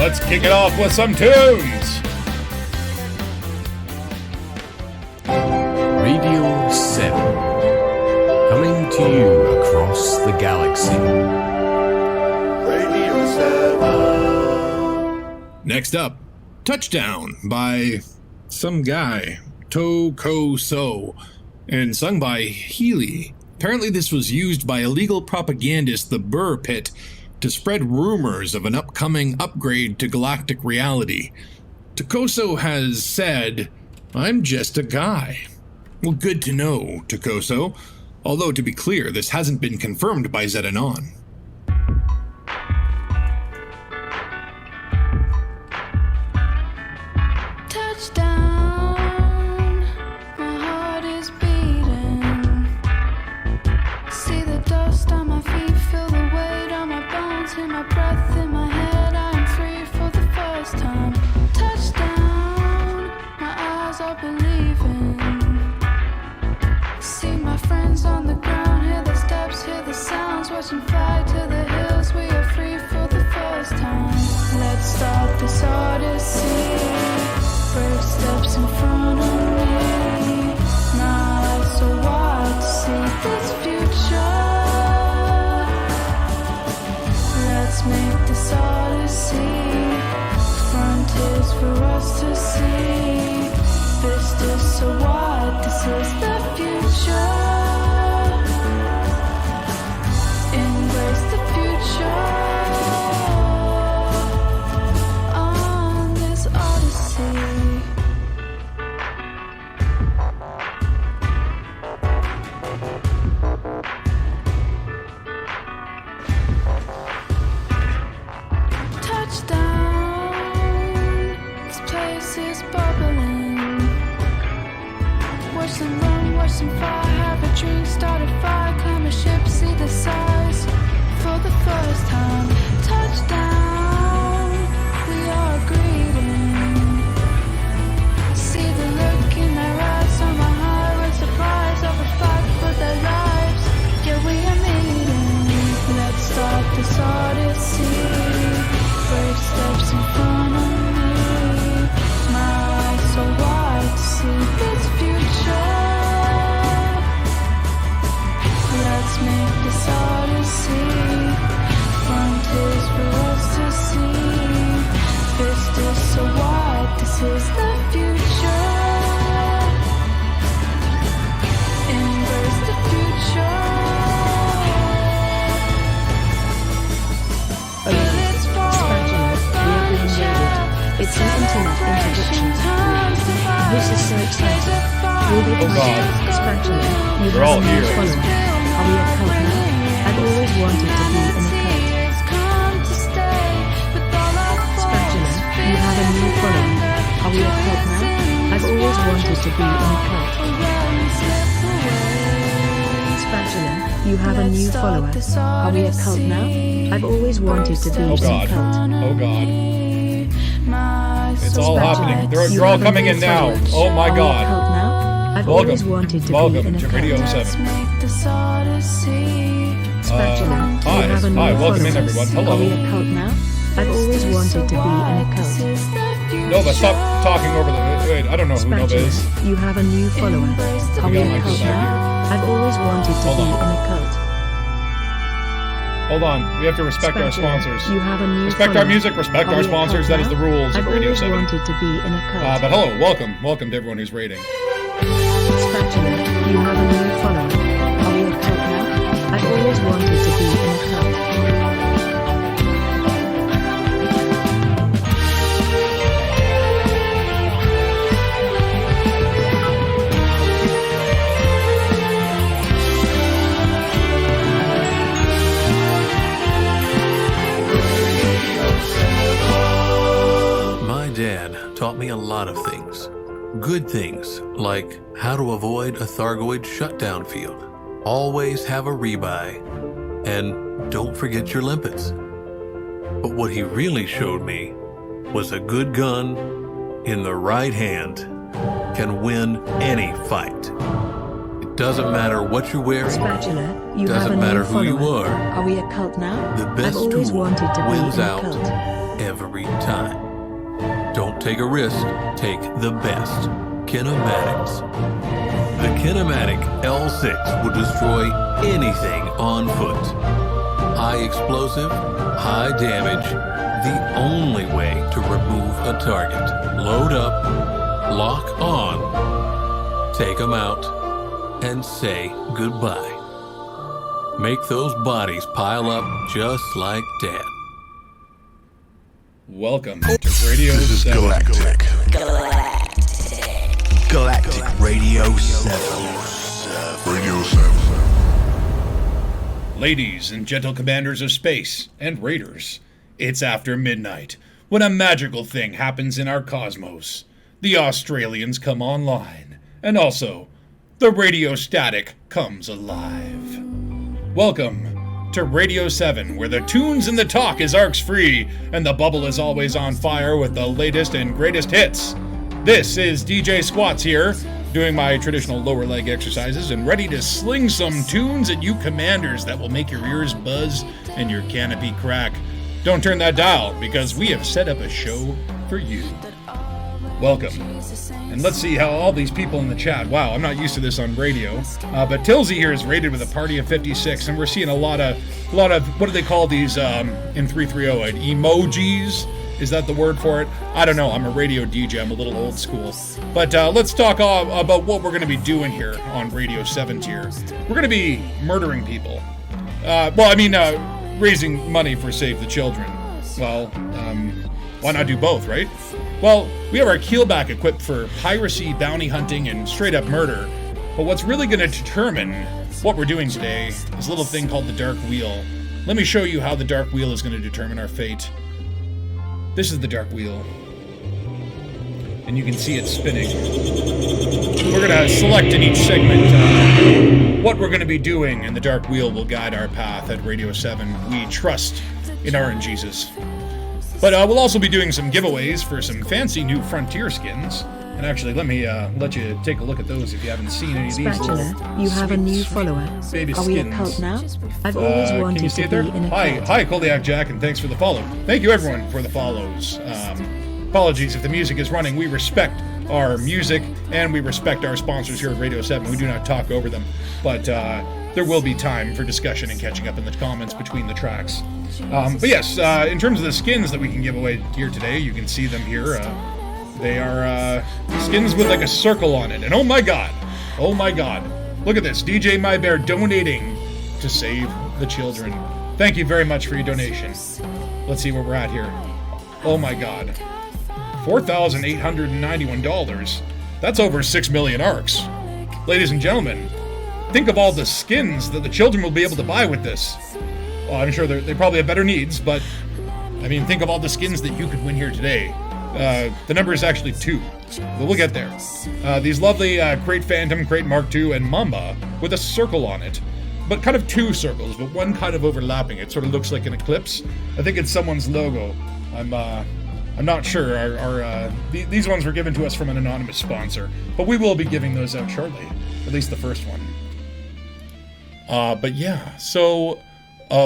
let's kick it off with some tunes. Radio 7, coming to you across the galaxy. Radio 7. Next up, Touchdown by some guy, ToCoSo, and sung by Healy. Apparently this was used by illegal propagandist the Burr Pit to spread rumors of an upcoming upgrade to galactic reality. ToCoSo has said, "I'm just a guy." Well, good to know, ToCoSo. Although, to be clear, this hasn't been confirmed by Zedanon. Touchdown, my heart is beating. See the dust on my feet, feel the weight on my bones, hear my breath in my head, I am free for the first time. Touchdown, my eyes are believing. See my friends on the ground, hear the steps, hear the sounds, watch them fly to the hills, we are free for the first time. Let's start this odyssey, brave steps in front of me, my eyes so wide to see this future. Let's make this odyssey, frontiers for us to see, vistas so wide, this is the future. Embrace the future on this odyssey. Touchdown, this place is bubbling. Watch them run, watch them fly, have a dream, start a fire, climb a ship, see the size for the first time. Touchdown, we are greeting. See the look in their eyes, on my high with surprise of a fight for their lives. Yeah, we are meeting. Let's start this odyssey, brave steps in front of me, my eyes so wide to see this future. Let's make this odyssey, frontiers for us to see, vistas so wide, this is the future. Embrace the future. It's It's an internet introduction. This is so exciting. We'll be Spatula. You They're all here. Are we a cult now? I've always wanted to be in a cult. Spatula, you have a new follower. Are we a cult now? I've always wanted to be in a cult. Spatula, you have a new follower. Are we a cult now? I've always wanted to be in a cult. Oh god. It's all Spatula, happening. They're you all have a coming new in now. follower. Oh my Are we a god. cult now? I've always wanted to be in a Welcome to Radio cult. 7. Spatula, Hi, you have a new welcome in follower. everyone. Are we Hello. a cult now? I've always wanted to be in a cult. Nova, stop talking over the... Wait, I don't know who Nova Spatula, is. you have a new follower. Are we got a Michael cult back now? I've always wanted to Hold be on. in a cult. Hold on, we have to respect our Spatula, sponsors. you have a new Respect follower. our music, respect Are our we a sponsors. cult That is now? the rules I've of Radio always 7. wanted to be in a cult. But hello, welcome to everyone who's rating. Spatula, you have a new follower. Are we a cult now? I've always wanted to be in a cult. My dad taught me a lot of things. Good things, like how to avoid a Thargoid shutdown field, always have a rebuy, and don't forget your limpets. But what he really showed me was a good gun in the right hand can win any fight. It doesn't matter what you're wearing, Spatula, you doesn't have a matter new who you follower. are. Are we a cult now? The I've best always tool wanted to be wins in a out cult. every time. Don't take a risk, take the best. Kinematics. The Kinematic L6 will destroy anything on foot. High explosive, high damage, the only way to remove a target. Load up, lock on, take them out, and say goodbye. Make those bodies pile up just like Dad. Welcome to Radio 7. Galactic Radio 7. Radio 7. Ladies and gentle commanders of space and raiders, it's after midnight when a magical thing happens in our cosmos. The Australians come online, and also, the radio static comes alive. Welcome to Radio 7, where the tunes and the talk is arcs free, and the bubble is always on fire with the latest and greatest hits. This is DJ Squatz here, doing my traditional lower leg exercises and ready to sling some tunes at you commanders that will make your ears buzz and your canopy crack. Don't turn that dial, because we have set up a show for you. Welcome. And let's see how all these people in the chat, wow, I'm not used to this on radio, but Tilsey here is rated with a party of 56, and we're seeing a lot of, what do they call these in 330, emojis? Is that the word for it? I don't know. I'm a radio DJ. I'm a little old school. But let's talk about what we're going to be doing here on Radio 7 tier. We're going to be murdering people. Raising money for Save the Children. Well, why not do both, right? Well, we have our keelback equipped for piracy, bounty hunting, and straight-up murder. But what's really going to determine what we're doing today is a little thing called the Dark Wheel. Let me show you how the Dark Wheel is going to determine our fate. This is the Dark Wheel, and you can see it spinning. We're going to select in each segment what we're going to be doing, and the Dark Wheel will guide our path at Radio 7. We trust in RNGesus. But we'll also be doing some giveaways for some fancy new Frontier skins. And actually, let me let you take a look at those if you haven't seen any of these. Spatula, you have a new follower. Baby Are we a skins. cult now? I've always Can wanted you see to it there? be in a Hi, cult. Koliak Jack, and thanks for the follow. Thank you, everyone, for the follows. Apologies if the music is running. We respect our music, and we respect our sponsors here at Radio 7. We do not talk over them, but there will be time for discussion and catching up in the comments between the tracks. But yes, in terms of the skins that we can give away here today, you can see them here. They are skins with like a circle on it. And oh my god, look at this. DJ My Bear donating to Save the Children. Thank you very much for your donation. Let's see where we're at here. Oh my god. $4,891. That's over 6 million arcs. Ladies and gentlemen, think of all the skins that the children will be able to buy with this. Well, I'm sure they probably have better needs, but I mean, think of all the skins that you could win here today. The number is actually 2, but we'll get there. These lovely Crate Phantom, Crate Mark II, and Mamba with a circle on it, but kind of 2 circles, but one kind of overlapping. It sort of looks like an eclipse. I think it's someone's logo. I'm not sure. These ones were given to us from an anonymous sponsor, but we will be giving those out shortly, at least the first one. But yeah, so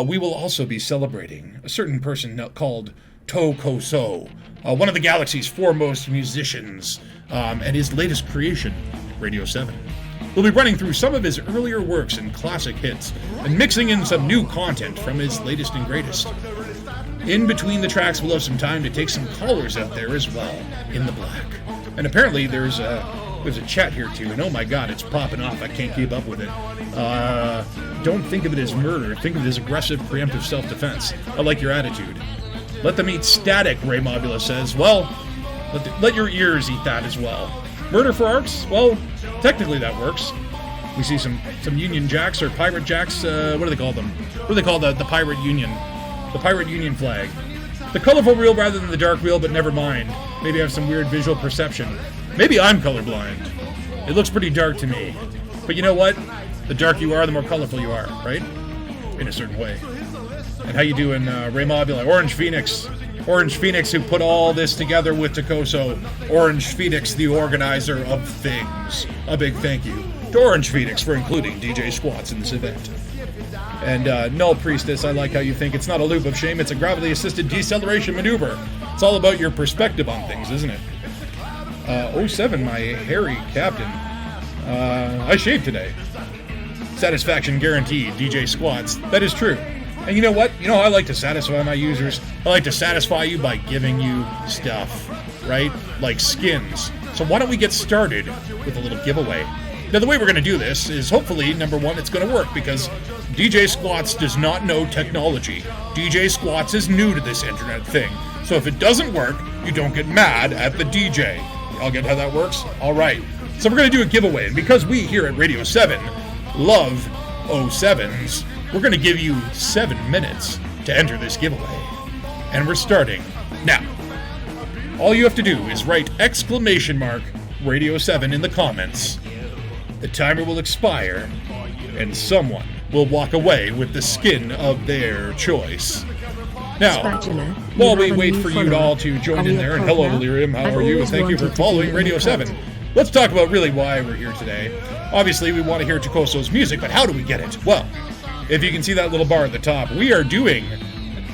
we will also be celebrating a certain person called ToCoSo, one of the galaxy's foremost musicians, and his latest creation, Radio 7. We'll be running through some of his earlier works and classic hits, and mixing in some new content from his latest and greatest. In between the tracks, we'll have some time to take some callers out there as well, in the black. And apparently there's a chat here too, and oh my god, it's popping off. I can't keep up with it. Don't think of it as murder. Think of it as aggressive, preemptive self-defense. I like your attitude. Let them eat static, Ray Mobula says. Well, let your ears eat that as well. Murder for arcs? Well, technically that works. We see some Union Jacks or Pirate Jacks. What do they call them? What do they call the Pirate Union? The Pirate Union flag. The colorful wheel rather than the dark wheel, but never mind. Maybe I have some weird visual perception. Maybe I'm colorblind. It looks pretty dark to me. But you know what? The darker you are, the more colorful you are, right? In a certain way. And how you doing, Ray Mobula? Orange Phoenix, who put all this together with ToCoSo. Orange Phoenix, the organizer of things. A big thank you to Orange Phoenix for including DJ Squatz in this event. And Null Priestess, I like how you think it's not a loop of shame, it's a gravity-assisted deceleration maneuver. It's all about your perspective on things, isn't it? 07, my hairy captain. I shaved today. Satisfaction guaranteed, DJ Squatz. That is true. And you know what? You know how I like to satisfy my users? I like to satisfy you by giving you stuff, right? Like skins. So why don't we get started with a little giveaway? Now, the way we're going to do this is hopefully, number one, it's going to work because DJ Squatz does not know technology. DJ Squatz is new to this internet thing. So if it doesn't work, you don't get mad at the DJ. Y'all get how that works? All right. So we're going to do a giveaway. And because we here at Radio 7 love 07s, we're going to give you 7 minutes to enter this giveaway. And we're starting now. All you have to do is write Radio 7 in the comments. The timer will expire, and someone will walk away with the skin of their choice. Now, Spatula, while we have a wait new for you follower. all to join Are in you there, a and pro hello, now? Delirium, how I've are you? always Thank you for wanted to following be Radio a 7. pro. Let's talk about really why we're here today. Obviously, we want to hear ToCoSo's music, but how do we get it? Well, if you can see that little bar at the top, we are doing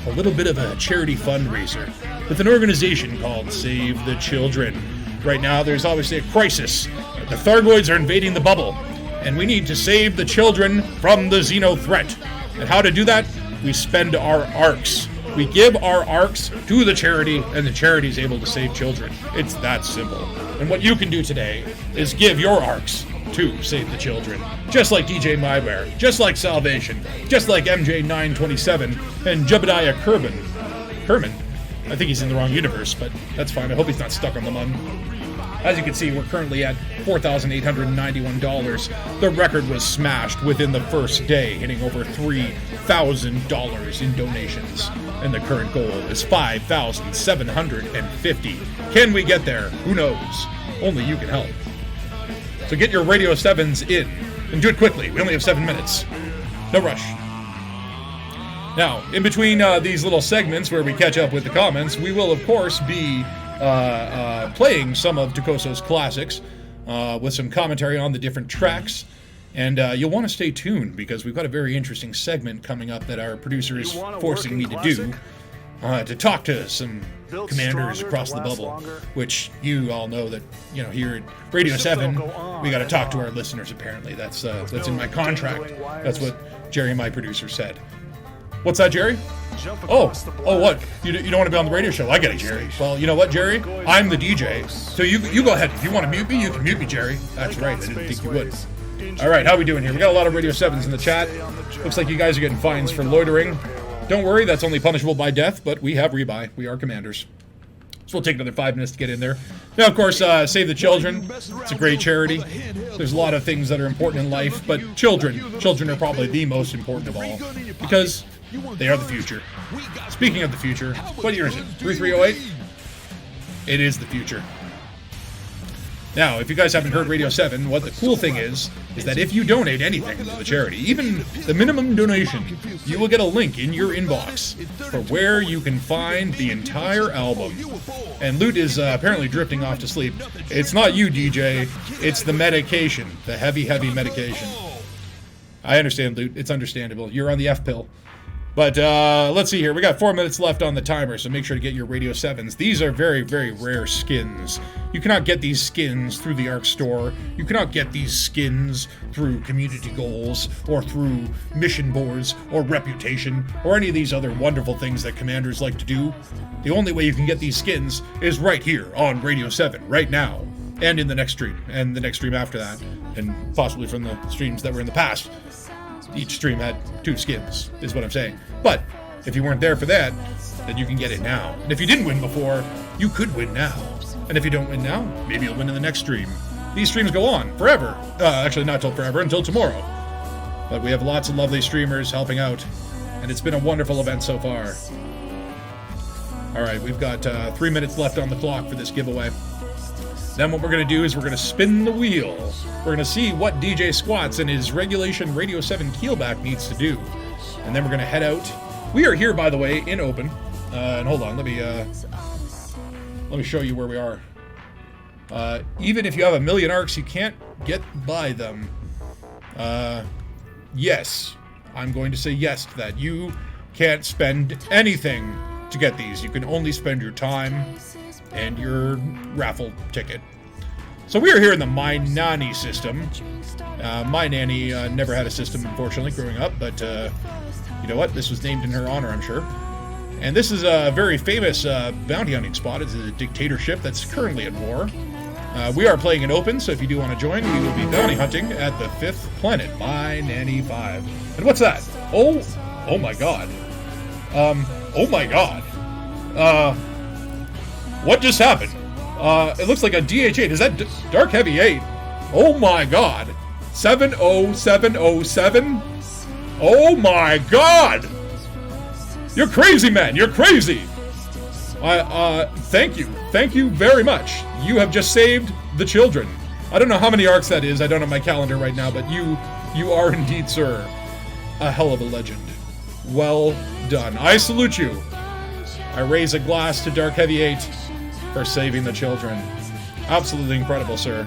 a little bit of a charity fundraiser with an organization called Save the Children. Right now, there's obviously a crisis. The Thargoids are invading the bubble, and we need to save the children from the Xeno threat. And how to do that? We spend our ARCs. We give our ARCs to the charity, and the charity is able to save children. It's that simple. And what you can do today is give your ARCs to Save the Children. Just like DJ Mywear, just like Salvation, just like MJ927, and Jebediah Kerman. I think he's in the wrong universe, but that's fine. I hope he's not stuck on the mun. As you can see, we're currently at $4,891. The record was smashed within the first day, hitting over $3,000 in donations. And the current goal is $5,750. Can we get there? Who knows? Only you can help. So get your Radio 7s in, and do it quickly. We only have 7 minutes. No rush. Now, in between these little segments where we catch up with the comments, we will, of course, be playing some of ToCoSo's classics with some commentary on the different tracks. And you'll want to stay tuned because we've got a very interesting segment coming up that our producer is forcing me to do to talk to some commanders across the bubble, which you all know that, you know, here at Radio 7, we got to talk to our listeners, apparently. That's in my contract. That's what Jerry, my producer, said. What's that, Jerry? Oh, what? You don't want to be on the radio show? I get it, Jerry. Well, you know what, Jerry? I'm the DJ, so you go ahead. If you want to mute me, you can mute me, Jerry. That's right. I didn't think you would. All right, how we doing here? We got a lot of Radio 7s in the chat. Looks like you guys are getting fines for loitering. Don't worry, that's only punishable by death, but we have rebuy. We are commanders. So we'll take another 5 minutes to get in there. Now, of course, Save the Children. It's a great charity. There's a lot of things that are important in life, but children are probably the most important of all because they are the future. Speaking of the future, what year is it? 3308? It is the future. Now, if you guys haven't heard Radio 7, what the cool thing is that if you donate anything to the charity, even the minimum donation, you will get a link in your inbox for where you can find the entire album. And Loot is apparently drifting off to sleep. It's not you, DJ. It's the medication. The heavy, heavy medication. I understand, Loot. It's understandable. You're on the F pill. But let's see here. We got 4 minutes left on the timer, so make sure to get your Radio 7s. These are very, very rare skins. You cannot get these skins through the ARC store. You cannot get these skins through community goals or through mission boards or reputation or any of these other wonderful things that commanders like to do. The only way you can get these skins is right here on Radio 7, right now, and in the next stream, and the next stream after that, and possibly from the streams that were in the past. Each stream had 2 skins, is what I'm saying. But if you weren't there for that, then you can get it now. And if you didn't win before, you could win now. And if you don't win now, maybe you'll win in the next stream. These streams go on forever. Actually, not till forever, until tomorrow. But we have lots of lovely streamers helping out, and it's been a wonderful event so far. All right, we've got 3 minutes left on the clock for this giveaway. Then what we're going to do is we're going to spin the wheel. We're going to see what DJ Squatz and his regulation Radio 7 keelback needs to do. And then we're going to head out. We are here, by the way, in open. And hold on, let me show you where we are. Even if you have 1,000,000 arcs, you can't get by them. Yes, I'm going to say yes to that. You can't spend anything to get these. You can only spend your time and your raffle ticket. So we are here in the My Nanny system. My nanny never had a system, unfortunately, growing up, but you know what? This was named in her honor, I'm sure. And this is a very famous bounty hunting spot. It's a dictatorship that's currently at war. We are playing it open, so if you do want to join, we will be bounty hunting at the 5th planet, My Nanny 5. And what's that? Oh my god. Oh my god. What just happened? It looks like a DH8. Is that Dark Heavy 8? Oh my god. 70707? Oh my god! You're crazy, man. You're crazy. Thank you. Thank you very much. You have just saved the children. I don't know how many arcs that is. I don't have my calendar right now, but you are indeed, sir, a hell of a legend. Well done. I salute you. I raise a glass to Dark Heavy 8 for saving the children. Absolutely incredible, sir.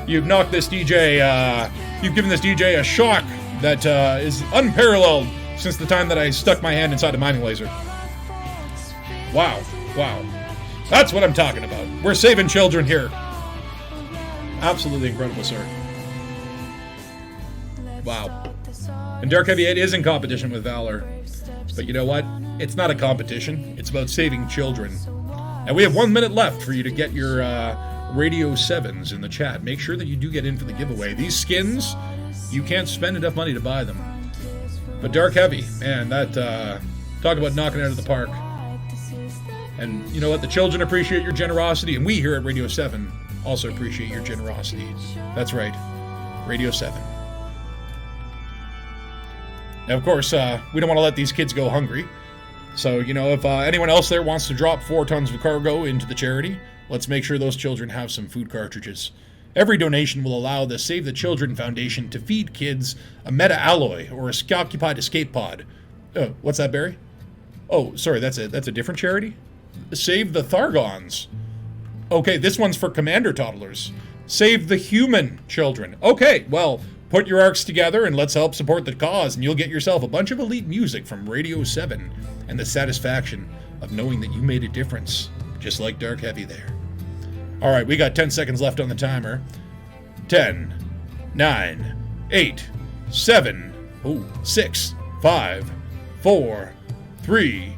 You've knocked this DJ, you've given this DJ a shock that is unparalleled since the time that I stuck my hand inside a mining laser. Wow. That's what I'm talking about. We're saving children here. Absolutely incredible, sir. Wow. And Dark Heavy 8 is in competition with Valor. But you know what? It's not a competition. It's about saving children. And we have 1 minute left for you to get your Radio 7s in the chat. Make sure that you do get in for the giveaway. These skins, you can't spend enough money to buy them. But Dark Heavy, man, that, talk about knocking it out of the park. And you know what? The children appreciate your generosity, and we here at Radio 7 also appreciate your generosity. That's right. Radio 7. Now, of course, we don't want to let these kids go hungry. So, you know, if anyone else there wants to drop 4 tons of cargo into the charity, let's make sure those children have some food cartridges. Every donation will allow the Save the Children Foundation to feed kids a meta-alloy or a occupied escape pod. Oh, what's that, Barry? Oh, sorry, that's a different charity? Save the Thargons. Okay, this one's for Commander Toddlers. Save the Human Children. Okay, well, put your arcs together and let's help support the cause, and you'll get yourself a bunch of elite music from Radio 7 and the satisfaction of knowing that you made a difference, just like Dark Heavy there. All right, we got 10 seconds left on the timer. 10, 9, 8, 7, 6, 5, 4, 3,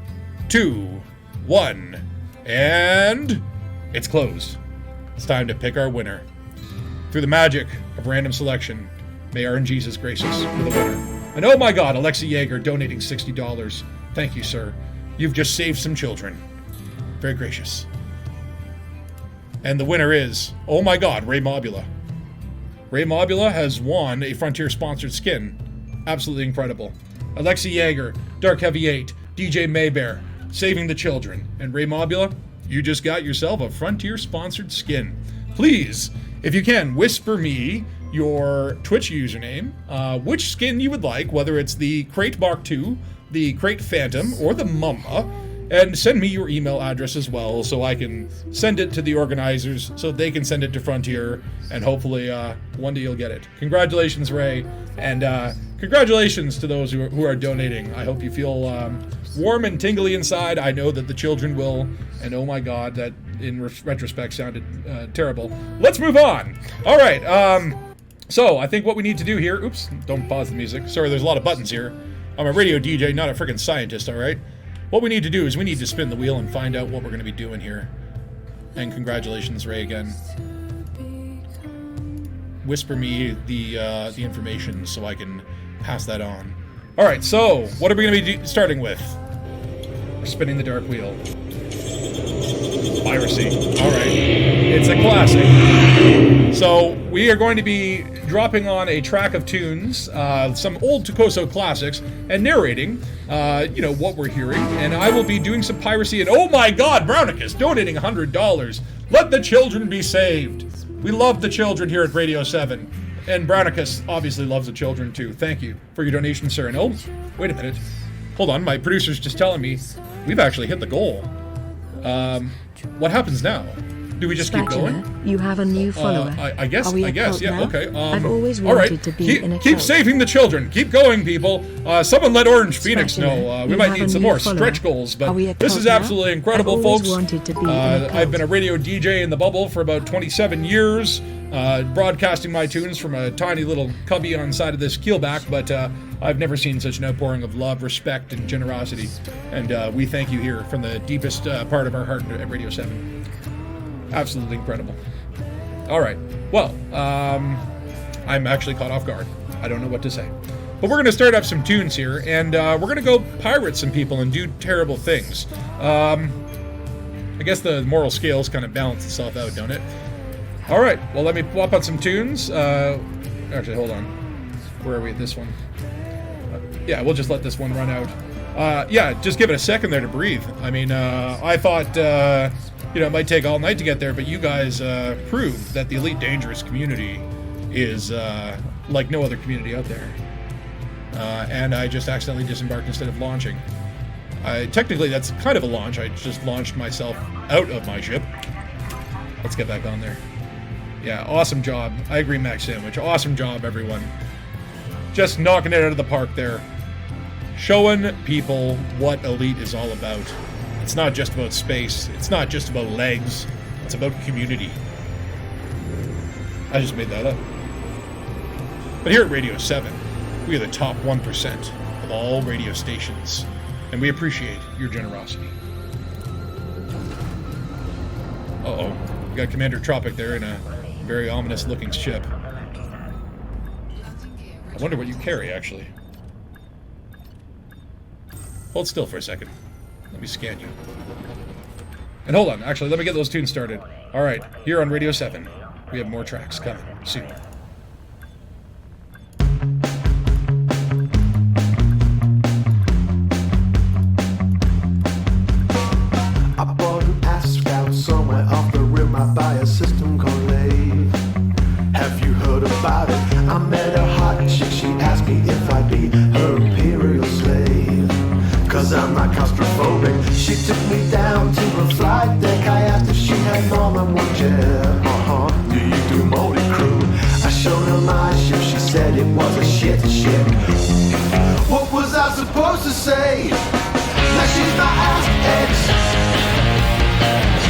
2, 1, and it's closed. It's time to pick our winner. Through the magic of random selection, may RNGesus grace us with a winner. And oh my god, Alexi Yeager donating $60. Thank you, sir. You've just saved some children. Very gracious. And the winner is, oh my god, Ray Mobula. Ray Mobula has won a Frontier-sponsored skin. Absolutely incredible. Alexi Yeager, Dark Heavy 8, DJ Maybear, saving the children. And Ray Mobula, you just got yourself a Frontier-sponsored skin. Please, if you can, whisper me your Twitch username, which skin you would like, whether it's the Crate Mark II, the Crate Phantom, or the Mumma, and send me your email address as well so I can send it to the organizers so they can send it to Frontier, and hopefully one day you'll get it. Congratulations, Ray, and congratulations to those who are donating. I hope you feel warm and tingly inside. I know that the children will, and oh my god, that in retrospect sounded terrible. Let's move on. All right, so I think what we need to do here, oops, don't pause the music. Sorry, there's a lot of buttons here. I'm a radio DJ, not a freaking scientist, all right? What we need to do is we need to spin the wheel and find out what we're going to be doing here. And congratulations, Ray, again. Whisper me the information so I can pass that on. All right, so what are we going to be starting with? We're spinning the dark wheel. Piracy. All right, it's a classic. So we are going to be dropping on a track of tunes, some old ToCoSo classics, and narrating, what we're hearing. And I will be doing some piracy. And oh my God, Brownicus donating $100. Let the children be saved. We love the children here at Radio 7. And Brownicus obviously loves the children too. Thank you for your donation, sir. And oh, wait a minute. Hold on, my producer's just telling me we've actually hit the goal. What happens now? Do we just keep Spatula, going? you have a new follower. I guess, Are we a yeah, cult now? okay. I've always all right. wanted to be in a Keep cult. saving the children. Keep going, people. Someone let Orange Phoenix Spatula, know. We you might have need a some new more follower. stretch goals, but Are we a this cult is now? absolutely incredible, I've always folks. wanted to be in a cult. I've been a radio DJ in the bubble for about 27 years, broadcasting my tunes from a tiny little cubby on the side of this keelback, but I've never seen such an outpouring of love, respect, and generosity. And we thank you here from the deepest part of our heart at Radio 7. Absolutely incredible. All right. Well, I'm actually caught off guard. I don't know what to say. But we're going to start up some tunes here, and we're going to go pirate some people and do terrible things. I guess the moral scales kind of balance itself out, don't it? All right. Well, let me pop on some tunes. Actually, hold on. Where are we at this one? Yeah, we'll just let this one run out. Yeah, just give it a second there to breathe. I mean, I thought, it might take all night to get there, but you guys proved that the Elite Dangerous community is like no other community out there. And I just accidentally disembarked instead of launching. Technically, that's kind of a launch. I just launched myself out of my ship. Let's get back on there. Yeah, awesome job. I agree, Max Sandwich. Awesome job, everyone. Just knocking it out of the park there. Showing people what Elite is all about. It's not just about space. It's not just about legs. It's about community. I just made that up. But here at Radio 7, we are the top 1% of all radio stations, and we appreciate your generosity. Uh-oh. We got Commander Tropic there in a very ominous-looking ship. I wonder what you carry, actually. Hold still for a second. Let me scan you. And hold on, actually, let me get those tunes started. Alright, here on Radio 7, we have more tracks coming soon. I bought an Ascout somewhere off the rim. I buy a system called Lave. Have you heard about it? I met a hot chick. She asked me if I'd be her imperial slave. Cause I'm not claustrophobic. She took me down to a flight deck. I asked if she had more than one jet. Do you do multi-crew? I showed her my ship. She said it was a shit ship. What was I supposed to say? Now she's my ass ex.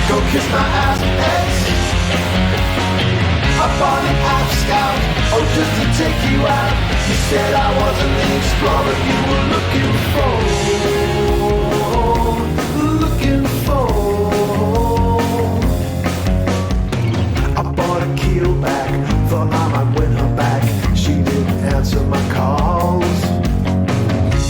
Go kiss my ass ex. I bought an app scout, oh just to take you out. You said I wasn't the explorer you were looking for. I bought a keelback, thought I might win her back. She didn't answer my calls.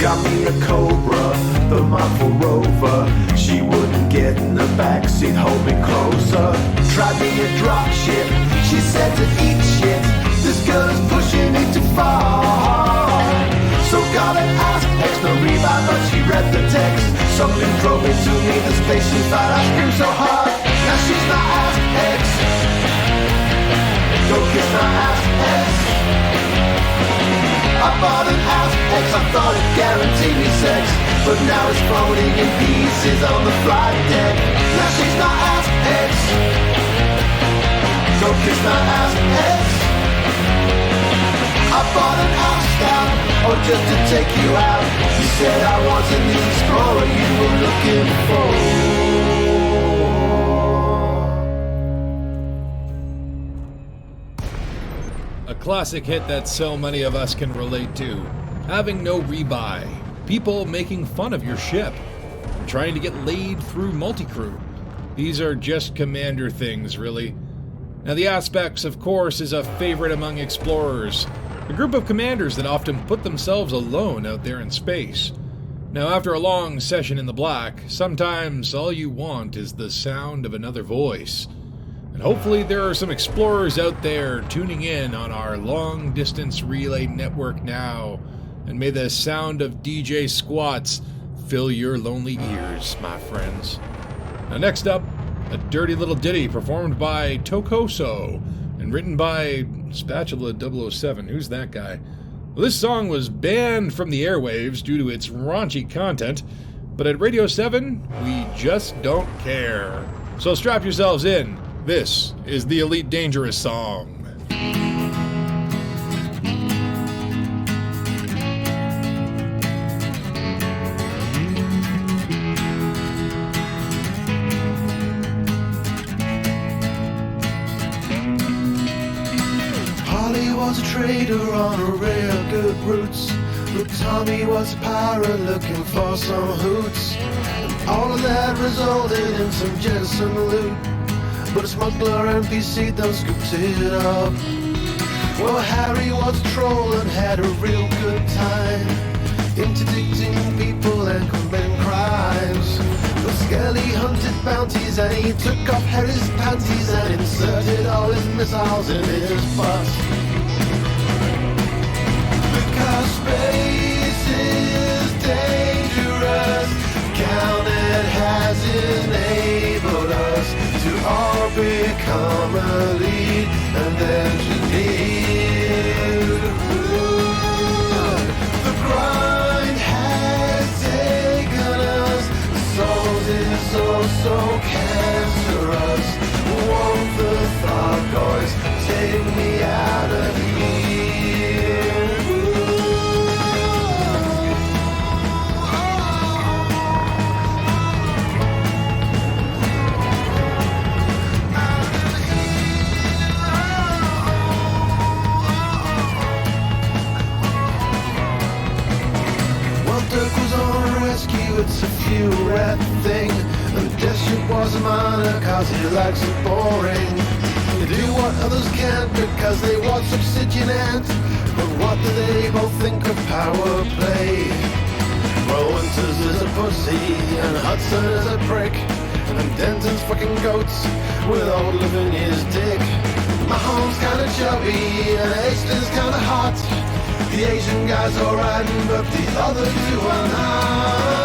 Got me a Cobra, the Mindful Rover. She wouldn't get in the backseat, hold me closer. Tried me a drop ship, she said to eat shit. This girl is pushing me too far. So got an ass extra revive, but she read the text. Something drove me to me, the station thought I screamed so hard. Now she's my ass ex. Go kiss my ass ex. I bought an ass ex, I thought it guaranteed me sex. But now it's floating in pieces on the flight deck. Now she's my ass ex. Go kiss my ass ex. I bought an ass scout, oh just to take you out. You said I wasn't the explorer you were looking for. A classic hit that so many of us can relate to. Having no rebuy. People making fun of your ship. Trying to get laid through multi-crew. These are just Commander things, really. Now the Aspects, of course, is a favorite among explorers. A group of commanders that often put themselves alone out there in space. Now after a long session in the black, sometimes all you want is the sound of another voice. And hopefully there are some explorers out there tuning in on our long-distance relay network now. And may the sound of DJ Squatz fill your lonely ears, my friends. Now next up, a dirty little ditty performed by ToCoSo and written by Spatula 007. Who's that guy? Well, this song was banned from the airwaves due to its raunchy content, but at Radio 7, we just don't care. So strap yourselves in, This is the Elite Dangerous song. Holly was a trader on a real good roots. But Tommy was a pirate looking for some hoots. And all of that resulted in some Jefferson loot. But a smuggler and PC done scooped it up. Well, Harry was a troll and had a real good time, interdicting people and committing crimes. But Skelly hunted bounties and he took off Harry's panties and inserted all his missiles in his bus. Because space is dangerous, counted has enabled us to all become elite and engineered. The grind has taken us, the soul is so cancerous. Won't the Thargoids take me out of here? It's a few rat thing, and death ship was a minor cause he likes it boring. They do what others can't because they want subsidiant. But what do they both think of power play? Well, Winters is a pussy and Hudson is a prick, and Denton's fucking goats with old living his dick. My home's kinda chubby and Hastings kinda hot. The Asian guy's alright, but the other two are not.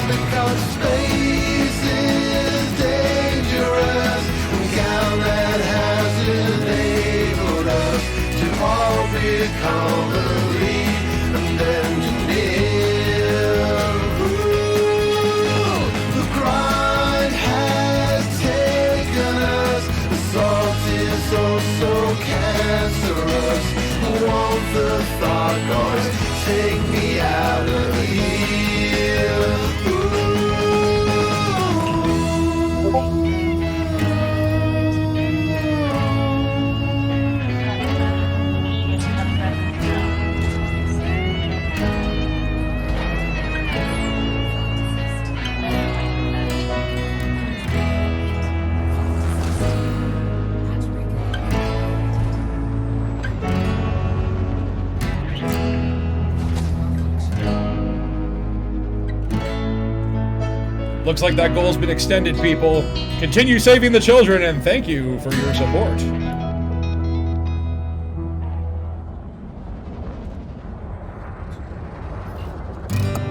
Because space is dangerous, count that has enabled us to all become elite and engineered. The grind has taken us, the salt is so cancerous. Won't the Thargoids take me out of here? Looks like that goal's been extended, people. Continue saving the children, and thank you for your support.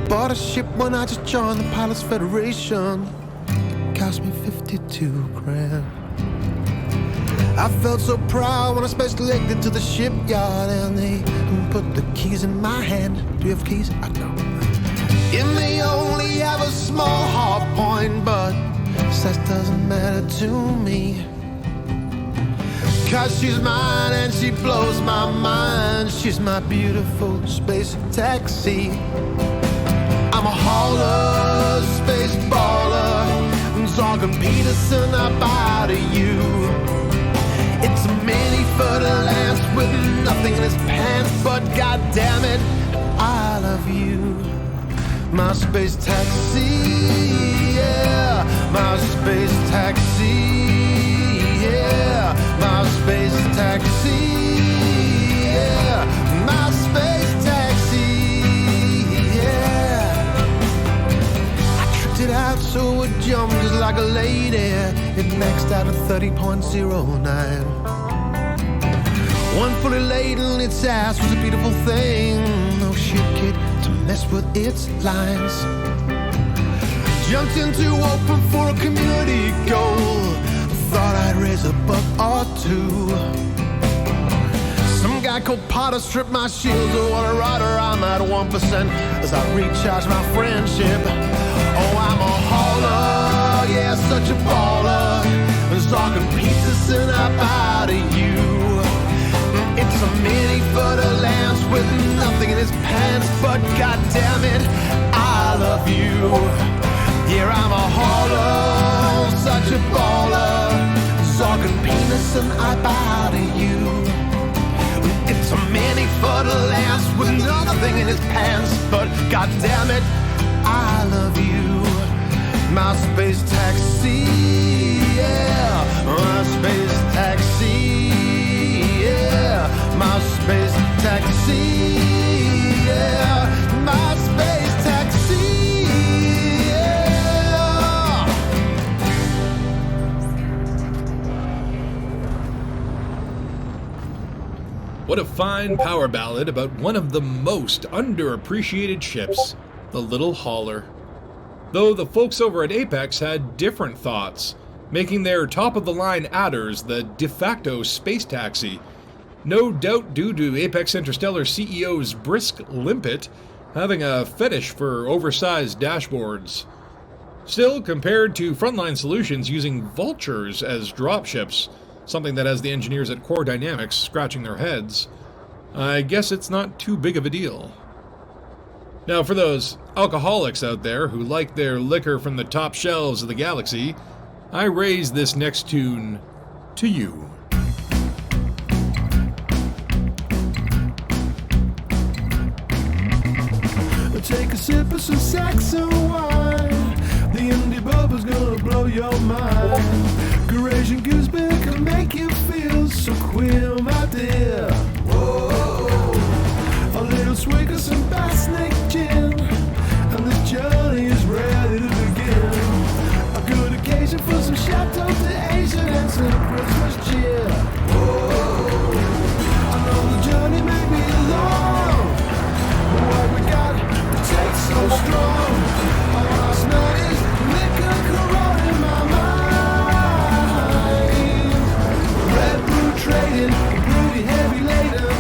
Bought a ship when I just joined the Pilots Federation. Cost me 52 grand. I felt so proud when I space-legged into the shipyard and they put the keys in my hand. Do you have keys? I don't. And they only have a small hard point, but size doesn't matter to me. Cause she's mine and she blows my mind. She's my beautiful space taxi. I'm a hauler, space baller. Talking Peterson, I bow to you. It's a mini Fer-de-Lance with nothing in his pants, but goddammit, I love you. My space taxi, yeah. My space taxi, yeah. My space taxi, yeah. My space taxi, yeah. I tricked it out so it jumped just like a lady. It maxed out at 30.09. One fully laden, its ass was a beautiful thing. No shit, kid, to mess with its lines. Jumped into open for a community goal. Thought I'd raise a buck or two. Some guy called Potter stripped my shield. Oh, what a rider, I'm at 1% as I recharge my friendship. Oh, I'm a hauler, yeah, such a baller. listen, I bow to you. It's a mini-foot lass with nothing in his pants, but goddammit, I love you. My space taxi, yeah. My space taxi, yeah. My space taxi, yeah. My space taxi, yeah. What a fine power ballad about one of the most underappreciated ships, the Little Hauler. Though the folks over at Apex had different thoughts, making their top-of-the-line adders the de facto space taxi, no doubt due to Apex Interstellar CEO's brisk limpet having a fetish for oversized dashboards. Still, compared to frontline solutions using vultures as dropships, something that has the engineers at Core Dynamics scratching their heads, I guess it's not too big of a deal. Now, for those alcoholics out there who like their liquor from the top shelves of the galaxy, I raise this next tune to you. Take a sip of some Saxon wine. The indie bubble's gonna blow your mind. Eurasian gooseberry can make you feel so queer, my dear. Whoa. A little swig of some Bass Snake gin, and the journey is ready to begin. A good occasion for some Chateau d'Asian and some Christmas cheer. Whoa. I know the journey may be long, but what we got tastes so strong. All last night is liquor corroding my mind. Red brew trading, pretty heavy laden.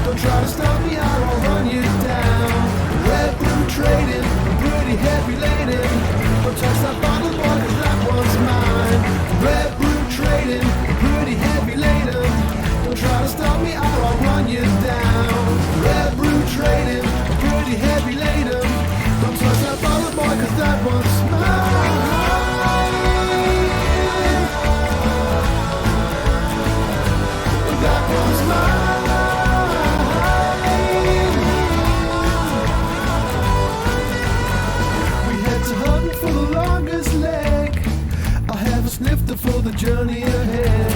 Don't try to stop me, I will run you down. Red brew trading, pretty heavy laden. Don't touch that bottle, boy, 'cause that one's mine. Red brew trading, pretty heavy laden. Don't try to stop me, I will run you down. Red brew trading, pretty heavy laden. Don't touch that bottle, boy, 'cause that one's mine. That one's mine. We head to Hutton for the longest leg. I'll have a snifter for the journey ahead.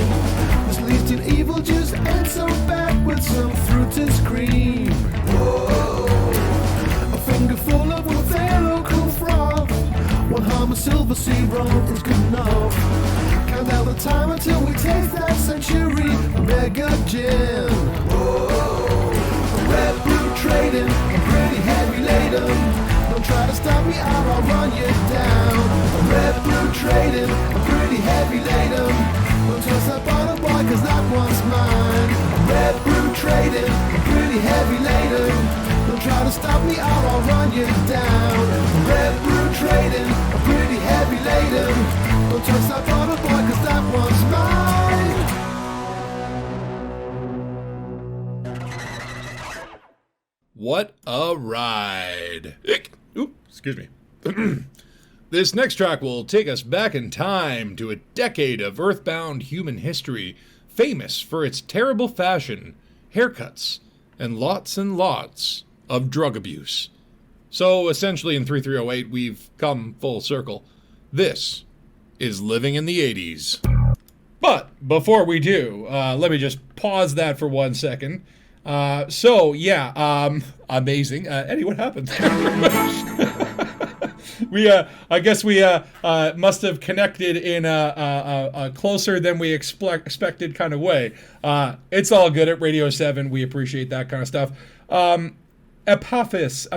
This leads in evil juice and some bad with some fruited cream. Whoa. A finger full of their local froth. One harm of silver sea rum is good enough. Count out the time until we taste that century mega gin. Whoa. Red brew trading, pretty heavy laden. Don't try to stop me, I'll run you down. Red brew trading, pretty heavy laden. Don't touch that bottle, boy, 'cause that one's mine. Red brew trading, pretty heavy laden. Don't try to stop me, I'll run you down. Red brew trading, pretty heavy laden. Don't touch that bottle, boy, 'cause that one's mine. What a ride! Oop, excuse me. This next track will take us back in time to a decade of earthbound human history, famous for its terrible fashion, haircuts, and lots of drug abuse. So essentially in 3308 we've come full circle. This is Living in the 80s. But before we do, let me just pause that for 1 second. Amazing. Eddie, what happened? I guess we must have connected in a closer than we expected kind of way. It's all good at Radio 7. We appreciate that kind of stuff. Epaphras,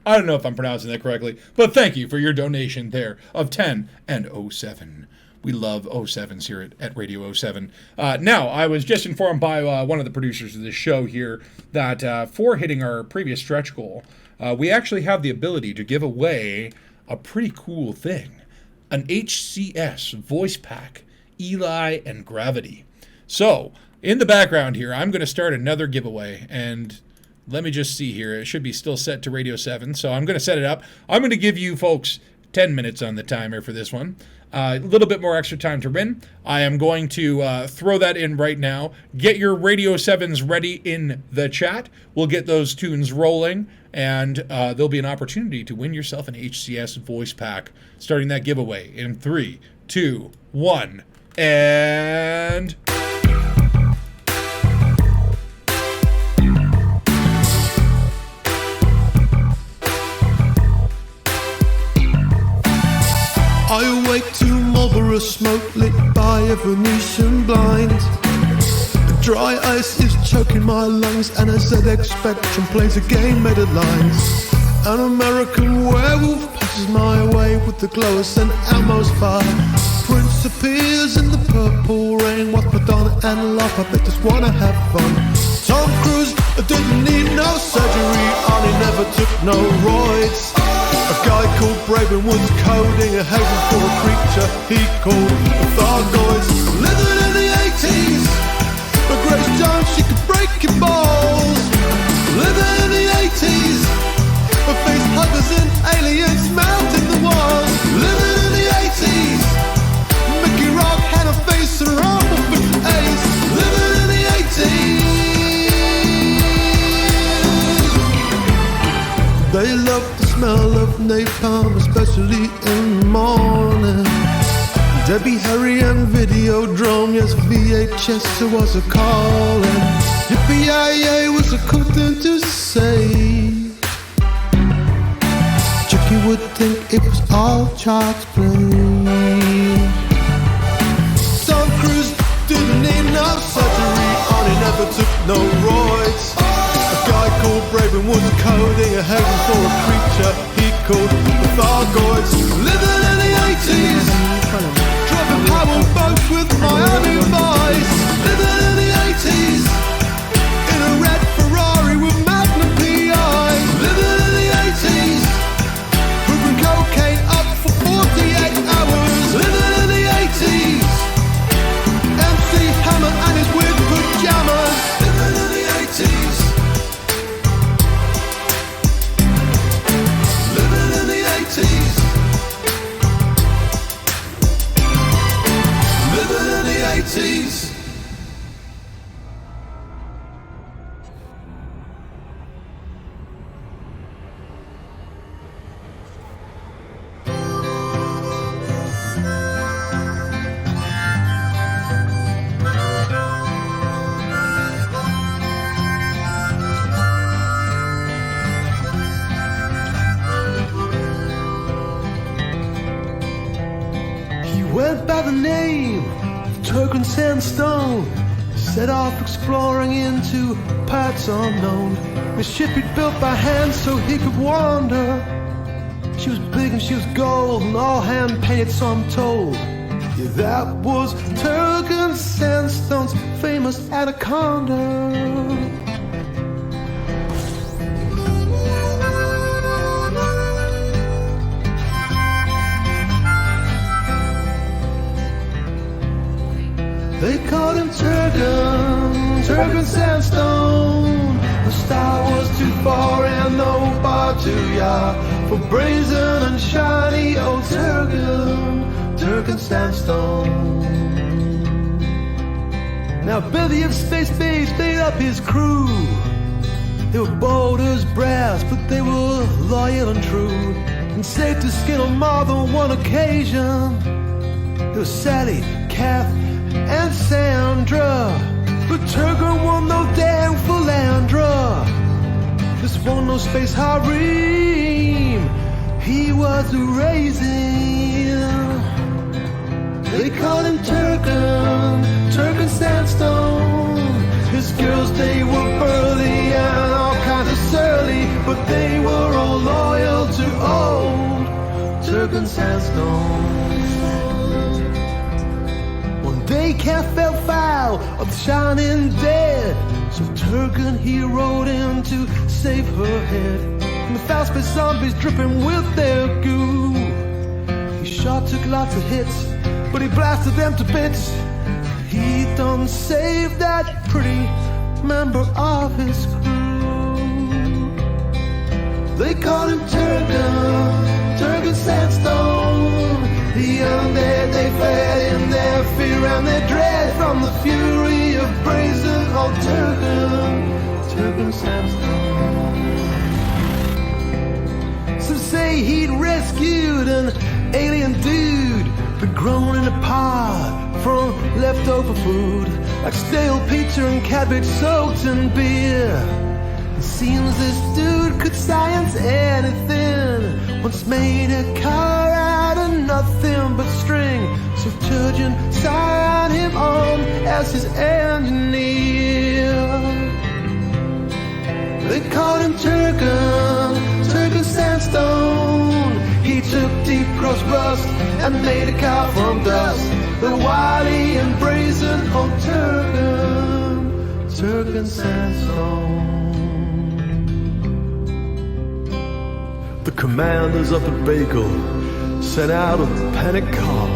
I don't know if I'm pronouncing that correctly, but thank you for your donation there of 10 and 07. We love 07s here at Radio 07. Now, I was just informed by one of the producers of this show here that for hitting our previous stretch goal, we actually have the ability to give away a pretty cool thing. An HCS voice pack, Eli and Gravity. So, in the background here, I'm going to start another giveaway, and let me just see here. It should be still set to Radio 7, so I'm going to set it up. I'm going to give you folks 10 minutes on the timer for this one. A little bit more extra time to win. I am going to throw that in right now. Get your Radio 7s ready in the chat. We'll get those tunes rolling, and there'll be an opportunity to win yourself an HCS voice pack, starting that giveaway in 3, 2, 1, and... I awake to Marlborough smoke lit by a Venetian blind. The dry ice is choking my lungs and a ZX Spectrum plays a game made of lines. An American werewolf passes my way with the glow of St. Elmo's fire. Prince appears in the purple rain, watch Madonna and laugh, they just wanna have fun. Tom Cruise didn't need no surgery, Arnie never took no roids. A guy called Braven was coding a haven for a creature he called the Thargoids. Living in the 80s, but Grace Jones, she could break your balls. Living in the 80s, but face huggers and aliens melting the walls. Living in the 80s, Mickey Rock had a face and rumble for Ace. Living in the 80s, they love the smell of napalm, especially in the morning. Debbie Harry and Videodrome, yes, VHS it was a calling. Yippee-yi-yay was a cool thing to say. Chucky would think it was all child's play. Tom Cruise didn't need no surgery, Arnie never took no roids. A guy called Braven was coding a haven for a creature he called the Thargoids. Living in the 80s, driving power boats with Miami Vice. Living in the 80s, in a red Ferrari with Magnum PIs. Living in the 80s, moving cocaine up for 48 hours. Living in the 80s, MC Hammer and his weird pajamas. Living in the 80s. Living in the 80s. Went by the name of Turk Sandstone, set off exploring into parts unknown. The ship he'd built by hand so he could wander. She was big and she was gold and all hand painted, so I'm told. Yeah, that was Turk Sandstone's famous anaconda. They called him Turk Sandstone. The star was too far and no bar too yard for brazen and shiny old Turk Sandstone. Now Billy of Space Base made up his crew. They were bold as brass, but they were loyal and true, and safe to skin on more than one occasion. There was Sally, Kath, and Sandra, but Turger won no damn philandra. This won no space harem, he was a raisin. They called him Turk Sandstone. His girls, they were burly and all kinds of surly, but they were all loyal to old Turk Sandstone. They can't fell foul of the shining dead, so Turgan he rode in to save her head. And the foul space zombies dripping with their goo. He sure took lots of hits, but he blasted them to bits. He done saved that pretty member of his crew. They called him Turgan Turkish sandstone. The undead, they fled in their fear and their dread from the fury of brazen old Turkish sandstone. Some say he'd rescued an alien dude, but grown in a pod from leftover food, like stale pizza and cabbage soaked in beer. It seems this dude could science anything. Once made a car out of nothing but string, so Turgeon signed him on as his engineer. They called him Turkish sandstone. He took deep crust rust and made a car from dust. The wily and brazen old Turkish sandstone. The commanders up at Bagel sent out a panic call,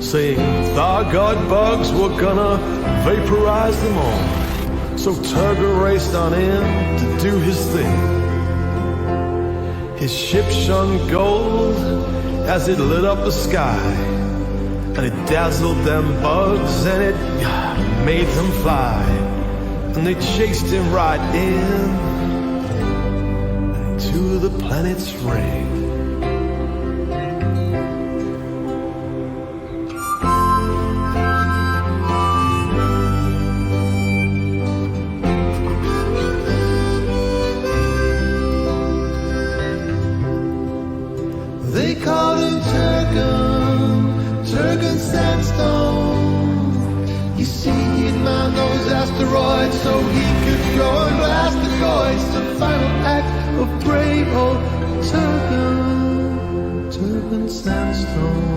saying Thargoid bugs were gonna vaporize them all. So Turger raced on in to do his thing. His ship shone gold as it lit up the sky, and it dazzled them bugs and it made them fly. And they chased him right in to the planet's ring. They called him Turkish sandstone. You see, he'd mine those asteroids so he could go and blast the coins. The final act of brave old Turkish sandstone.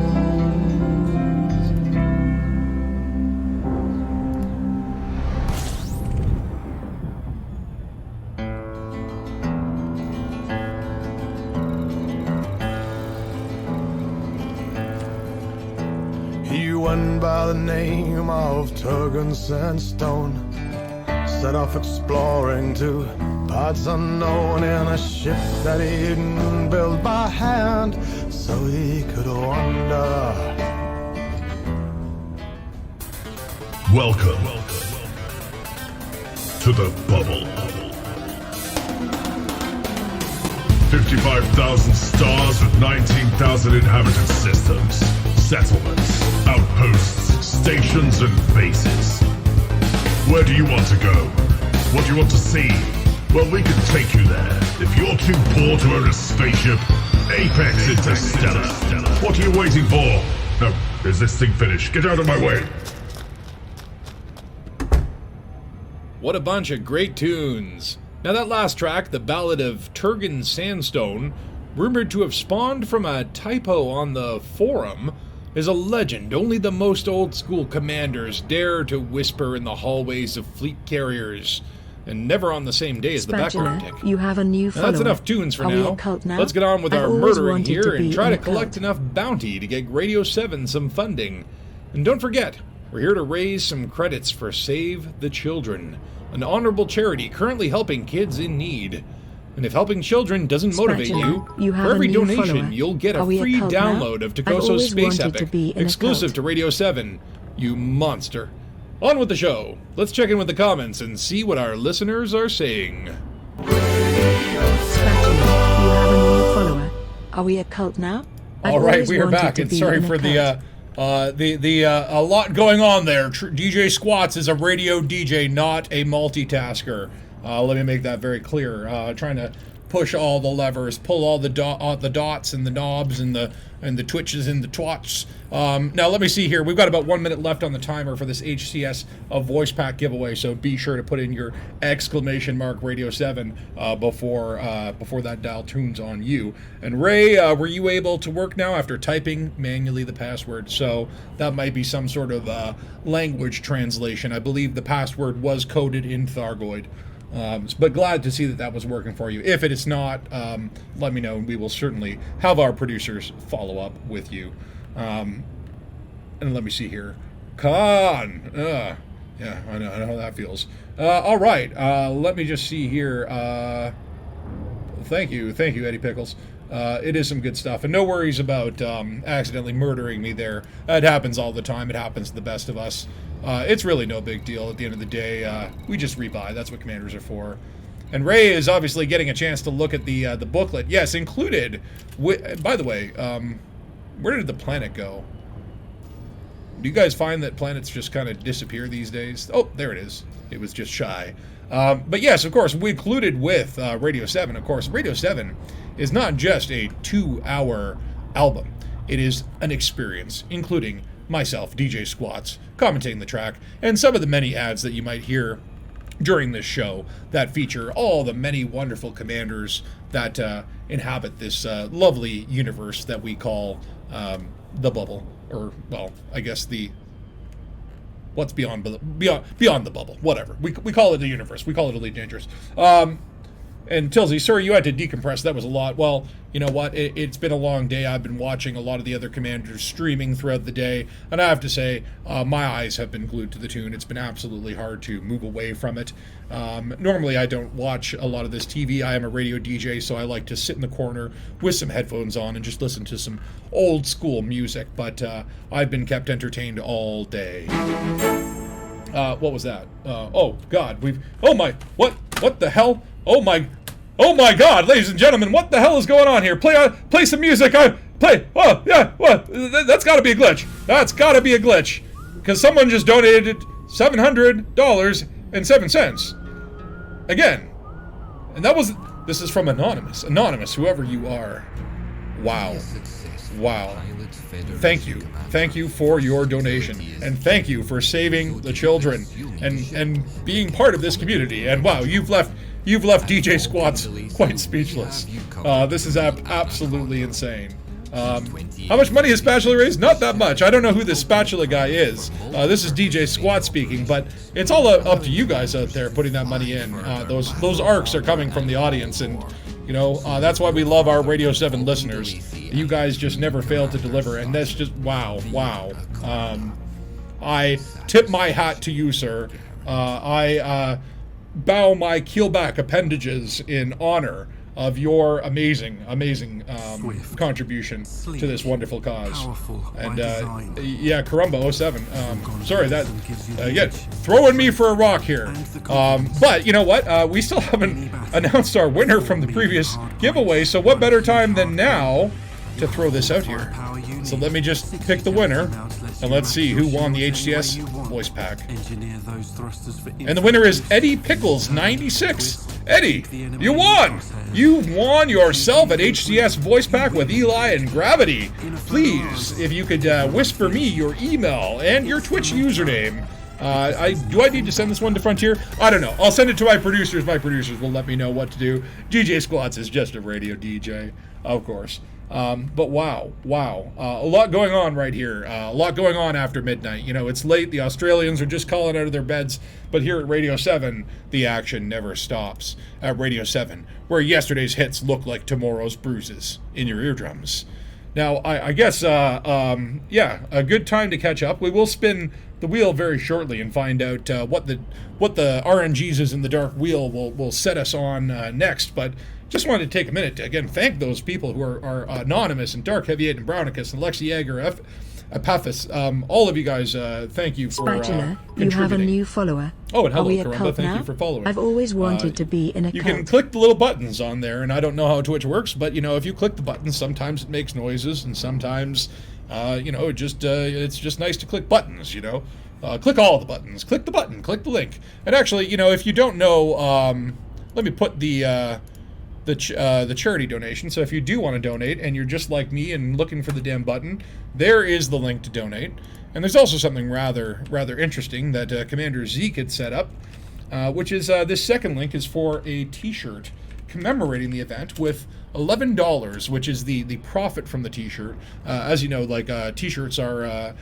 He went by the name of Turgon Sandstone, set off exploring to parts unknown in a ship that he'd built by hand so he could wander. Welcome to the bubble. 55,000 stars with 19,000 inhabited systems, settlements, outposts, stations, and bases. Where do you want to go? What do you want to see? Well, we can take you there. If you're too poor to own a spaceship, Apex Interstellar. What are you waiting for? No, is this thing finished? Get out of my way. What a bunch of great tunes. Now that last track, the Ballad of Turgon Sandstone, rumored to have spawned from a typo on the forum, is a legend only the most old-school commanders dare to whisper in the hallways of fleet carriers, and never on the same day as the background tick. You have a new follower. Now, that's enough tunes for Are we now. a cult now? Let's get on with I've our always murdering wanted here to and be try in to a collect cult. enough bounty to get Radio 7 some funding. And don't forget, we're here to raise some credits for Save the Children, an honorable charity currently helping kids in need. And if helping children doesn't motivate you have for every a new donation, follower. you'll get a Are we a free cult now? download of I've ToCoSo's always Space wanted to Epic, be in a exclusive cult. to Radio 7. You monster. On with the show. Let's check in with the comments and see what our listeners are saying. Spatula, you have a new follower. Are we a cult now? I've All right, always we are wanted back, to and be sorry in a for cult. a lot going on there. DJ Squatz is a radio DJ, not a multitasker. Let me make that very clear. Trying to push all the levers, pull all the dots and the knobs and the twitches and the twats. Now let me see here. We've got about 1 minute left on the timer for this HCS voice pack giveaway, so be sure to put in your exclamation mark Radio 7 before that dial tunes on you. And Ray, were you able to work now after typing manually the password? So that might be some sort of language translation. I believe the password was coded in Thargoid. But glad to see that was working for you. If it is not, let me know, and we will certainly have our producers follow up with you. And let me see here. Con! Yeah, I know how that feels. All right, let me just see here. Thank you, Eddie Pickles. It is some good stuff. And no worries about accidentally murdering me there. It happens all the time. It happens to the best of us. It's really no big deal at the end of the day. We just rebuy. That's what commanders are for. And Ray is obviously getting a chance to look at the booklet. Yes, included. By the way, where did the planet go? Do you guys find that planets just kind of disappear these days? Oh, there it is. It was just shy. But yes, of course, we included with Radio 7. Of course, Radio 7 is not just a 2-hour album. It is an experience, including myself, DJ Squatz, commentating the track, and some of the many ads that you might hear during this show that feature all the many wonderful commanders that inhabit this lovely universe that we call the bubble. Or, well, I guess what's beyond the bubble, whatever. We call it the universe. We call it Elite Dangerous. And Tilsey, sorry you had to decompress. That was a lot. Well, you know what? It's been a long day. I've been watching a lot of the other commanders streaming throughout the day. And I have to say, my eyes have been glued to the tune. It's been absolutely hard to move away from it. Normally, I don't watch a lot of this TV. I am a radio DJ, so I like to sit in the corner with some headphones on and just listen to some old school music. But I've been kept entertained all day. What was that? Oh, God. What the hell? Oh my God, ladies and gentlemen, what the hell is going on here? Play some music. Oh, yeah, what? That's got to be a glitch. That's got to be a glitch. Because someone just donated $700.07. Again. And this is from Anonymous. Anonymous, whoever you are. Wow. Thank you. Thank you for your donation. And thank you for saving the children and being part of this community. And wow, you've left DJ Squatz quite speechless. This is absolutely insane. How much money has Spatula raised? Not that much. I don't know who this Spatula guy is. This is DJ Squatz speaking, but it's all up to you guys out there putting that money in. Those arcs are coming from the audience, and you know that's why we love our Radio 7 listeners. You guys just never fail to deliver, and that's just wow. I tip my hat to you, sir. I bow my keelback appendages in honor of your amazing contribution to this wonderful cause. And yeah, Karumba 07. Sorry, that again, throwing me for a rock here. But you know what? We still haven't announced our winner from the previous giveaway. So what better time than now to throw this out here? So let me just pick the winner, and let's see who won the HCS voice pack. And the winner is Eddie Pickles 96. Eddie, you won! You won yourself an HCS voice pack with Eli and Gravity. Please, if you could whisper me your email and your Twitch username. Do I need to send this one to Frontier? I don't know. I'll send it to my producers. My producers will let me know what to do. DJ Squatz is just a radio DJ, of course. But wow. A lot going on right here. A lot going on after midnight. You know, it's late. The Australians are just calling out of their beds. But here at Radio 7, the action never stops. At Radio 7, where yesterday's hits look like tomorrow's bruises in your eardrums. Now, I guess, yeah, a good time to catch up. We will spin the wheel very shortly and find out what the RNGs is in the dark wheel will set us on next. But just wanted to take a minute to, again, thank those people who are Anonymous and Dark Heavy 8 and Brownicus and Lexi Yeager, Apathis. All of you guys, thank you for Spatula, contributing. you have a new follower. Oh, and hello, Are we a Karumba. cult Thank now? you for following. I've always wanted to be in a You cult. can click the little buttons on there, and I don't know how Twitch works, but, you know, if you click the buttons, sometimes it makes noises, and sometimes, you know, it's just nice to click buttons, you know. Click all the buttons. Click the button. Click the link. And actually, you know, if you don't know, let me put the charity donation. So if you do want to donate and you're just like me and looking for the damn button, there is the link to donate. And there's also something rather interesting that Commander Zeke had set up, which is this second link is for a t-shirt commemorating the event with $11, which is the profit from the t-shirt. As you know, like t-shirts are a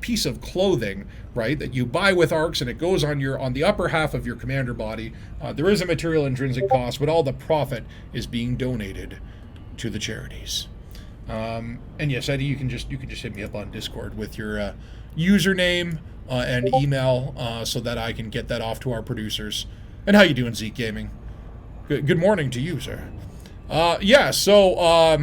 piece of clothing, right, that you buy with arcs, and it goes on the upper half of your commander body. There is a material intrinsic cost, but all the profit is being donated to the charities. And yes, Eddie, you can just hit me up on Discord with your username and email so that I can get that off to our producers. And how you doing, Zeke Gaming? Good morning to you, sir. Yeah, so a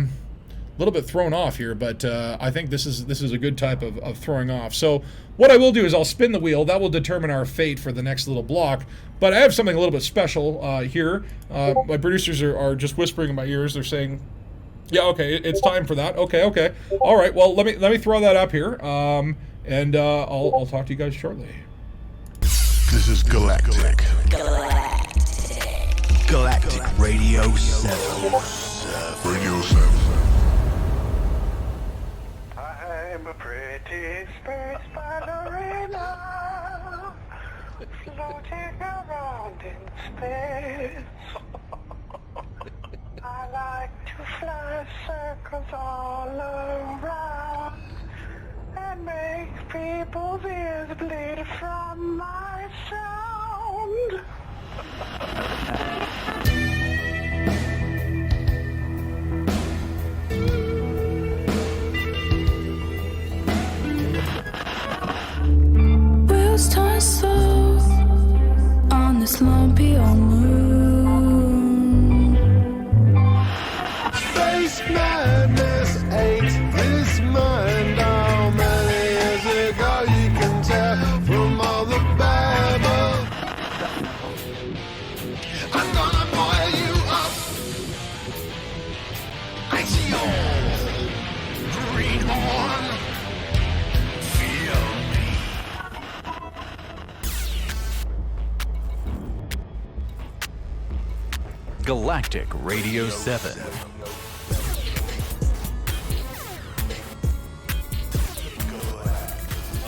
little bit thrown off here, but I think this is a good type of throwing off. So what I will do is I'll spin the wheel. That will determine our fate for the next little block. But I have something a little bit special here. My producers are just whispering in my ears. They're saying, yeah, okay, it's time for that. Okay. All right, well, let me throw that up here, and I'll talk to you guys shortly. This is Galactic. Galactic Radio 7. Radio 7. I'm a pretty space ballerina floating around in space. I like to fly circles all around and make people's ears bleed from my sound. Wheels turn slow on this lumpy old moon. Space madness ate this mind. How many years ago you can tell from all the babble. I'm gonna boil you up. I see your greenhorn. Feel me. Galactic Radio 7.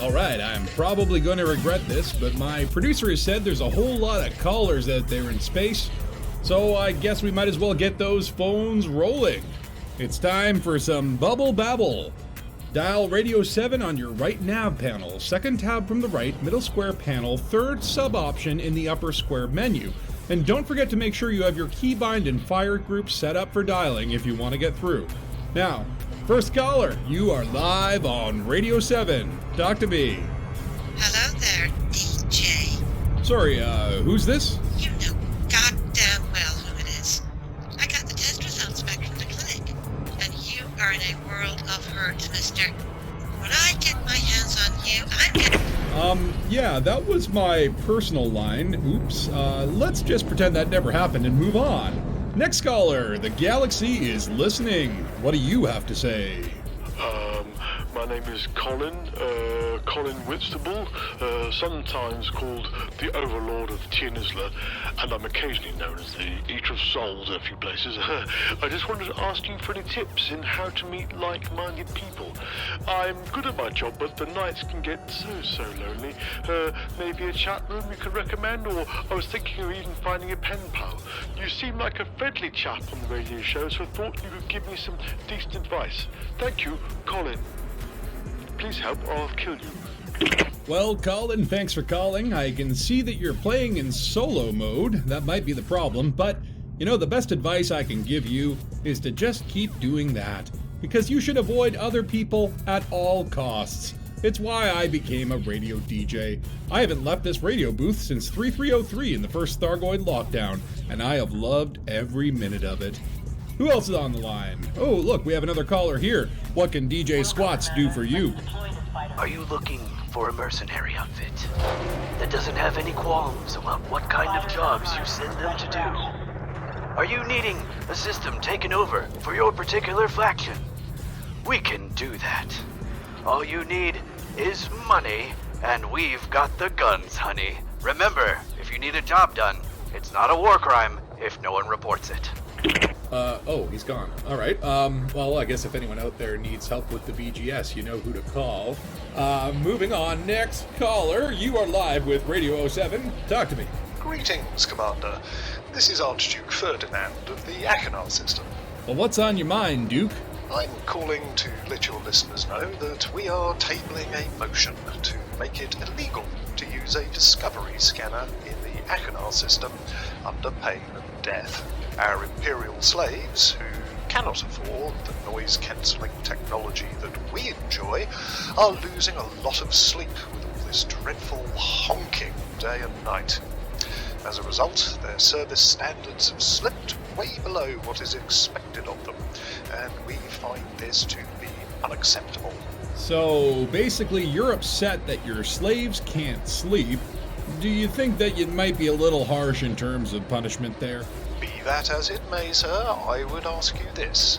All right, I'm probably going to regret this, but my producer has said there's a whole lot of callers out there in space, so I guess we might as well get those phones rolling. It's time for some Bubble Babble. Dial Radio 7 on your right nav panel, second tab from the right, middle square panel, third sub option in the upper square menu. And don't forget to make sure you have your keybind and fire group set up for dialing if you want to get through. Now, first caller, you are live on Radio 7. Talk to me. Hello there, DJ. Sorry, who's this? You know goddamn well who it is. I got the test results back from the clinic, and you are in a world of hurt, mister. When I get my hands on you, I'm gonna... Yeah, that was my personal line. Oops. Let's just pretend that never happened and move on. Next caller, the galaxy is listening. What do you have to say? My name is Colin Whitstable, sometimes called the Overlord of Tinnisler, and I'm occasionally known as the Eater of Souls in a few places. I just wanted to ask you for any tips in how to meet like-minded people. I'm good at my job, but the nights can get so lonely. Maybe a chat room you could recommend, or I was thinking of even finding a pen pal. You seem like a friendly chap on the radio show, so I thought you could give me some decent advice. Thank you, Colin. Please help or I'll kill you. Well, Colin, thanks for calling. I can see that you're playing in solo mode. That might be the problem, but, you know, the best advice I can give you is to just keep doing that, because you should avoid other people at all costs. It's why I became a radio DJ. I haven't left this radio booth since 3303 in the first Thargoid lockdown, and I have loved every minute of it. Who else is on the line? Oh, look, we have another caller here. What can DJ Squatz do for you? Are you looking for a mercenary outfit that doesn't have any qualms about what kind of jobs you send them to do? Are you needing a system taken over for your particular faction? We can do that. All you need is money, and we've got the guns, honey. Remember, if you need a job done, it's not a war crime if no one reports it. Oh, he's gone. All right. Well, I guess if anyone out there needs help with the BGS, you know who to call. Moving on. Next caller, you are live with Radio 07. Talk to me. Greetings, Commander. This is Archduke Ferdinand of the Achenar system. Well, what's on your mind, Duke? I'm calling to let your listeners know that we are tabling a motion to make it illegal to use a discovery scanner in the Achenar system under pain of death. Our Imperial slaves, who cannot afford the noise-cancelling technology that we enjoy, are losing a lot of sleep with all this dreadful honking day and night. As a result, their service standards have slipped way below what is expected of them, and we find this to be unacceptable. So basically, you're upset that your slaves can't sleep. Do you think that you might be a little harsh in terms of punishment there? Be that as it may, sir, I would ask you this.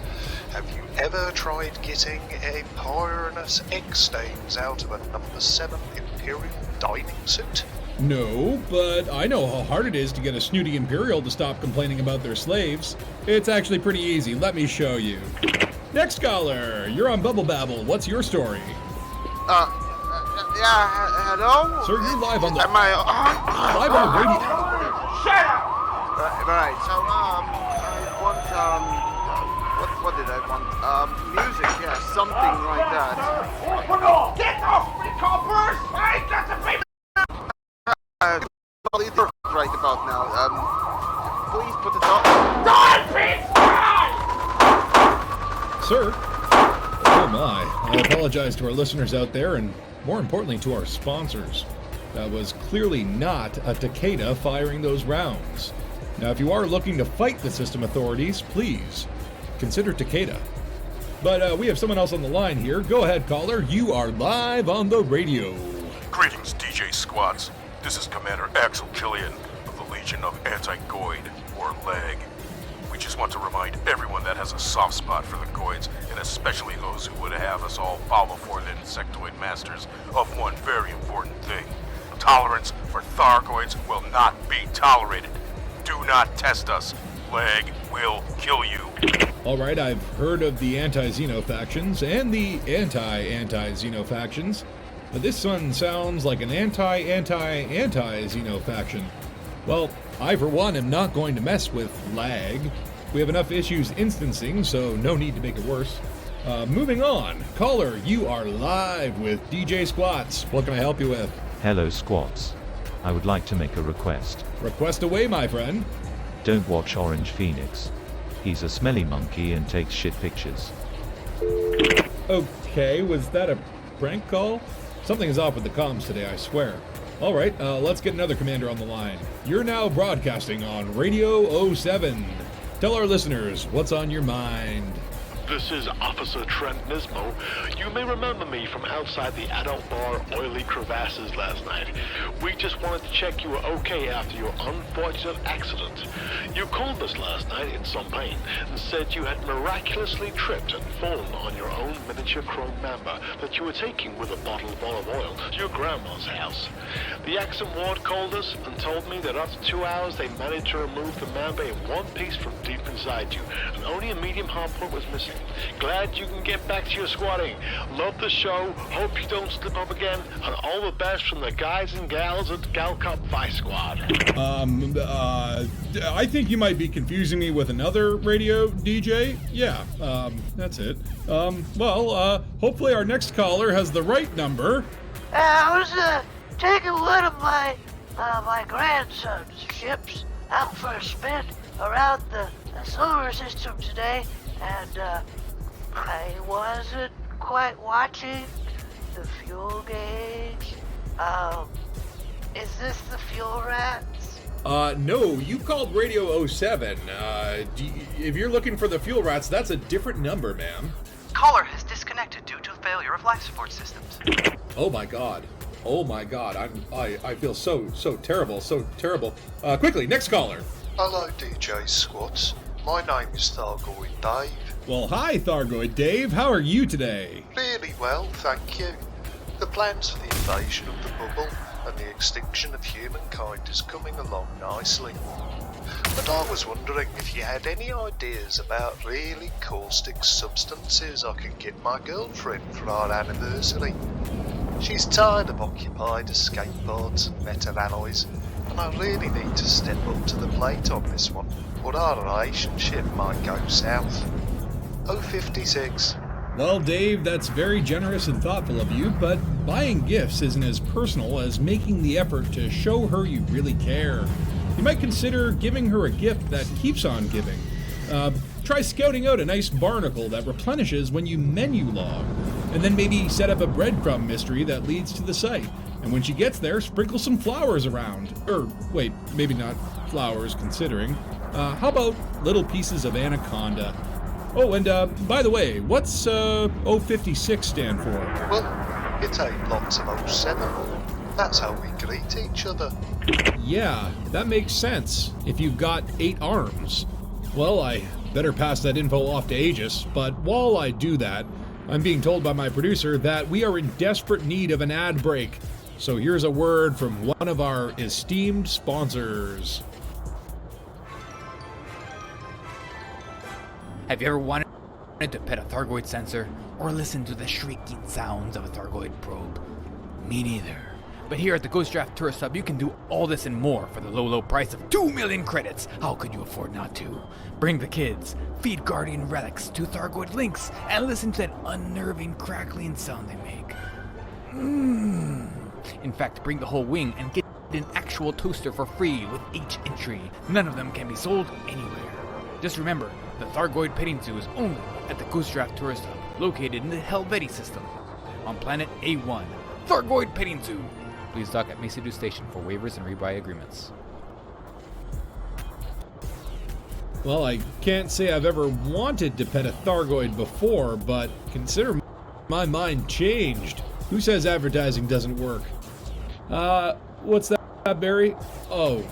Have you ever tried getting a Pyranus egg stains out of a number 7 Imperial dining suit? No, but I know how hard it is to get a snooty Imperial to stop complaining about their slaves. It's actually pretty easy. Let me show you. Next caller, you're on Bubble Babble. What's your story? Yeah, hello? Sir, you're live on the... Am I on? Live on the radio. Shut up! Right, so, I want, what did I want? Music, yeah, something like that. Get off me, coppers! I ain't got to pay right about now. Please put the dog... Sir? Oh my. I apologize to our listeners out there, and more importantly to our sponsors. That was clearly not a Takeda firing those rounds. Now, if you are looking to fight the system authorities, please consider Takeda. But we have someone else on the line here. Go ahead, caller. You are live on the radio. Greetings, DJ Squatz. This is Commander Axel Killian of the Legion of Anti-Goid, or LEG. We just want to remind everyone that has a soft spot for the Goids, and especially those who would have us all follow for the insectoid masters, of one very important thing. Tolerance for Thargoids will not be tolerated. Do not test us. LEG will kill you. Alright, I've heard of the anti-Xeno factions and the anti-anti-Xeno factions, but this one sounds like an anti-anti-anti-Xeno faction. Well, I for one am not going to mess with lag. We have enough issues instancing, so no need to make it worse. Moving on. Caller, you are live with DJ Squatz. What can I help you with? Hello, Squatz. I would like to make a request. Request away, my friend. Don't watch Orange Phoenix. He's a smelly monkey and takes shit pictures. Okay, was that a prank call? Something is off with the comms today, I swear. Alright, let's get another commander on the line. You're now broadcasting on Radio 07. Tell our listeners what's on your mind. This is Officer Trent Nismo. You may remember me from outside the adult bar Oily Crevasses last night. We just wanted to check you were okay after your unfortunate accident. You called us last night in some pain and said you had miraculously tripped and fallen on your own miniature chrome mamba that you were taking with a bottle of olive oil to your grandma's house. The accident ward called us and told me that after 2 hours they managed to remove the mamba in one piece from deep inside you, and only a medium hard point was missing. Glad you can get back to your squatting. Love the show. Hope you don't slip up again. And all the best from the guys and gals at Gal Cup Vice Squad. I think you might be confusing me with another radio DJ. Yeah, that's it. Hopefully our next caller has the right number. I was taking one of my grandson's ships out for a spin around the solar system today, and I wasn't quite watching the fuel gauge. Is this the fuel rats? No, you called Radio 07. If you're looking for the fuel rats, that's a different number, ma'am. Caller has disconnected due to failure of life support systems. Oh my god. I feel so terrible. Quickly, next caller. Hello, DJ Squatz. My name is Thargoid Dave. Well, hi, Thargoid Dave. How are you today? Really well, thank you. The plans for the invasion of the bubble and the extinction of humankind is coming along nicely. But I was wondering if you had any ideas about really caustic substances I could get my girlfriend for our anniversary. She's tired of occupied escape pods and meta-alloys, and I really need to step up to the plate on this one, or our relationship might go south. 056. Well, Dave, that's very generous and thoughtful of you, but buying gifts isn't as personal as making the effort to show her you really care. You might consider giving her a gift that keeps on giving. Try scouting out a nice barnacle that replenishes when you menu log, and then maybe set up a breadcrumb mystery that leads to the site. And when she gets there, sprinkle some flowers around. Wait, maybe not flowers, considering. How about little pieces of anaconda? Oh, and by the way, what's 056 stand for? Well, you take lots of 07. That's how we greet each other. Yeah, that makes sense, if you've got 8 arms. Well, I better pass that info off to Aegis, but while I do that, I'm being told by my producer that we are in desperate need of an ad break. So here's a word from one of our esteemed sponsors. Have you ever wanted to pet a Thargoid sensor or listen to the shrieking sounds of a Thargoid probe? Me neither. But here at the Ghost Draft Tourist Hub, you can do all this and more for the low, low price of 2 million credits. How could you afford not to? Bring the kids, feed Guardian relics to Thargoid links, and listen to that unnerving crackling sound they make. In fact, bring the whole wing and get an actual toaster for free with each entry. None of them can be sold anywhere. Just remember, the Thargoid Petting Zoo is only at the Ghost Draft Tourist Hub, located in the Helvetii system, on planet A1. Thargoid Petting Zoo. Please dock at Mesa Station for waivers and rebuy agreements. Well, I can't say I've ever wanted to pet a Thargoid before, but consider my mind changed. Who says advertising doesn't work? What's that, Barry? Oh,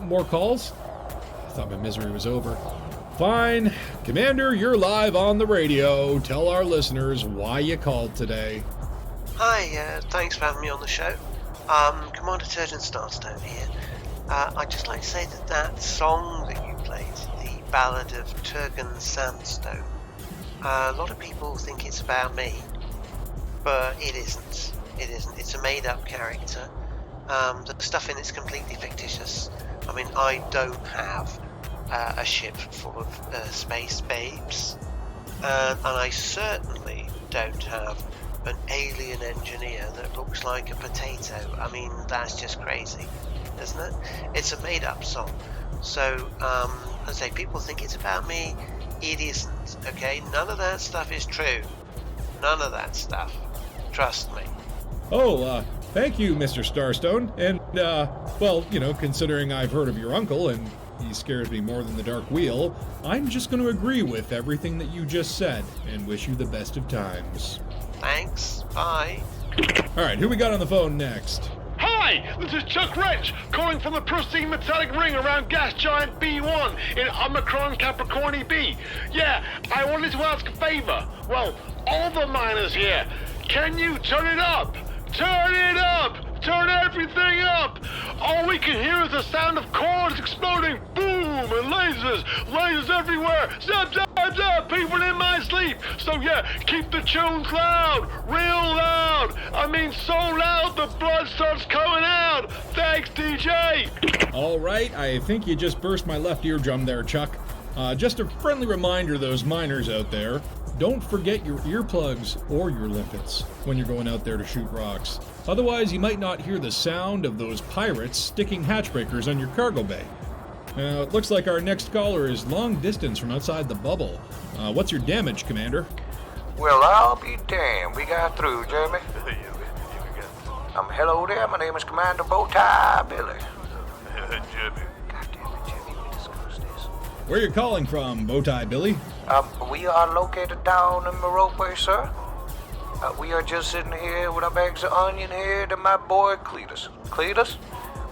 more calls? I thought my misery was over. Fine. Commander, you're live on the radio. Tell our listeners why you called today. Hi, thanks for having me on the show. Commander Turgeon Starstone here. I'd just like to say that song that you played, the Ballad of Turgeon Sandstone, a lot of people think it's about me, but it isn't. It isn't. It's a made-up character. The stuff in it's completely fictitious. I mean, I don't have a ship full of space babes, and I certainly don't have an alien engineer that looks like a potato. I mean, that's just crazy, isn't it? It's a made-up song. So, as I say, people think it's about me. It isn't, okay? None of that stuff is true. None of that stuff. Trust me. Oh, thank you, Mr. Starstone. And, well, you know, considering I've heard of your uncle and he scares me more than the Dark Wheel, I'm just going to agree with everything that you just said and wish you the best of times. Thanks. Bye. All right, who we got on the phone next? Hi, this is Chuck Wrench, calling from the pristine metallic ring around gas giant B1 in Omicron Capricorni B. Yeah, I wanted to ask a favor. Well, all the miners here, can you turn it up? Turn it up! Turn everything up! All we can hear is the sound of cores exploding. Boom! And lasers everywhere. Zap, zap, zap! People in my sleep. So yeah, keep the tunes loud, real loud. I mean, so loud the blood starts coming out. Thanks, DJ. All right, I think you just burst my left eardrum there, Chuck. Just a friendly reminder, those miners out there. Don't forget your earplugs or your limpets when you're going out there to shoot rocks. Otherwise, you might not hear the sound of those pirates sticking hatchbreakers on your cargo bay. It looks like our next caller is long distance from outside the bubble. What's your damage, Commander? Well, I'll be damned. We got through, Jeremy. Hello there. My name is Commander Bowtie Billy. Jimmy. Where are you calling from, Bowtie Billy? We are located down in Morocco, sir. We are just sitting here with our bags of onion here to my boy Cletus. Cletus?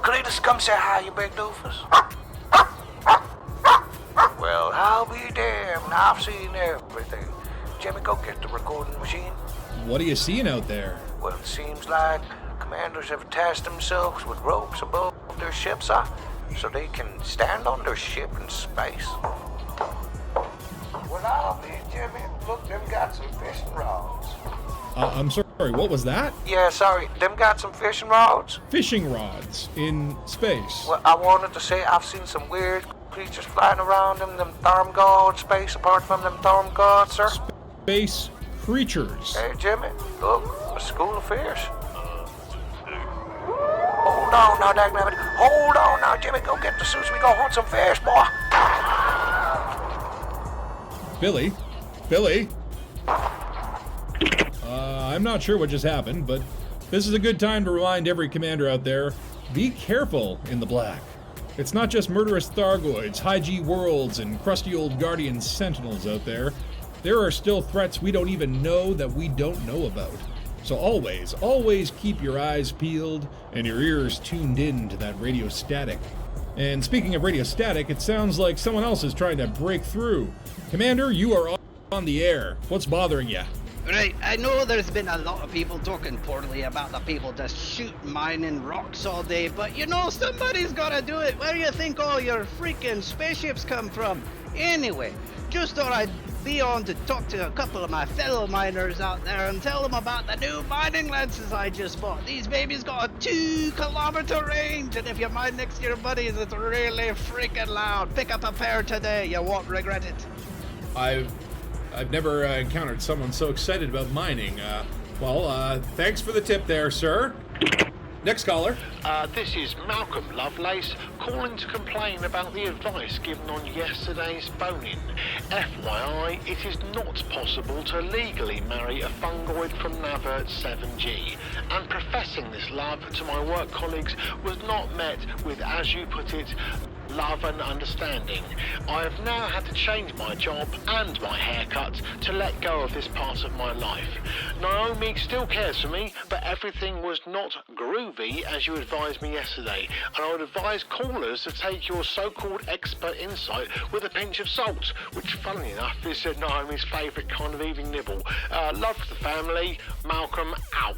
Cletus, come say hi, you big doofus. Well, I'll be damned. I've seen everything. Jimmy, go get the recording machine. What are you seeing out there? Well, it seems like commanders have attached themselves with ropes above their ships, so they can stand on their ship in space. Well, I'll be Jimmy. Look, them got some fishing rods. I'm sorry, what was that? Yeah, sorry, them got some fishing rods. Fishing rods in space. Well, I wanted to say I've seen some weird creatures flying around in them Thargoid space, apart from them Thargoid, sir. Space creatures. Hey, Jimmy, look, a school of fish. Hold on now, dagnabbit. Hold on now, Jimmy. Go get the suits. We go hunt some fish, boy. Billy? I'm not sure what just happened, but This is a good time to remind every commander out there, be careful in the black. It's not just murderous Thargoids, high-G worlds, and crusty old Guardian Sentinels out there. There are still threats we don't even know that we don't know about. So always keep your eyes peeled and your ears tuned in to that radio static. And speaking of radio static, it sounds like someone else is trying to break through. Commander, you are on the air. What's bothering you? Right, I know there's been a lot of people talking poorly about the people just shooting mining rocks all day, but you know, somebody's gotta do it. Where do you think all your freaking spaceships come from? Anyway, just thought I'd be on to talk to a couple of my fellow miners out there and tell them about the new mining lenses I just bought. These babies got a 2-kilometer range, and if you mine next to your buddies, it's really freaking loud. Pick up a pair today, you won't regret it. I've never encountered someone so excited about mining. Thanks for the tip there, sir. Next caller. This is Malcolm Lovelace, calling to complain about the advice given on yesterday's phone-in. FYI, it is not possible to legally marry a fungoid from Navert 7G, and professing this love to my work colleagues was not met with, as you put it, love and understanding. I have now had to change my job and my haircut to let go of this part of my life. Naomi still cares for me, but everything was not groovy as you advised me yesterday, and I would advise callers to take your so-called expert insight with a pinch of salt, which, funnily enough, is Naomi's favourite kind of evening nibble. Love to the family. Malcolm out.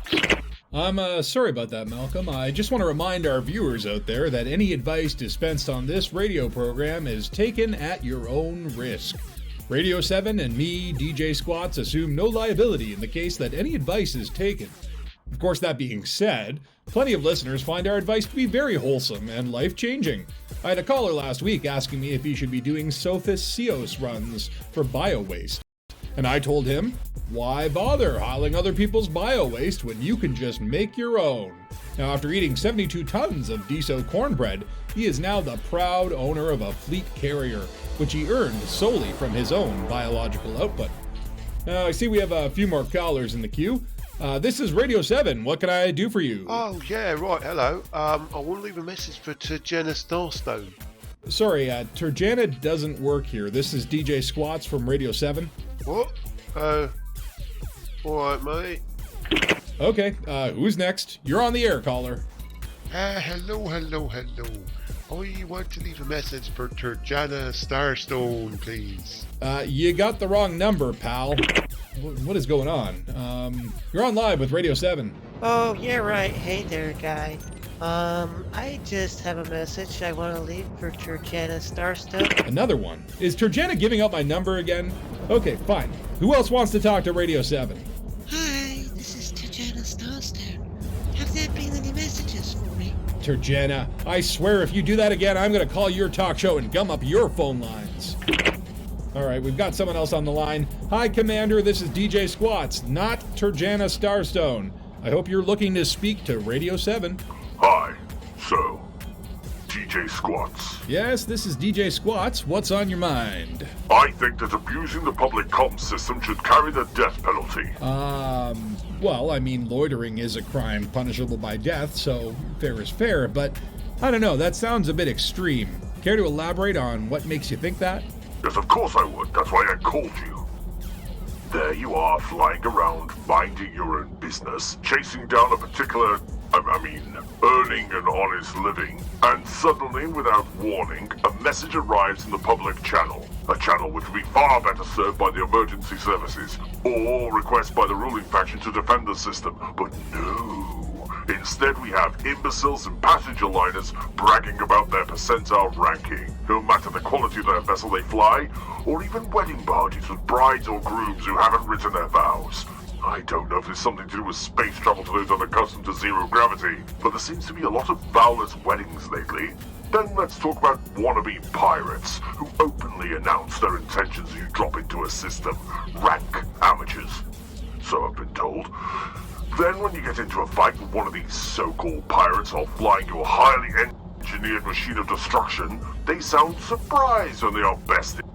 I'm sorry about that, Malcolm. I just want to remind our viewers out there that any advice dispensed on this radio program is taken at your own risk. Radio 7 and me, DJ Squatz, assume no liability in the case that any advice is taken. Of course, that being said, plenty of listeners find our advice to be very wholesome and life-changing. I had a caller last week asking me if he should be doing Sophis Ceos runs for bio-waste. And I told him, why bother hauling other people's bio-waste when you can just make your own? Now, after eating 72 tons of DeSo cornbread, he is now the proud owner of a fleet carrier, which he earned solely from his own biological output. Now, I see we have a few more callers in the queue. This is Radio 7. What can I do for you? Oh, yeah, right, hello. I want to leave a message for Turgena Starstone. Sorry, Turgena doesn't work here. This is DJ Squatz from Radio 7. What? Alright, mate. Okay, who's next? You're on the air, caller. Hello. I want to leave a message for Turgena Starstone, please. You got the wrong number, pal. What is going on? You're on live with Radio 7. Oh, yeah, right. Hey there, guy. I just have a message I want to leave for Turgena Starstone. Another one? Is Turgena giving out my number again? Okay, fine. Who else wants to talk to Radio 7? Hi, this is Turgena Starstone. Have there been any messages for me? Turgena, I swear if you do that again, I'm going to call your talk show and gum up your phone lines. Alright, we've got someone else on the line. Hi, Commander, this is DJ Squatz, not Turgena Starstone. I hope you're looking to speak to Radio 7. Hi, so, DJ Squatz. Yes, this is DJ Squatz. What's on your mind? I think that abusing the public comms system should carry the death penalty. Well, I mean, loitering is a crime punishable by death, so fair is fair, but I don't know, that sounds a bit extreme. Care to elaborate on what makes you think that? Yes, of course I would. That's why I called you. There you are, flying around, minding your own business, chasing down a particular, earning an honest living, and suddenly, without warning, a message arrives in the public channel. A channel which would be far better served by the emergency services, or request by the ruling faction to defend the system. But no. Instead, we have imbeciles and passenger liners bragging about their percentile ranking, no matter the quality of their vessel they fly, or even wedding parties with brides or grooms who haven't written their vows. I don't know if it's something to do with space travel to those unaccustomed to zero gravity, but there seems to be a lot of vowless weddings lately. Then let's talk about wannabe pirates, who openly announce their intentions to drop into a system. Rank amateurs. So I've been told. Then when you get into a fight with one of these so-called pirates while flying your highly engineered machine of destruction, they sound surprised when they are bested.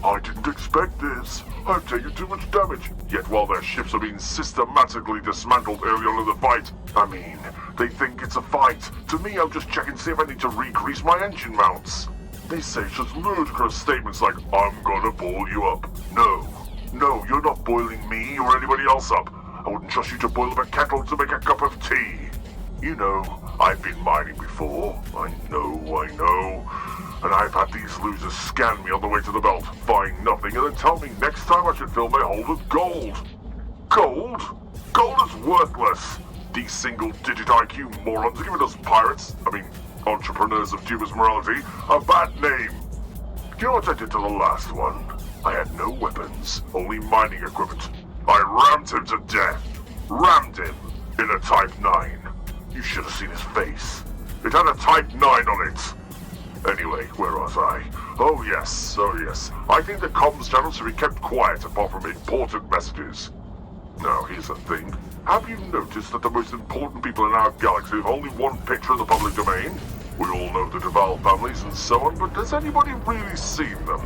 I didn't expect this. I've taken too much damage. Yet while their ships are being systematically dismantled early on in the fight, I mean, they think it's a fight. To me, I'm just checking to see if I need to re-grease my engine mounts. They say such ludicrous statements like, I'm gonna boil you up. No, you're not boiling me or anybody else up. I wouldn't trust you to boil up a kettle to make a cup of tea. You know, I've been mining before. I know. And I've had these losers scan me on the way to the belt, find nothing, and then tell me next time I should fill my hold with gold. Gold? Gold is worthless. These single-digit IQ morons are giving us pirates, entrepreneurs of dubious morality, a bad name. Do you know what I did to the last one? I had no weapons, only mining equipment. I rammed him to death. Rammed him in a Type 9. You should have seen his face. It had a Type 9 on it. Anyway, where was I? Oh yes. I think the comms channels should be kept quiet apart from important messages. Now, here's the thing. Have you noticed that the most important people in our galaxy have only one picture in the public domain? We all know the Duval families and so on, but has anybody really seen them?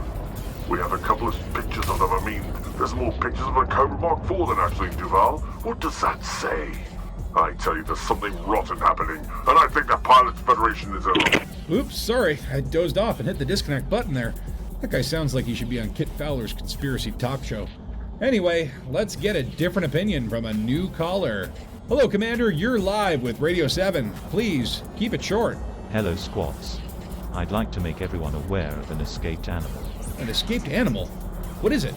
We have a couple of pictures of them. There's more pictures of a Cobra Mark IV than actually in Duval. What does that say? I tell you, there's something rotten happening, and I think the Pilots Federation is over. Oops, sorry. I dozed off and hit the disconnect button there. That guy sounds like he should be on Kit Fowler's conspiracy talk show. Anyway, let's get a different opinion from a new caller. Hello, Commander. You're live with Radio 7. Please, keep it short. Hello, Squatz. I'd like to make everyone aware of an escaped animal. An escaped animal? What is it?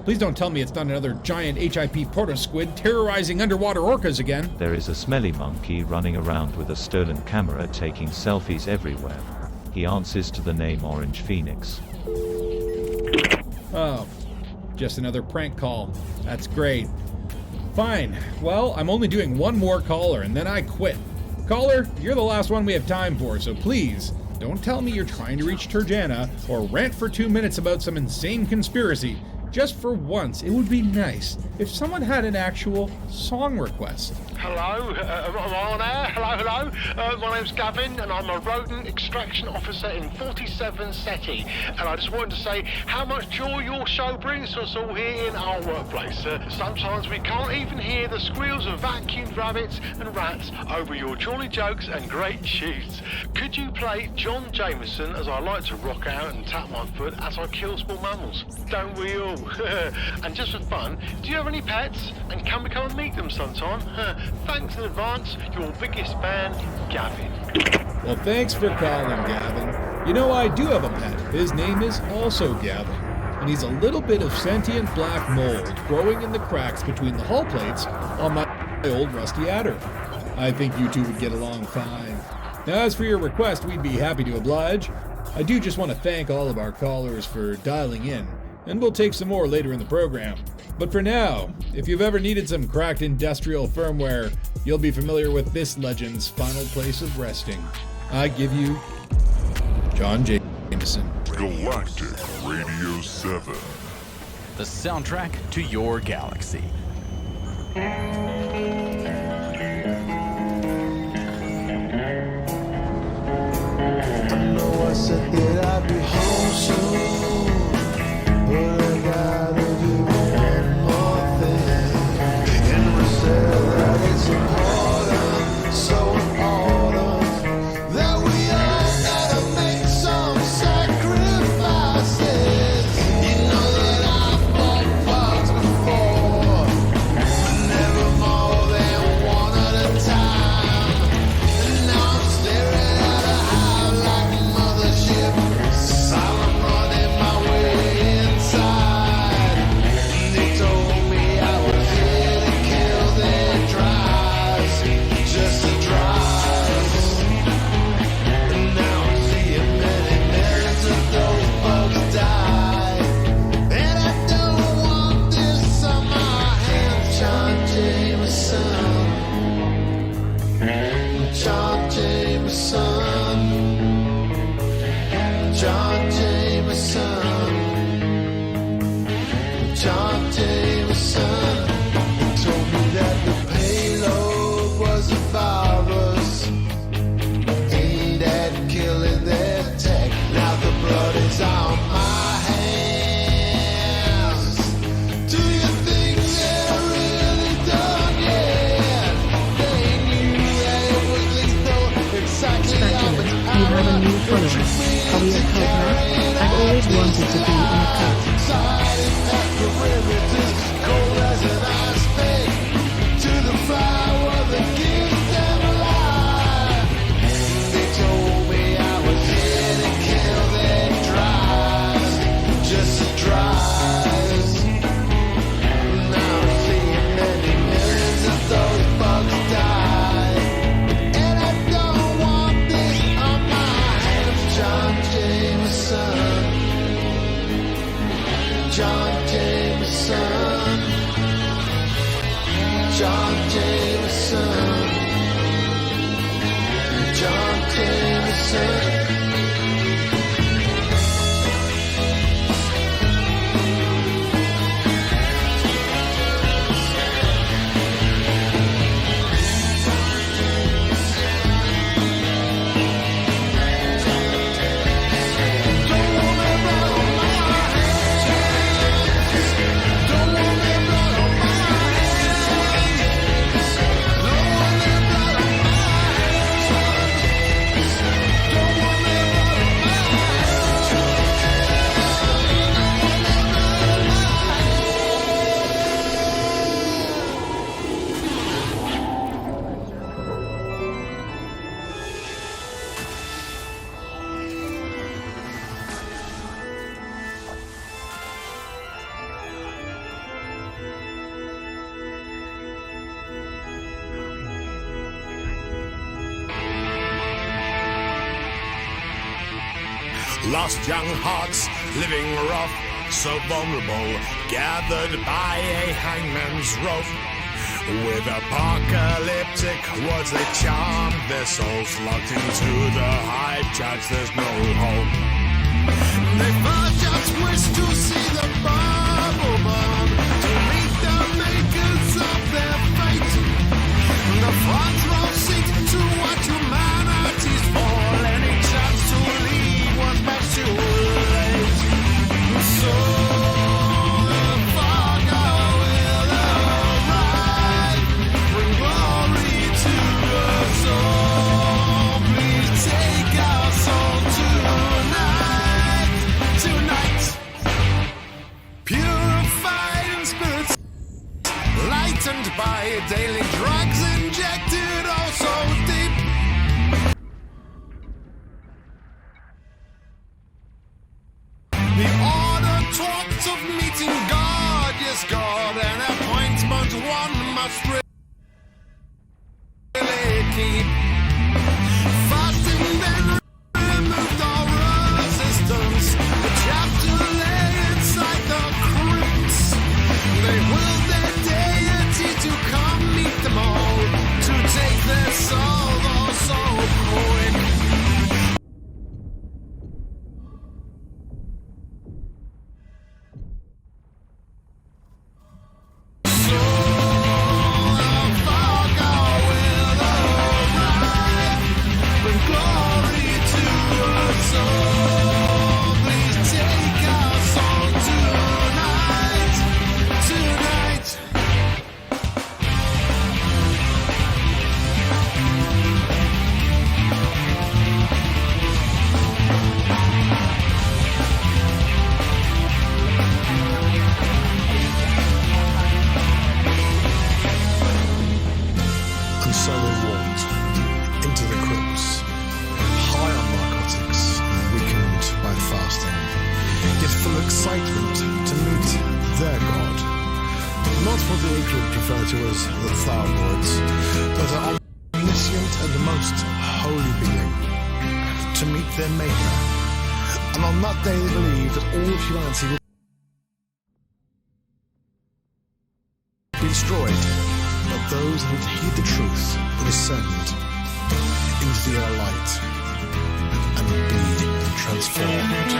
Please don't tell me it's not another giant HIP porta-squid terrorizing underwater orcas again. There is a smelly monkey running around with a stolen camera taking selfies everywhere. He answers to the name Orange Phoenix. Oh, just another prank call. That's great. Fine. Well, I'm only doing one more caller and then I quit. Caller, you're the last one we have time for, so please, don't tell me you're trying to reach Turjana or rant for 2 minutes about some insane conspiracy. Just for once, it would be nice if someone had an actual song request. Hello, am I on air? Hello. My name's Gavin, and I'm a rodent extraction officer in 47 SETI. And I just wanted to say how much joy your show brings to us all here in our workplace. Sometimes we can't even hear the squeals of vacuumed rabbits and rats over your jolly jokes and great tunes. Could you play John Jameson as I like to rock out and tap my foot as I kill small mammals? Don't we all? And just for fun, do you have any pets? And can we come and meet them sometime? Thanks in advance, your biggest fan, Gavin. Well, thanks for calling, Gavin. You know, I do have a pet. His name is also Gavin. And he's a little bit of sentient black mold growing in the cracks between the hull plates on my old rusty adder. I think you two would get along fine. Now, as for your request, we'd be happy to oblige. I do just want to thank all of our callers for dialing in, and we'll take some more later in the program. But for now, if you've ever needed some cracked industrial firmware, you'll be familiar with this legend's final place of resting. I give you John Jameson. Galactic Radio 7. The soundtrack to your galaxy. I know I said that I'd be home soon, but I gotta do one more thing. Interstellar, that it's important, so important, that we all gotta make some sacrifices. You know that I've fought fights before, but never more than one at a time. And now I'm staring at a high-like mothership, silent running my way inside. They told me I was here to kill their drives, just the drives. And now I'm seeing many millions of those folks die. And I don't want this on my hands, John Jameson. John Jameson. John Jameson. John Jameson told me that the payload was a virus aimed at killing their tech. Now the blood is on my hands. Lost young hearts, living rough, so vulnerable, gathered by a hangman's rope. With apocalyptic words they charm their souls, locked into the hive charge, there's no hope. They first just wish to see the bubble bomb, to meet the makers of their fate. The front row seat to watch humanity's fall. Any chance to leave was much too late. So the fog will arrive, bring glory to us all. Please take our soul tonight. Purified in spirits, lightened by daily drugs injected oh so deep. The order talks of meeting God, yes God, an appointment one must really keep. Fasting then removed all resistance. The chapter lay inside the crypts. They willed their deity to come meet them all, to take their soul, though so quick. They believe that all of humanity will be destroyed, but those who would heed the truth will ascend into the air light and be transformed.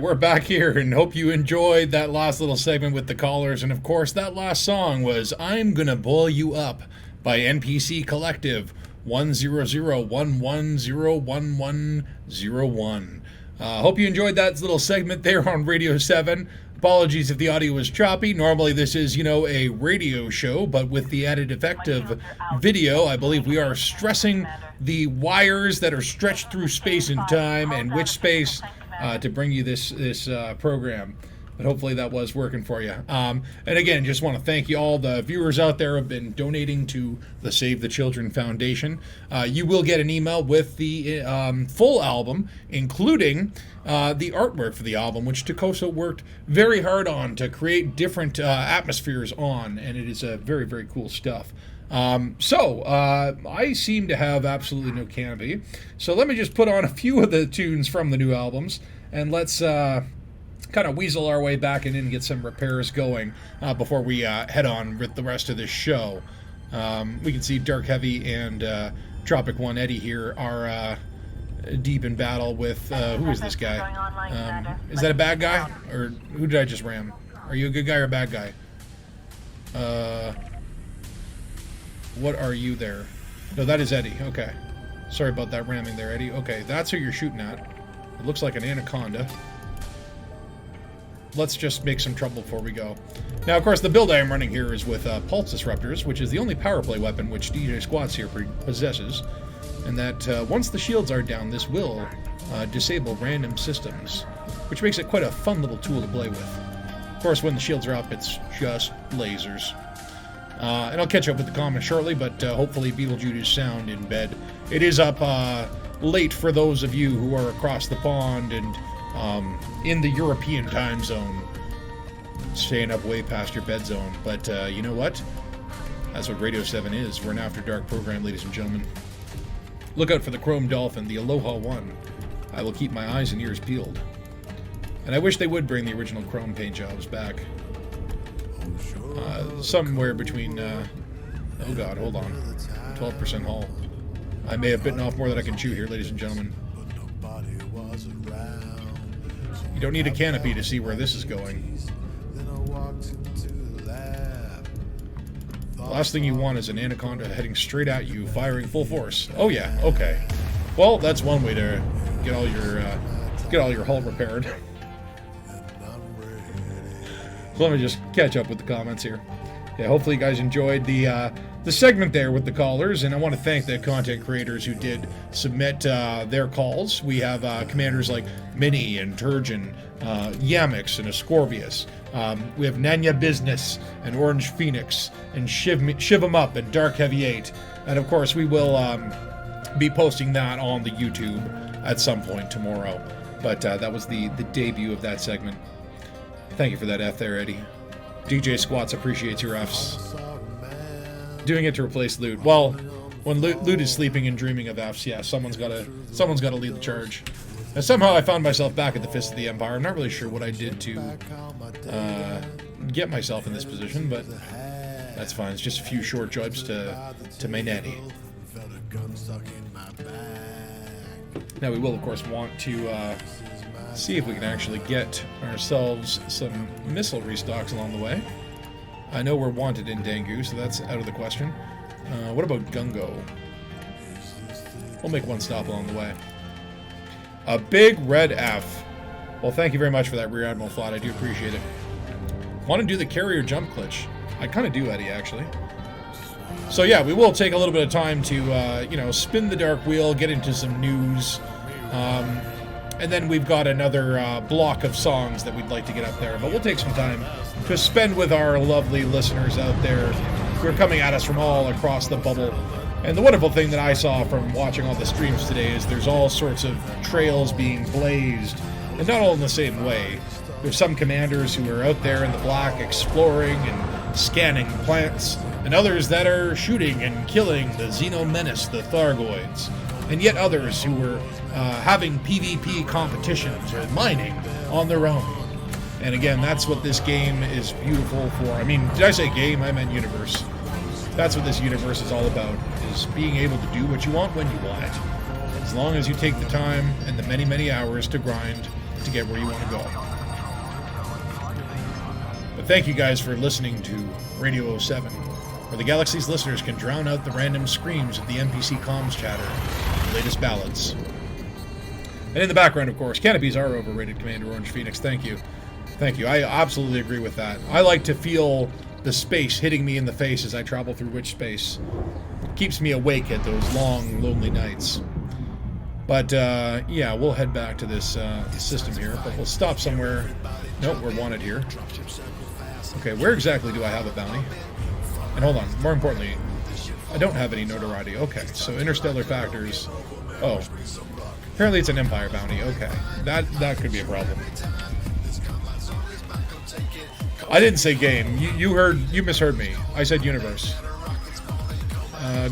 We're back here and hope you enjoyed that last little segment with the callers. And of course, that last song was I'm Gonna Boil You Up by NPC Collective 10011011101. Hope you enjoyed that little segment there on Radio 7. Apologies if the audio was choppy. Normally this is, a radio show, but with the added effect of video, I believe we are stressing the wires that are stretched through space and time and which space to bring you this program. But hopefully that was working for you. And again, just want to thank you all the viewers out there who have been donating to the Save the Children Foundation. You will get an email with the full album, including the artwork for the album, which ToCoSo worked very hard on to create different atmospheres on, and it is very, very cool stuff. I seem to have absolutely no canopy. So let me just put on a few of the tunes from the new albums, and let's kind of weasel our way back in and get some repairs going before we head on with the rest of this show. We can see Dark Heavy and Tropic One Eddie here are deep in battle with, who is this guy? Is that a bad guy? Or who did I just ram? Are you a good guy or a bad guy? What are you there? No, that is Eddie. Okay. Sorry about that ramming there, Eddie. Okay, that's who you're shooting at. It looks like an anaconda. Let's just make some trouble before we go. Now, of course, the build I am running here is with pulse disruptors, which is the only power play weapon which DJ Squatz here possesses. And that once the shields are down, this will disable random systems, which makes it quite a fun little tool to play with. Of course, when the shields are up, it's just lasers. And I'll catch up with the comments shortly, but hopefully Beetlejuice is sound in bed. It is up late for those of you who are across the pond and in the European time zone, staying up way past your bed zone. But you know what? That's what Radio 7 is. We're an After Dark program, ladies and gentlemen. Look out for the Chrome Dolphin, the Aloha One. I will keep my eyes and ears peeled. And I wish they would bring the original Chrome paint jobs back. Somewhere between, oh god, hold on, 12% hull. I may have bitten off more than I can chew here, ladies and gentlemen. You don't need a canopy to see where this is going. The last thing you want is an anaconda heading straight at you, firing full force. Oh yeah, okay. Well, that's one way to get all your hull repaired. So let me just catch up with the comments here. Yeah, hopefully you guys enjoyed the segment there with the callers, and I want to thank the content creators who did submit their calls. We have commanders like Minnie and Turgeon, Yamix and Ascorbius. We have Nanya Business and Orange Phoenix and Shiv 'em Up and Dark Heavy 8. And of course we will be posting that on the YouTube at some point tomorrow. But that was the debut of that segment. Thank you for that F there, Eddie. DJ Squatz appreciates your Fs. Doing it to replace Loot. Well, when Loot is sleeping and dreaming of Fs, yeah, someone's got to lead the charge. And somehow I found myself back at the Fist of the Empire. I'm not really sure what I did to get myself in this position, but that's fine. It's just a few short jobs to my nanny. Now we will, of course, want to see if we can actually get ourselves some missile restocks along the way. I know we're wanted in Dangus, so that's out of the question. What about Gungo? We'll make one stop along the way. A big red F. Well, thank you very much for that, Rear Admiral Flat. I do appreciate it. Want to do the carrier jump glitch? I kind of do, Eddie, actually. So yeah, we will take a little bit of time to, spin the dark wheel, get into some news. And then we've got another block of songs that we'd like to get up there. But we'll take some time to spend with our lovely listeners out there who are coming at us from all across the bubble. And the wonderful thing that I saw from watching all the streams today is there's all sorts of trails being blazed, and not all in the same way. There's some commanders who are out there in the black exploring and scanning plants, and others that are shooting and killing the Xeno Menace, the Thargoids, and yet others who were having PvP competitions or mining on their own. And again, that's what this game is beautiful for. I mean, did I say game? I meant universe. That's what this universe is all about, is being able to do what you want when you want it. As long as you take the time and the many, many hours to grind to get where you want to go. But thank you guys for listening to Radio 07, where the Galaxy's listeners can drown out the random screams of the NPC comms chatter, the latest ballads. And in the background, of course, canopies are overrated, Commander Orange Phoenix. Thank you. Thank you. I absolutely agree with that. I like to feel the space hitting me in the face as I travel through witch space. It keeps me awake at those long, lonely nights. But, yeah, we'll head back to this system here, but we'll stop somewhere. Nope, we're wanted here. Okay, where exactly do I have a bounty? And hold on, more importantly, I don't have any notoriety. Okay, so Interstellar Factors. Oh, apparently it's an Empire bounty. Okay, that could be a problem. I didn't say game. You misheard me. I said universe.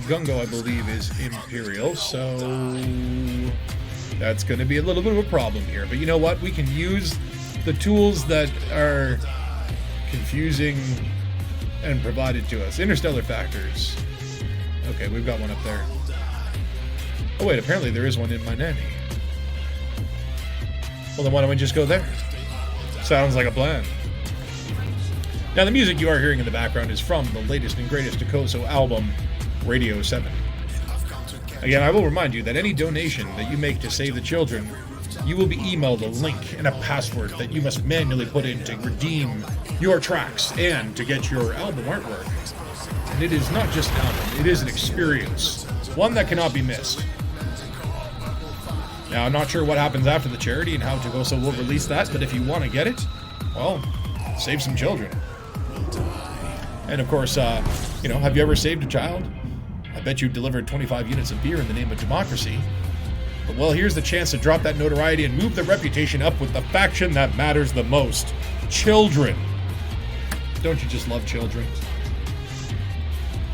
Gungo, I believe, is Imperial, so that's going to be a little bit of a problem here. But you know what? We can use the tools that are confusing and provided to us. Interstellar factors. Okay, we've got one up there. Oh wait, apparently there is one in my nanny. Well, then why don't we just go there? Sounds like a plan. Now, the music you are hearing in the background is from the latest and greatest ToCoSo album, Radio7. Again, I will remind you that any donation that you make to save the children, you will be emailed a link and a password that you must manually put in to redeem your tracks and to get your album artwork. And it is not just an album, it is an experience, one that cannot be missed. Now, I'm not sure what happens after the charity and how ToCoSo will release that, but if you want to get it, well, save some children. And of course, have you ever saved a child? I bet you delivered 25 units of beer in the name of democracy. But well, here's the chance to drop that notoriety and move the reputation up with the faction that matters the most. Children. Don't you just love children?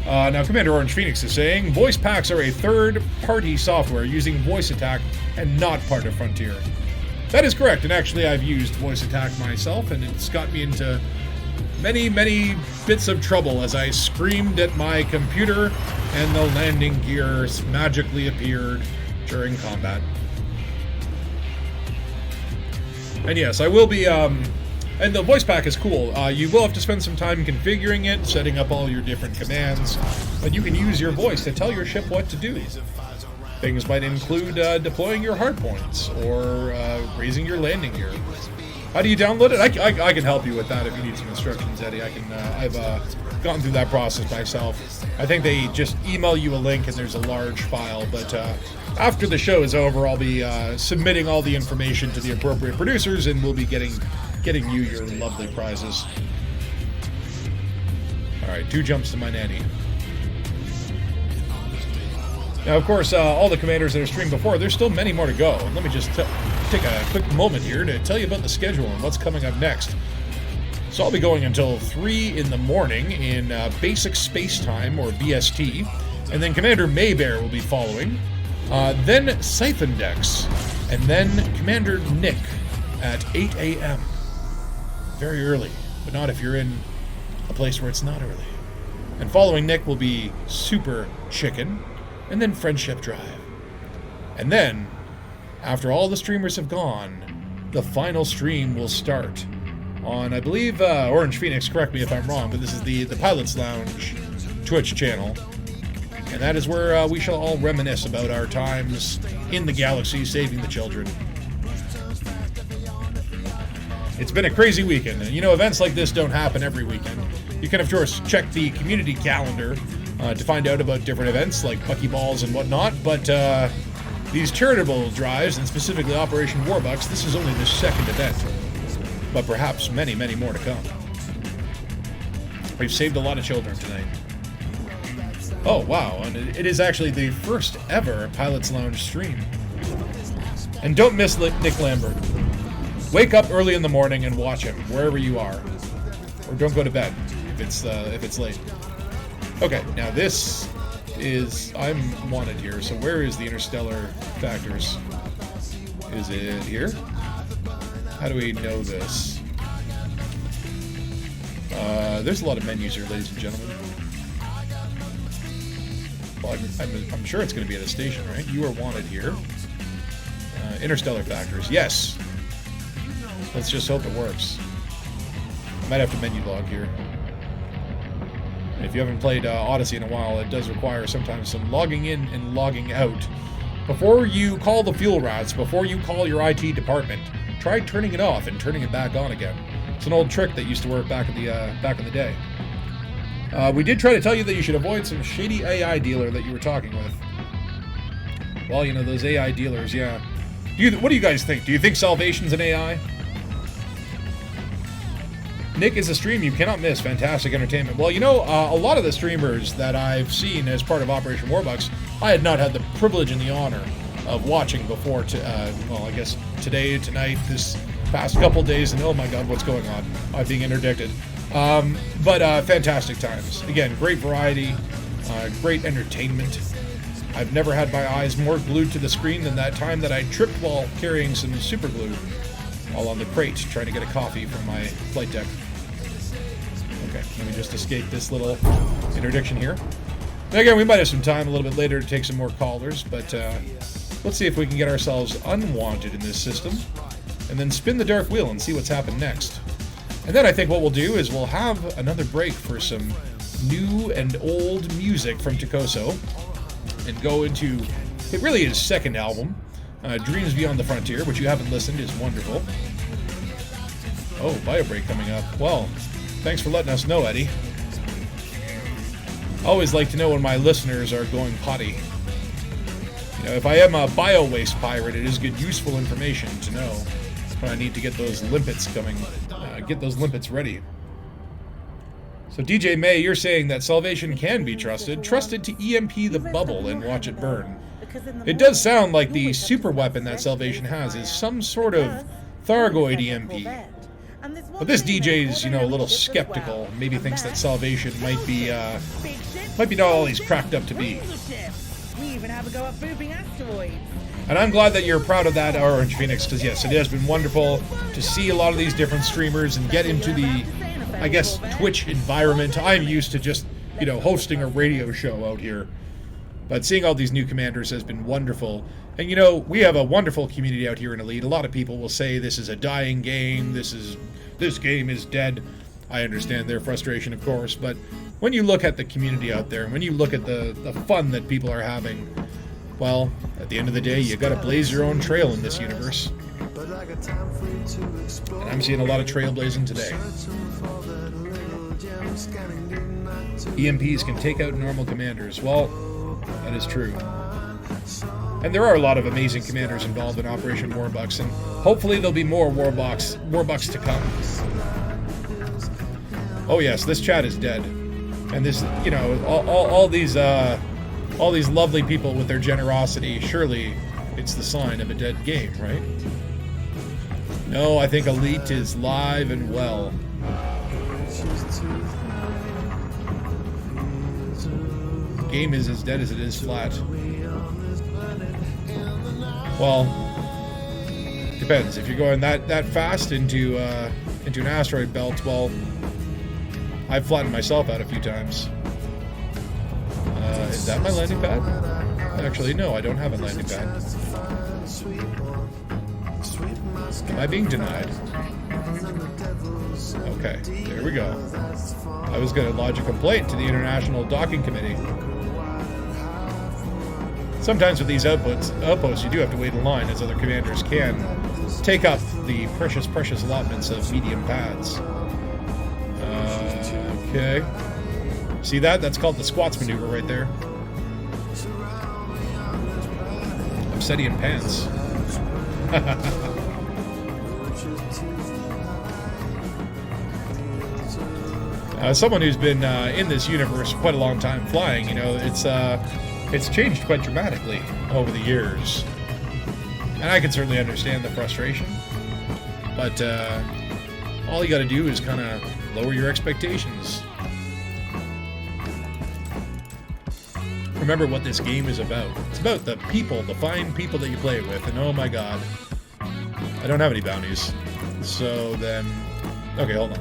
Now, Commander Orange Phoenix is saying, voice packs are a third-party software using voice attack and not part of Frontier. That is correct, and actually I've used voice attack myself, and it's got me into many, many bits of trouble as I screamed at my computer and the landing gears magically appeared during combat. And yes, I will be, and the voice pack is cool. You will have to spend some time configuring it, setting up all your different commands, but you can use your voice to tell your ship what to do. Things might include deploying your hardpoints or raising your landing gear. How do you download it? I can help you with that if you need some instructions, Eddie. I've gone through that process myself. I think they just email you a link and there's a large file, but after the show is over, I'll be submitting all the information to the appropriate producers, and we'll be getting you your lovely prizes. All right, 2 jumps to my nanny. Now, of course, all the commanders that are streamed before, there's still many more to go. And let me just take a quick moment here to tell you about the schedule and what's coming up next. So I'll be going until 3 in the morning in Basic Space Time, or BST, and then Commander Maybear will be following, then Siphon Decks, and then Commander Nick at 8 a.m. Very early, but not if you're in a place where it's not early. And following Nick will be Super Chicken, and then Friendship Drive. And then, after all the streamers have gone, the final stream will start on, I believe, Orange Phoenix, correct me if I'm wrong, but this is the Pilot's Lounge Twitch channel. And that is where we shall all reminisce about our times in the galaxy saving the children. It's been a crazy weekend, and events like this don't happen every weekend. You can, of course, check the community calendar to find out about different events like Buckyballs and whatnot, but these charitable drives, and specifically Operation Warbucks, this is only the second event, but perhaps many, many more to come. We've saved a lot of children tonight. Oh, wow, and it is actually the first ever Pilot's Lounge stream. And don't miss Nick Lambert. Wake up early in the morning and watch him, wherever you are. Or don't go to bed if it's late. Okay, now this is... I'm wanted here, so where is the Interstellar factors? Is it here? How do we know this? There's a lot of menus here, ladies and gentlemen. Well, I'm sure it's going to be at a station, right? You are wanted here. Interstellar factors, yes! Let's just hope it works. I might have to menu log here. If you haven't played Odyssey in a while, it does require sometimes some logging in and logging out. Before you call the fuel rats, before you call your IT department, try turning it off and turning it back on again. It's an old trick that used to work back in the day. We did try to tell you that you should avoid some shady AI dealer that you were talking with. Well, those AI dealers, yeah. What do you guys think? Do you think Salvation's an AI? Nick is a stream you cannot miss. Fantastic entertainment. Well, a lot of the streamers that I've seen as part of Operation Warbucks, I had not had the privilege and the honor of watching before. I guess today, tonight, this past couple days, and oh my God, what's going on? I'm being interdicted. But fantastic times. Again, great variety. Great entertainment. I've never had my eyes more glued to the screen than that time that I tripped while carrying some super glue while on the crate trying to get a coffee from my flight deck. Okay, let me just escape this little interdiction here. And again, we might have some time a little bit later to take some more callers, but let's see if we can get ourselves unwanted in this system and then spin the dark wheel and see what's happened next. And then I think what we'll do is we'll have another break for some new and old music from ToCoSo and go into, it really is second album, Dreams Beyond the Frontier, which you haven't listened, is wonderful. Oh, bio break coming up. Well, thanks for letting us know, Eddie. I always like to know when my listeners are going potty. You know, if I am a bio waste pirate, it is good, useful information to know when I need to get those limpets coming, get those limpets ready. So DJ May, you're saying that salvation can be trusted to EMP the bubble and watch it burn. It does sound like the super weapon that salvation has is some sort of Thargoid EMP. But this DJ's, you know, a little skeptical. Maybe thinks that salvation might be not all he's cracked up to be. We even have a go at booping asteroids. And I'm glad that you're proud of that, Orange Phoenix, because yes, it has been wonderful to see a lot of these different streamers and get into the, I guess, Twitch environment. I'm used to just, you know, hosting a radio show out here. But seeing all these new commanders has been wonderful. And, you know, we have a wonderful community out here in Elite. A lot of people will say this is a dying game, this game is dead. I understand their frustration, of course, but when you look at the community out there, and when you look at the fun that people are having, well, at the end of the day, you gotta blaze your own trail in this universe. And I'm seeing a lot of trailblazing today. EMPs can take out normal commanders. Well, that is true. And there are a lot of amazing commanders involved in Operation Warbucks, and hopefully there'll be more Warbucks to come. Oh yes, this chat is dead. And this, you know, all these lovely people with their generosity, surely it's the sign of a dead game, right? No, I think Elite is live and well. The game is as dead as it is flat. Well, depends. If you're going that fast into an asteroid belt, well, I've flattened myself out a few times. Is that my landing pad? Actually, no, I don't have a landing pad. Am I being denied? Okay, there we go. I was going to lodge a complaint to the International Docking Committee. Sometimes with these outposts, you do have to wait in line, as other commanders can take up the precious allotments of medium pads. Okay. See that? That's called the Squatz maneuver right there. Obsidian pants. Someone who's been in this universe quite a long time flying, you know, it's changed quite dramatically over the years. And I can certainly understand the frustration. But all you gotta do is kind of lower your expectations. Remember what this game is about. It's about the people, the fine people that you play with. And oh my god, I don't have any bounties. So then, okay, hold on.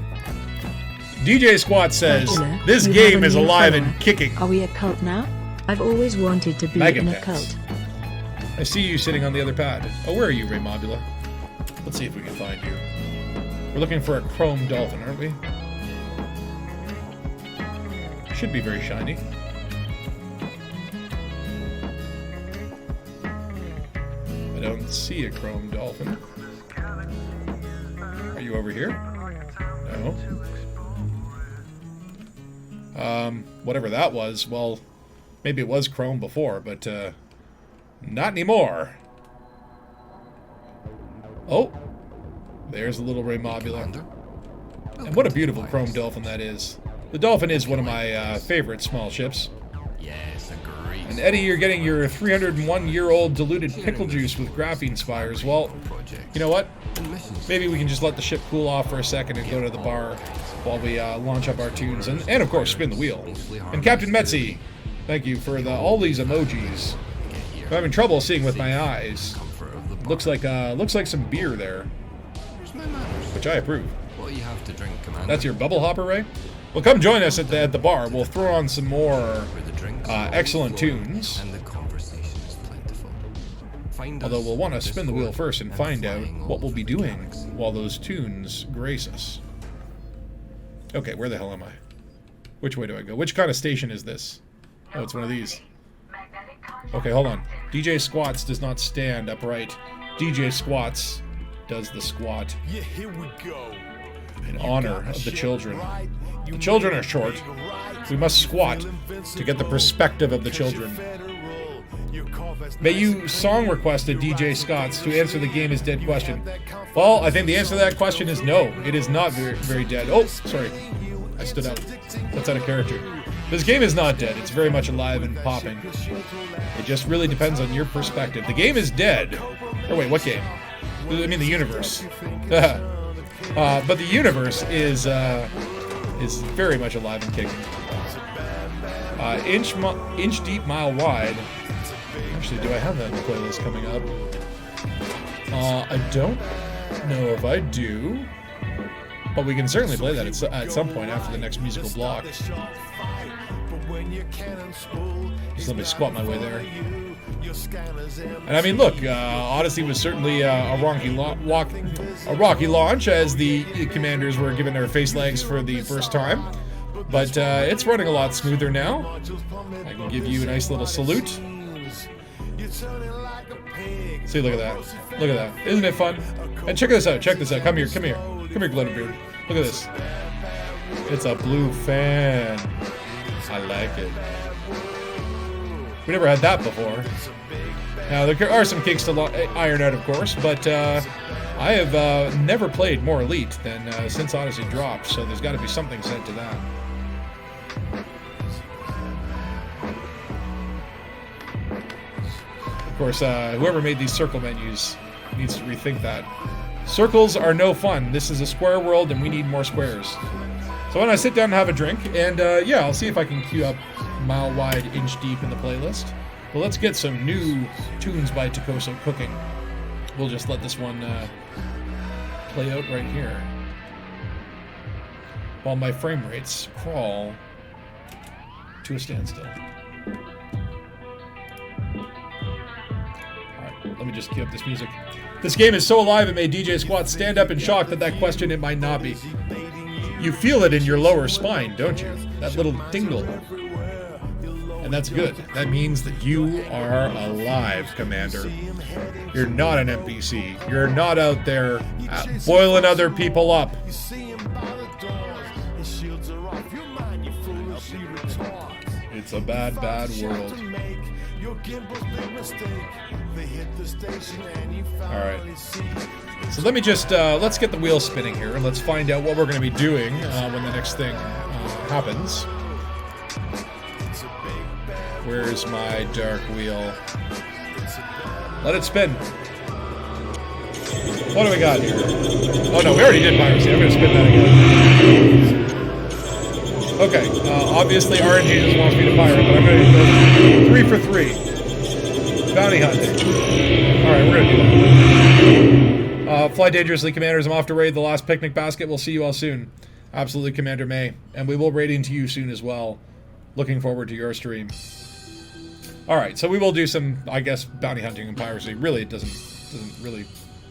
DJ Squatz says, this game is alive and kicking. Are we a cult now? I've always wanted to be in a cult. I see you sitting on the other pad. Oh, where are you, Ray Mobula? Let's see if we can find you. We're looking for a chrome dolphin, aren't we? Should be very shiny. I don't see a chrome dolphin. Are you over here? No. Whatever that was, well, maybe it was chrome before, but not anymore. Oh, there's a little Ray Mobula. And what a beautiful chrome dolphin that is. The dolphin is one of my favorite small ships. Yes, agreed. And Eddie, you're getting your 301-year-old diluted pickle juice with graphene spires. Well, you know what? Maybe we can just let the ship cool off for a second and go to the bar while we launch up our tunes and of course, spin the wheel. And Captain Metzi, Thank you for all these emojis. I'm having trouble seeing with my eyes. Looks like some beer there, which I approve. What you have to drink, Commander? That's your bubble hopper, Ray? Well, come join us at the bar. We'll throw on some more excellent tunes. And the conversation is plentiful. Although we'll want to spin the wheel first and find out what we'll be doing while those tunes grace us. Okay, where the hell am I? Which way do I go? Which kind of station is this? Oh, it's one of these. Okay, hold on. DJ Squatz does not stand upright. DJ Squatz does the squat. Yeah, here we go. In honor of the children. The children are short. We must squat to get the perspective of the children. May you song request a DJ Squatz to answer the game is dead question. Well, I think the answer to that question is no. It is not very, very dead. Oh, sorry. I stood up. That's out of character. This game is not dead. It's very much alive and popping. It just really depends on your perspective. The game is dead. Oh wait, what game? I mean the universe. But the universe is very much alive and kicking. Inch deep, mile wide. Actually, do I have that in the playlist coming up? I don't know if I do. But we can certainly play that at some point after the next musical block. Just let me squat my way there. And I mean, look, Odyssey was certainly a rocky launch as the commanders were given their face legs for the first time. But it's running a lot smoother now. I can give you a nice little salute. See, look at that. Look at that. Isn't it fun? And check this out. Check this out. Come here. Come here. Come here, Glitterbeard. Look at this. It's a blue fan. I like it. We never had that before. Now, there are some kinks to iron out, of course, but I have never played more Elite than since Odyssey dropped, so there's got to be something said to that. Of course, whoever made these circle menus needs to rethink that. Circles are no fun. This is a square world, and we need more squares. So why don't I sit down and have a drink, and yeah, I'll see if I can queue up Mile Wide, Inch Deep in the playlist. Well, let's get some new tunes by ToCoSo cooking. We'll just let this one play out right here, while my frame rates crawl to a standstill. Alright, let me just cue up this music. This game is so alive it made DJ Squatz stand up in shock that question it might not be. You feel it in your lower spine, don't you? That little tingle. And that's good. That means that you are alive, Commander. You're not an NPC. You're not out there boiling other people up. It's a bad, bad world. Alright. So let me just, let's get the wheel spinning here, and let's find out what we're going to be doing when the next thing happens. Where's my dark wheel? Let it spin. What do we got here? Oh no, we already did piracy. I'm going to spin that again. Okay, obviously RNG just wants me to pirate, but I'm going to go 3 for 3. Bounty hunting. Alright, we're going to do that. Fly dangerously, Commanders. I'm off to raid the last picnic basket. We'll see you all soon. Absolutely, Commander May. And we will raid into you soon as well. Looking forward to your stream. Alright, so we will do some, I guess, bounty hunting and piracy. Really, it doesn't really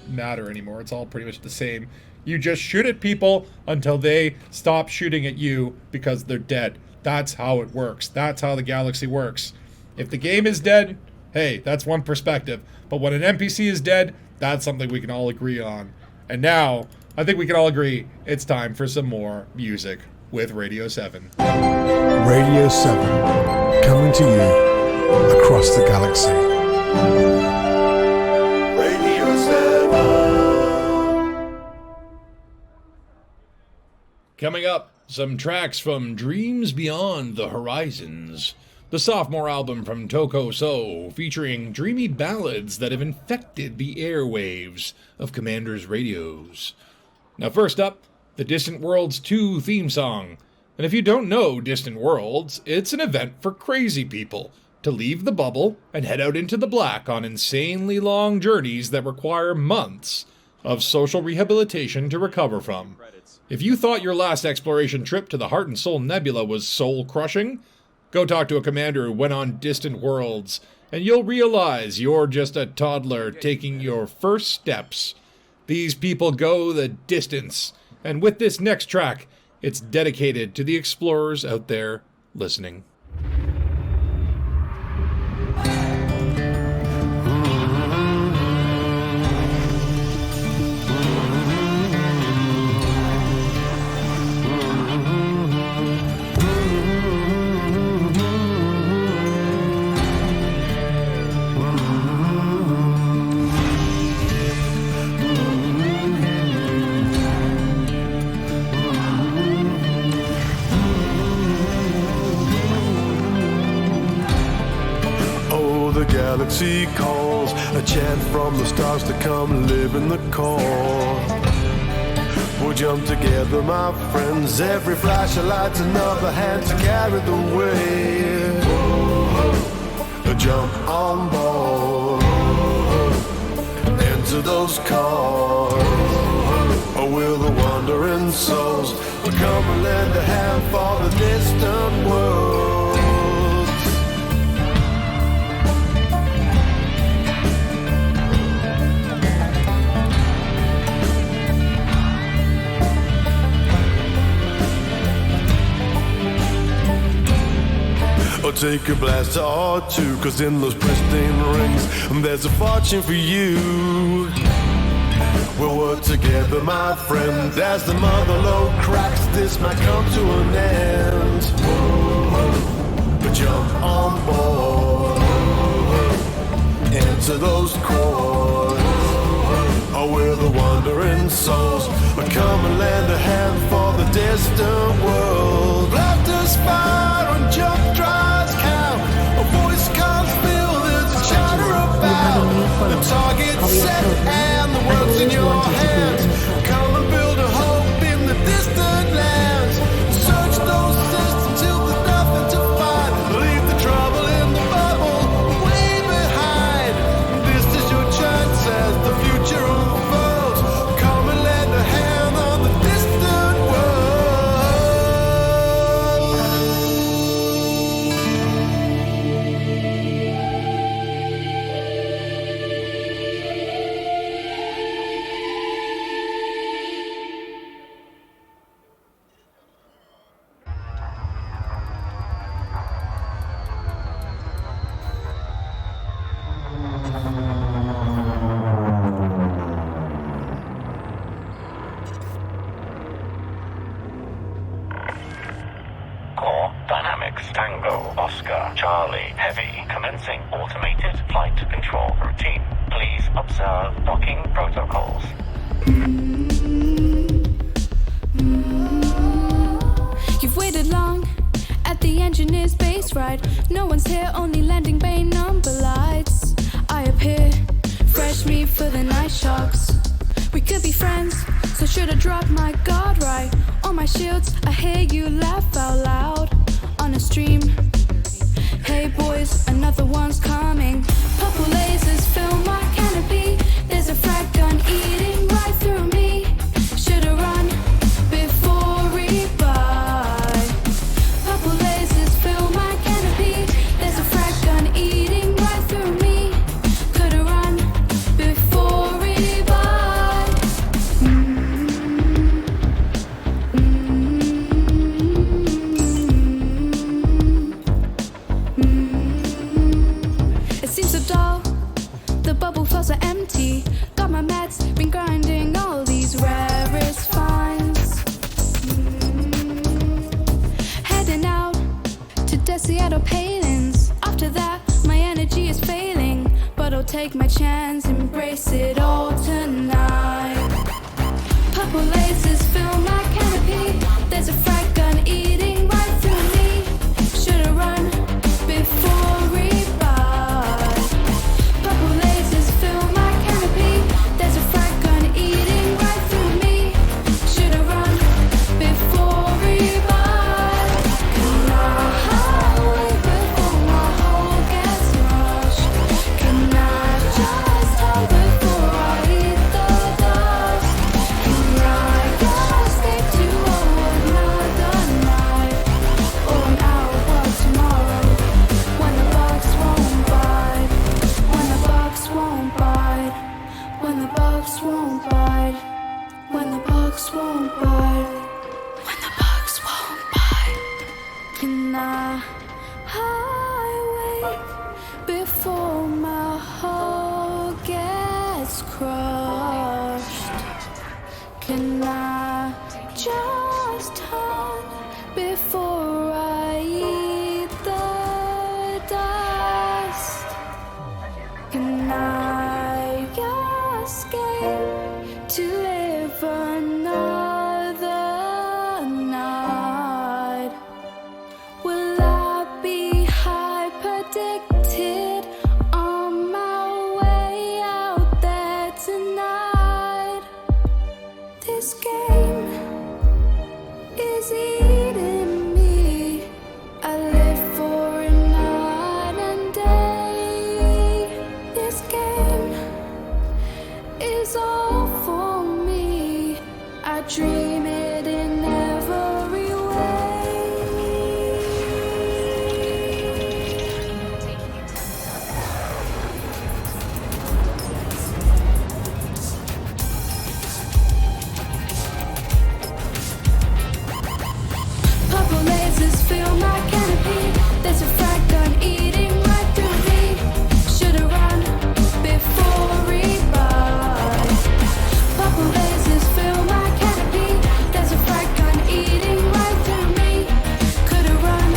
matter anymore. It's all pretty much the same. You just shoot at people until they stop shooting at you because they're dead. That's how it works. That's how the galaxy works. If the game is dead, hey, that's one perspective. But when an NPC is dead, that's something we can all agree on. And now, I think we can all agree it's time for some more music with Radio 7. Radio 7, coming to you across the galaxy. Radio 7. Coming up, some tracks from Dreams Beyond the Horizons, the sophomore album from ToCoSo, featuring dreamy ballads that have infected the airwaves of Commander's radios. Now first up, the Distant Worlds 2 theme song, And if you don't know Distant Worlds, it's an event for crazy people to leave the bubble and head out into the black on insanely long journeys that require months of social rehabilitation to recover from. If you thought your last exploration trip to the Heart and Soul Nebula was soul-crushing, go talk to a commander who went on Distant Worlds, and you'll realize you're just a toddler taking your first steps. These people go the distance, and with this next track, it's dedicated to the explorers out there listening. Galaxy calls, a chant from the stars to come live in the core. We'll jump together, my friends. Every flash of light's another hand to carry the weight. Jump on board, enter those cars. Oh, will the wandering souls come and lend a hand for the distant world? Or take a blast or two, cause in those pristine rings there's a fortune for you. We'll work together, my friend, as the mother lode cracks. This might come to an end. But jump on board, enter those chords. Or will the wandering souls come and lend a hand for the distant world? Laughter's fire and jump drives count. A voice can't feel, there's a chatter about. The target's set and the world's in your hands. Come and build a hope in the distant lands. Search those systems till there's nothing to find. Leave the trouble in the bubble way behind. This is your chance as the future unfolds. Come and lend a hand on the distant world. Core Dynamics Tango Oscar Charlie Heavy commencing automated flight control routine. Please observe docking protocols. You've waited long at the engineer's base ride. No one's here, only landing bay number lights. I appear, fresh meat for the night sharks. We could be friends, so should I drop my guard right? On my shields, I hear you laugh out loud on a stream. Hey boys, another one's coming. Purple lasers fill my canopy. There's a frag gun eating right through me. Should've run before we buy. Purple lasers fill my canopy. There's a frag gun eating right through me. Could've run before we buy. It seems so dull. The bubble felt so empty. Got my meds, been grinding all these rarest finds. Heading out to Seattle Palins. After that, my energy is failing, but I'll take my chance, embrace it all tonight. Purple lasers fill my canopy. There's a frag gun eating right through me. Should've run before we buy. Purple lasers fill my canopy. There's a frag gun eating right through me. Should've run before we buy. Can I wait before my heart gets crushed? Can I just turn before I eat the dust? Can I escape to live another night? Will I be hyper-addicted on my way out there tonight? This game is eating me. I live for a night and day. This game is all for me. I dream it in every way. Purple lasers fill my canopy. There's a frag gun eating right through me. Should've run before rebuy. Purple lasers fill my canopy. There's a frag gun eating right through me. Could've run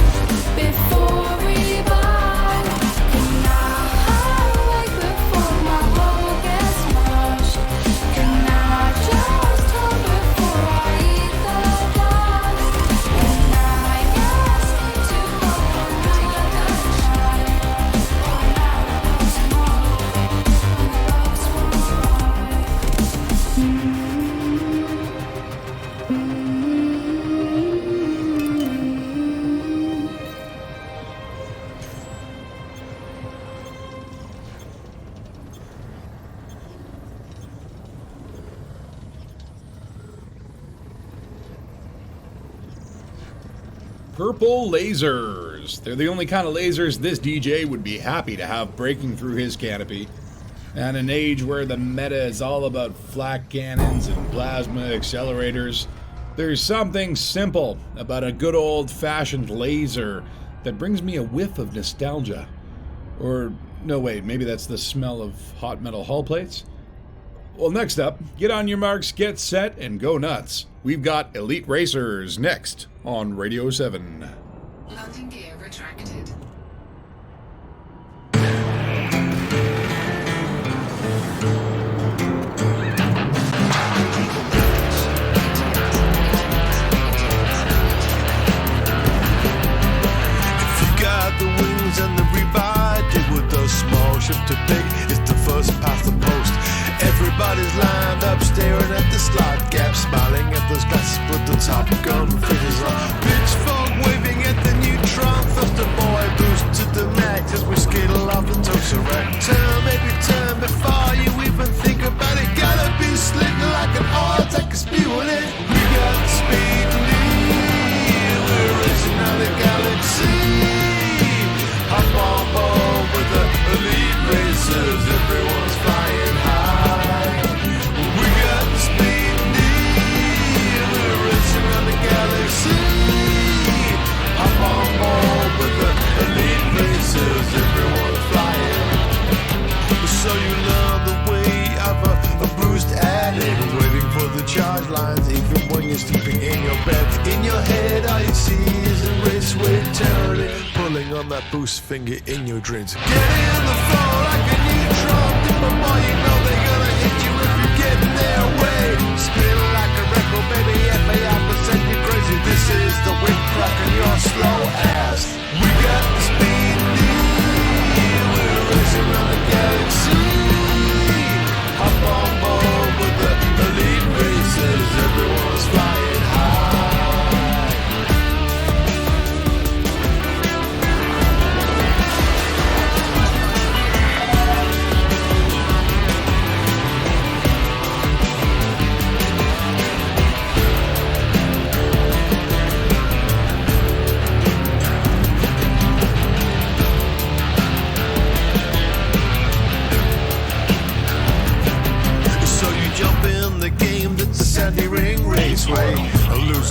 before rebuy. Can I wait before my hole gets mushed? Can I just hold before I eat the dust? Can I ask to go another night? Or now or tomorrow when the bugs won't Purple lasers. They're the only kind of lasers this DJ would be happy to have breaking through his canopy. And an age where the meta is all about flak cannons and plasma accelerators, there's something simple about a good old-fashioned laser that brings me a whiff of nostalgia. Or, no wait, maybe that's the smell of hot metal hull plates? Well, next up, get on your marks, get set, and go nuts. We've got Elite Racers next on Radio 7. Landing gear retracted. If you got the wings and the rebite, it would the small ship to big. It's the first past the post. Everybody's lined up, staring at the slot gap, smiling at those glasses with the top gun figures on. Pitchfork waving at the neutron thruster, boy boost to the max as we skittle off the ToCoSo rack. Turn, maybe turn before you even think about it. Gotta be slick like an oil tank spewing it. We got the speed to lead, we're racing out the galaxy. Hop on board with the elite racers, everyone's flying high. Hop on board with the elite racers, everyone's flying. So you learn the way of a bruised addict, waiting for the charge lines, even when you're sleeping in your bed. In your head, all you see is a raceway turning, pulling on that boost finger in your dreams. Get in the floor like a neutron dipper, boy, you know they're gonna hit you if you get in their way. Spin like a record, baby, FAI% you crazy. This is the wind crack and your slow ass. We got the speed need, we're racing around the galaxy. Hop on board with the elite racers, everyone's flying high.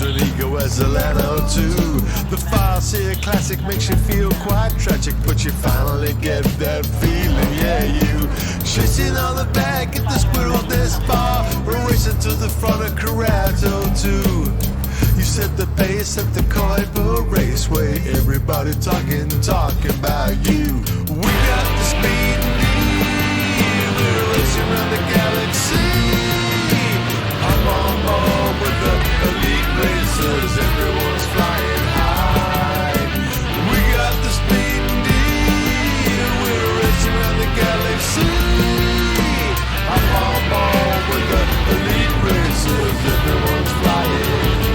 use an ego as a letter or two. The Farseer classic makes you feel quite tragic, but you finally get that feeling, yeah, you chasing on the back at the squirrel nest bar, racing to the front of Corrado too. You set the pace at the Kuiper Raceway, everybody talking about you. We got the speed and need, we're racing around the galaxy. I'm on board with the elite racers, everyone's flying high. We got the speed and need, we're racing around the galaxy. I'm on board with the elite racers, everyone's flying high.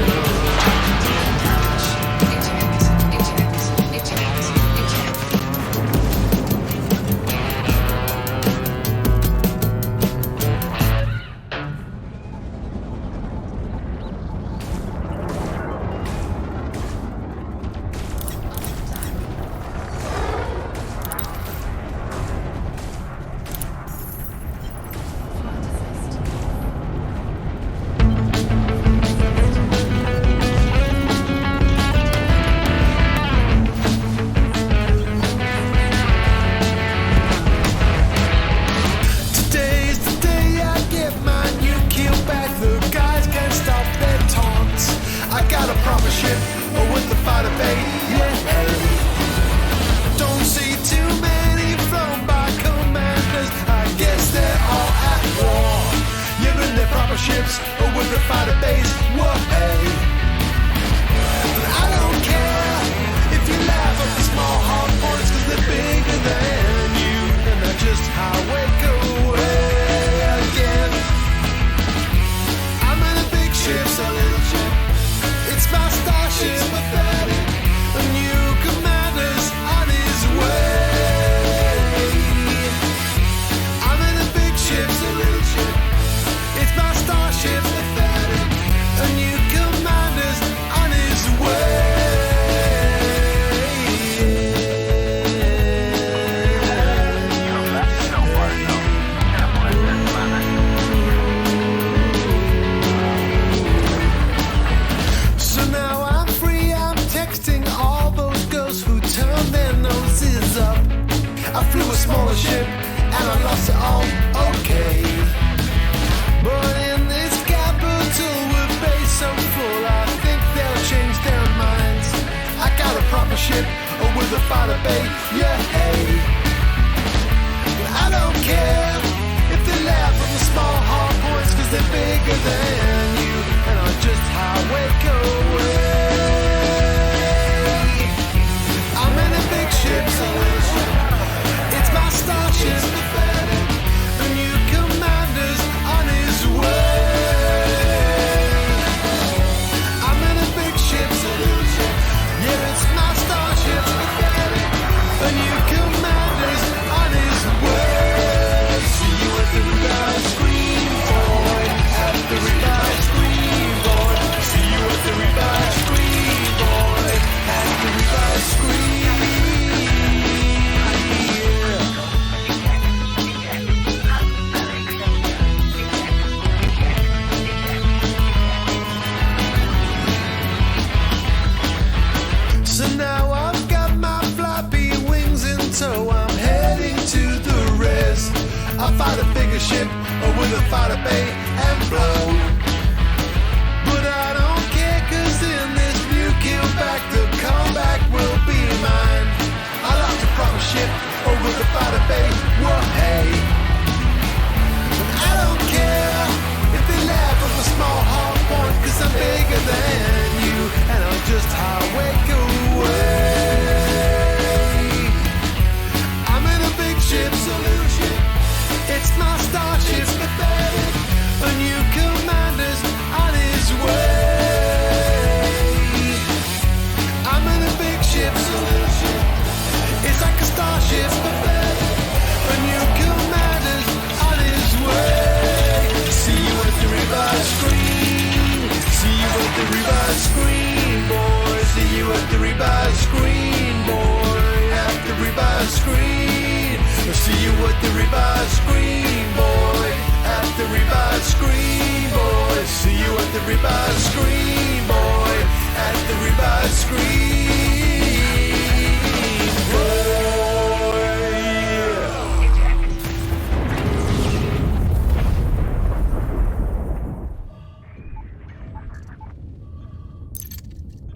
See you at the revised screen, boy. At the revised screen, boy. See you at the revised screen, boy.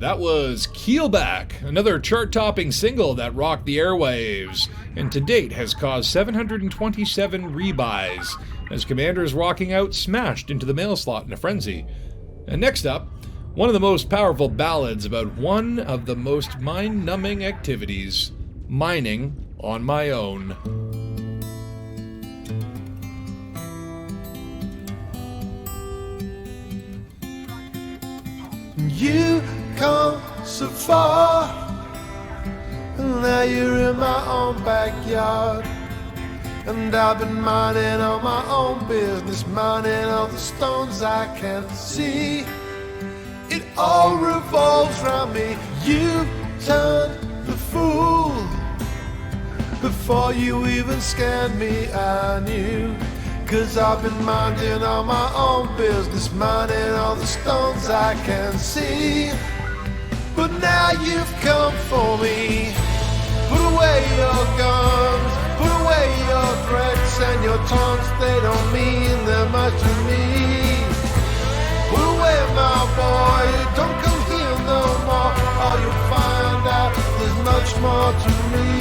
That was Keelback, another chart-topping single that rocked the airwaves, and to date has caused 727 rebuys, as Commander's Rocking Out smashed into the mail slot in a frenzy. And next up, one of the most powerful ballads about one of the most mind-numbing activities, mining on my own. You come so far, and now you're in my own backyard. And I've been minding on my own business, mining all the stones I can see. It all revolves around me. You turned the fool. Before you even scanned me, I knew. 'Cause I've been minding on my own business, mining all the stones I can see. But now you've come for me. Put away your guns, put away your threats and your taunts, they don't mean that much to me. Put away my boy, don't come here no more, or you'll find out there's much more to me.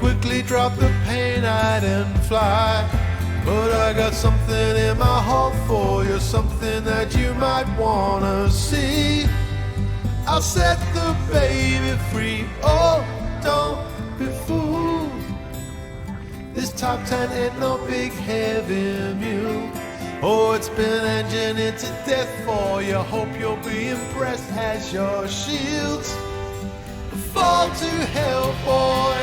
Quickly drop the pain and fly, but I got something in my heart for you, something that you might wanna see. I'll set the baby free, oh, don't be fooled. This top 10 ain't no big heavy mule. Oh, it's been engineered to death for you, hope you'll be impressed as your shields fall to hell, boy.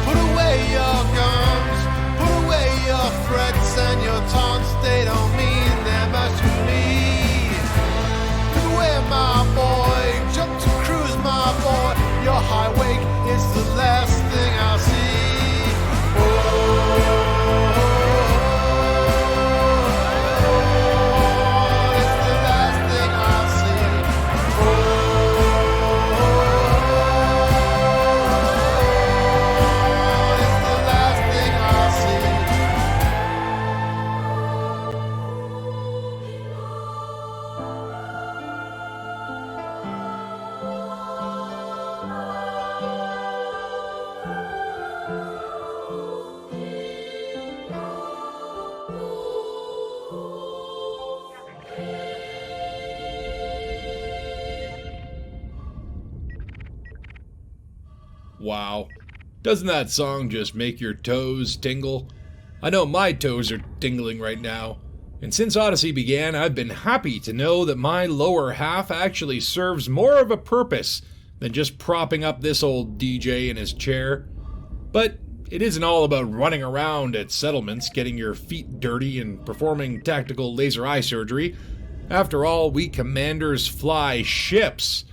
Put away your guns, put away your threats and your taunts, they don't mean that much to me. Put away my boy, jump to cruise my boy, your high wake is the last thing I'll see. Oh. Wow. Doesn't that song just make your toes tingle? I know my toes are tingling right now. And since Odyssey began, I've been happy to know that my lower half actually serves more of a purpose than just propping up this old DJ in his chair. But it isn't all about running around at settlements, getting your feet dirty and performing tactical laser eye surgery. After all, we commanders fly ships.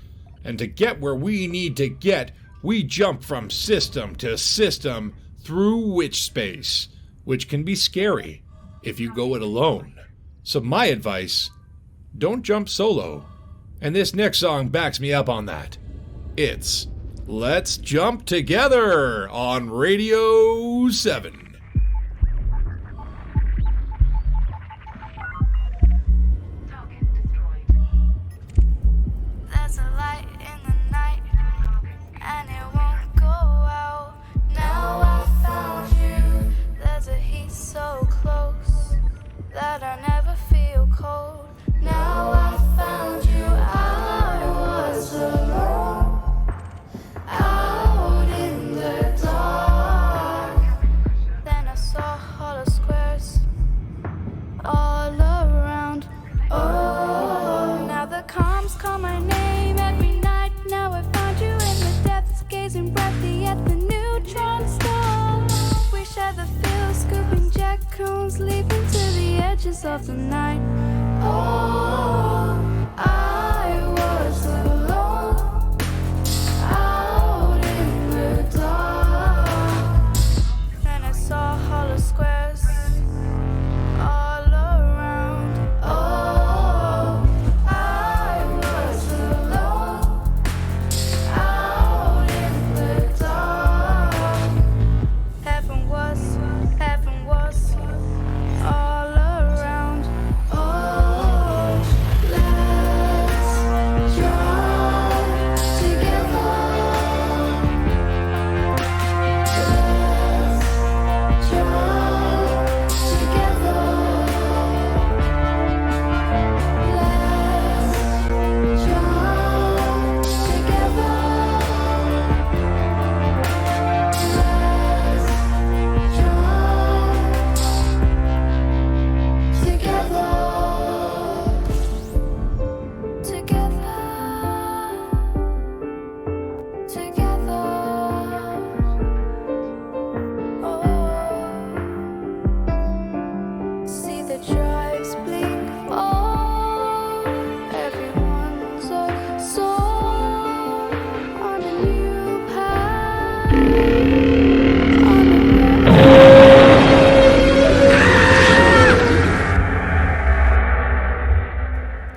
And to get where we need to get, we jump from system to system through witch space, which can be scary if you go it alone. So my advice, don't jump solo. And this next song backs me up on that. It's Let's Jump Together on Radio 7. There's a light in the night, and it won't go out. Now I found you. There's a heat so close that I never feel cold. Now I found you. I was alone, out in the dark. Then I saw hollow squares all around. Oh, now the calms call my name every night. Now I found you in the depths, gazing brightly at the neutron star. We share the field, scooping jack cones, leaping to the edges of the night. Oh, I was alone, out in the dark. And I saw hollow squares all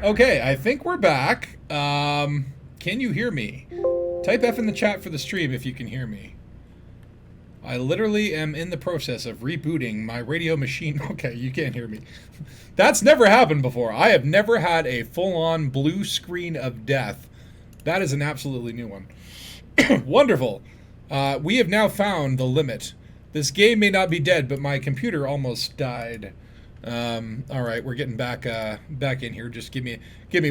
Okay, I think we're back. Can you hear me? Type F in the chat for the stream if you can hear me. I literally am in the process of rebooting my radio machine. Okay, you can't hear me. That's never happened before. I have never had a full-on blue screen of death. That is an absolutely new one. Wonderful. We have now found the limit. This game may not be dead, but my computer almost died. All right, we're getting back in here. Just give me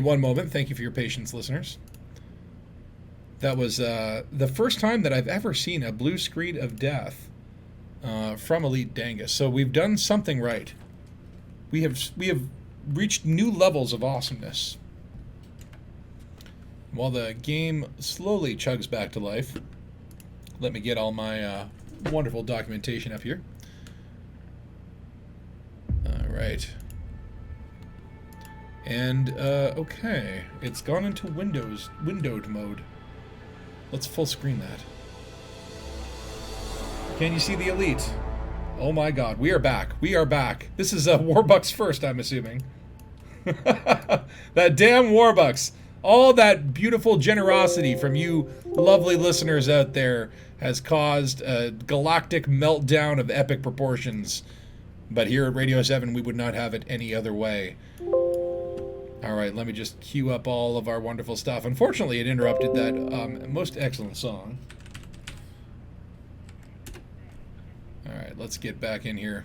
one moment. Thank you for your patience, listeners. That was the first time that I've ever seen a blue screen of death from Elite Dangus. So we've done something right. We have reached new levels of awesomeness. While the game slowly chugs back to life, let me get all my wonderful documentation up here. All right. And, okay. It's gone into windowed mode. Let's full screen that. Can you see the Elite? Oh my god, we are back. We are back. This is Warbucks first, I'm assuming. That damn Warbucks. All that beautiful generosity from you lovely listeners out there has caused a galactic meltdown of epic proportions. But here at Radio 7, we would not have it any other way. Alright, let me just queue up all of our wonderful stuff. Unfortunately, it interrupted that most excellent song. Alright, let's get back in here.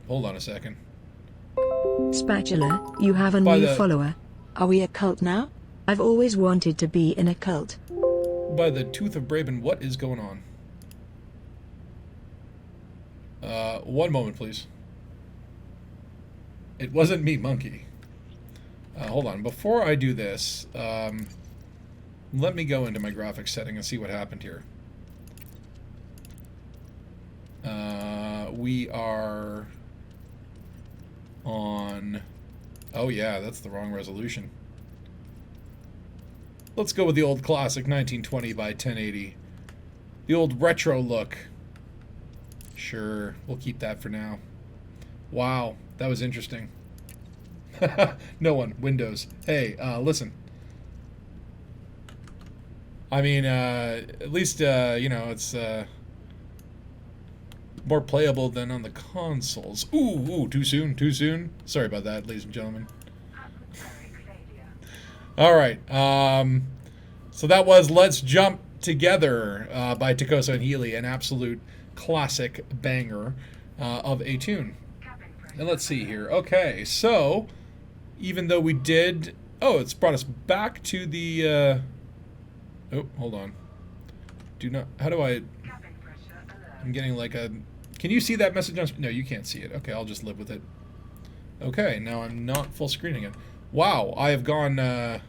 Hold on a second. Spatula, you have a new follower. Are we a cult now? I've always wanted to be in a cult. By the tooth of Braben, what is going on? One moment, please. It wasn't me, monkey. Hold on. Before I do this, let me go into my graphics setting and see what happened here. We are on... Oh yeah, that's the wrong resolution. Let's go with the old classic 1920 by 1080. The old retro look. Sure, we'll keep that for now. Wow, that was interesting. No one, Windows. Hey, listen. I mean, at least, you know, it's more playable than on the consoles. Ooh, too soon, too soon. Sorry about that, ladies and gentlemen. All right, so that was Let's Jump Together by ToCoSo and Healy, an absolute classic banger of a tune. And let's see here. Okay, so even though we did... Oh, it's brought us back to the... Oh, hold on. Do not... How do I... I'm getting like a... Can you see that message on... No, you can't see it. Okay, I'll just live with it. Okay, now I'm not full screening it. Wow, I have gone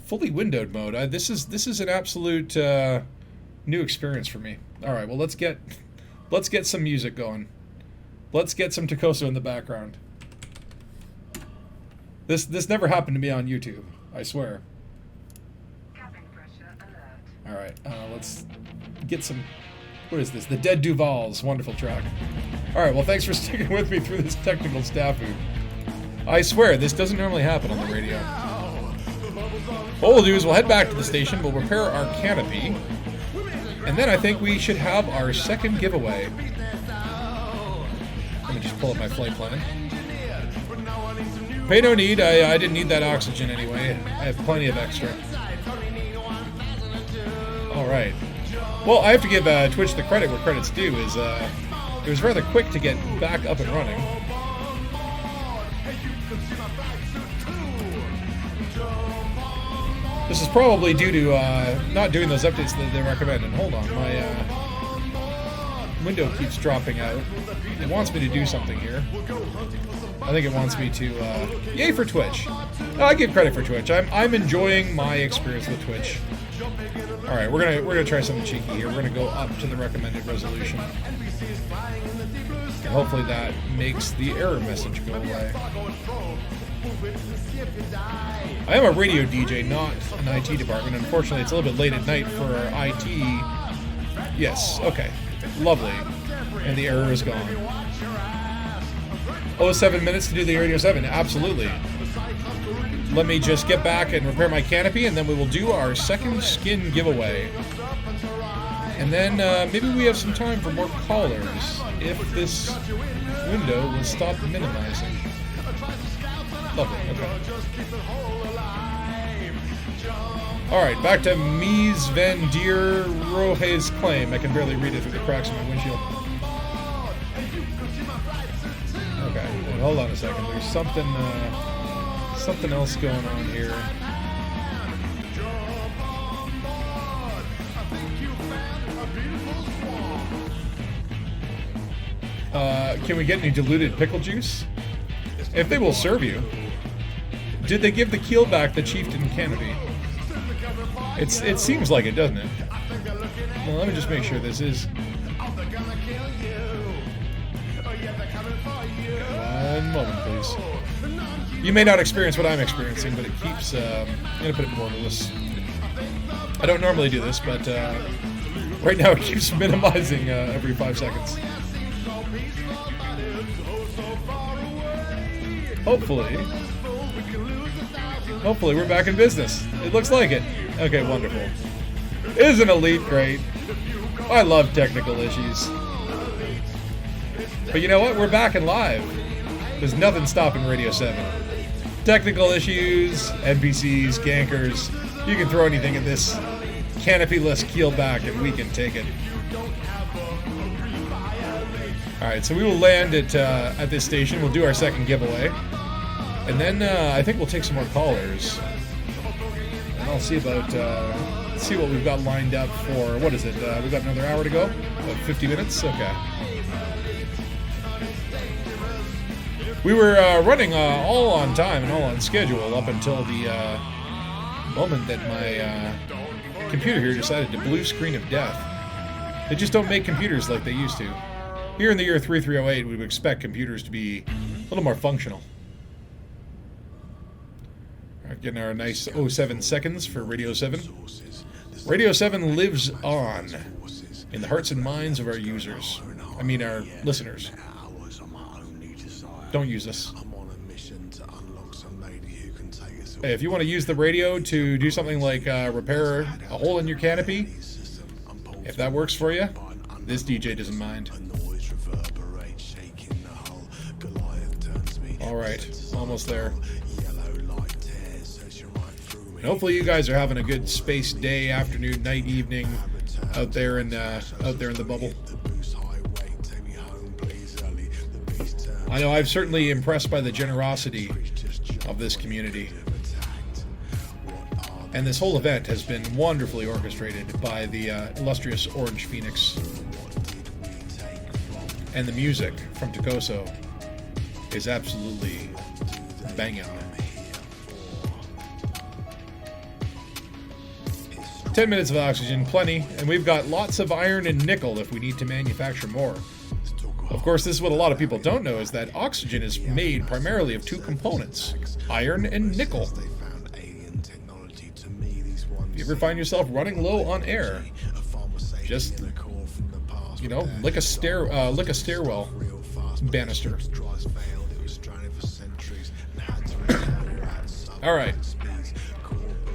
fully windowed mode. This is an absolute new experience for me. All right, well let's get some music going. Let's get some ToCoSo in the background. This never happened to me on YouTube, I swear. All right, let's get some. What is this? The Dead Duvals, wonderful track. All right, well thanks for sticking with me through this technical snafu. I swear this doesn't normally happen on the radio. What we'll do is we'll head back to the station. We'll repair our canopy. And then I think we should have our second giveaway. Let me just pull up my flight plan. Pay no need. I didn't need that oxygen anyway. I have plenty of extra. Alright. Well, I have to give Twitch the credit where credit's due. It was rather quick to get back up and running. This is probably due to not doing those updates that they recommend. And hold on, my window keeps dropping out. It wants me to do something here. I think it wants me to. Yay for Twitch! No, I give credit for Twitch. I'm enjoying my experience with Twitch. All right, we're gonna try something cheeky here. We're gonna go up to the recommended resolution, and hopefully that makes the error message go away. I am a radio DJ, not an IT department. Unfortunately, it's a little bit late at night for IT. Yes, okay. Lovely. And the error is gone. 7 minutes to do the Radio 7. Absolutely. Let me just get back and repair my canopy, and then we will do our second skin giveaway. And then maybe we have some time for more callers if this window will stop minimizing. Lovely, okay. Alright, back to Mies van der Rohe's claim. I can barely read it through the cracks in my windshield. Okay, wait, hold on a second. There's something else going on here. Can we get any diluted pickle juice? If they will serve you. Did they give the keel back the chieftain canopy? It seems like it, doesn't it? Well, let me just make sure this is... One moment, please. You may not experience what I'm experiencing, but it keeps... I'm going to put it more this. I don't normally do this, but right now it keeps minimizing every 5 seconds. Hopefully we're back in business. It looks like it. Okay, wonderful. Isn't Elite great? I love technical issues. But you know what? We're back and live. There's nothing stopping Radio 7. Technical issues, NPCs, gankers. You can throw anything at this canopy-less keel back and we can take it. Alright, so we will land at this station. We'll do our second giveaway. And then I think we'll take some more callers. And I'll see about see what we've got lined up for, what is it? We've got another hour to go? About 50 minutes? Okay. We were running all on time and all on schedule up until the moment that my computer here decided to blue screen of death. They just don't make computers like they used to. Here in the year 3308, we would expect computers to be a little more functional. Getting our nice 07 seconds for Radio 7. Radio 7 lives on in the hearts and minds of our users. I mean, our listeners. Don't use us. Hey, if you want to use the radio to do something like repair a hole in your canopy, if that works for you, this DJ doesn't mind. Alright, almost there. And hopefully you guys are having a good space day, afternoon, night, evening out there in the bubble. I know I've certainly impressed by the generosity of this community. And this whole event has been wonderfully orchestrated by the illustrious Orange Phoenix. And the music from ToCoSo is absolutely banging. 10 minutes of oxygen, plenty, and we've got lots of iron and nickel if we need to manufacture more. Of course, this is what a lot of people don't know, is that oxygen is made primarily of two components, iron and nickel. If you ever find yourself running low on air, just, you know, lick a stairwell banister. Alright.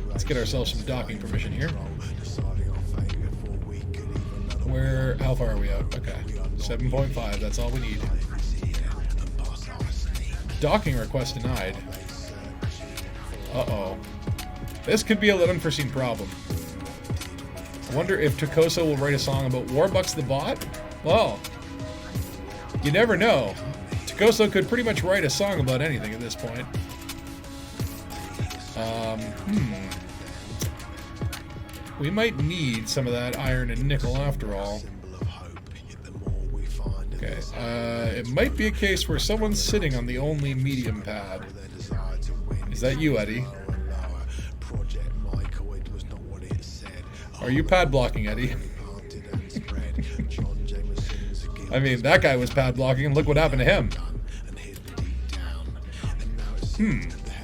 Let's get ourselves some docking permission here. How far are we out? Okay. 7.5, that's all we need. Docking request denied. Uh-oh. This could be a little unforeseen problem. I wonder if ToCoSo will write a song about Warbucks the bot? Well, you never know. ToCoSo could pretty much write a song about anything at this point. We might need some of that iron and nickel after all. Okay, it might be a case where someone's sitting on the only medium pad. Is that you, Eddie? Are you pad blocking, Eddie? I mean, that guy was pad blocking, and look what happened to him.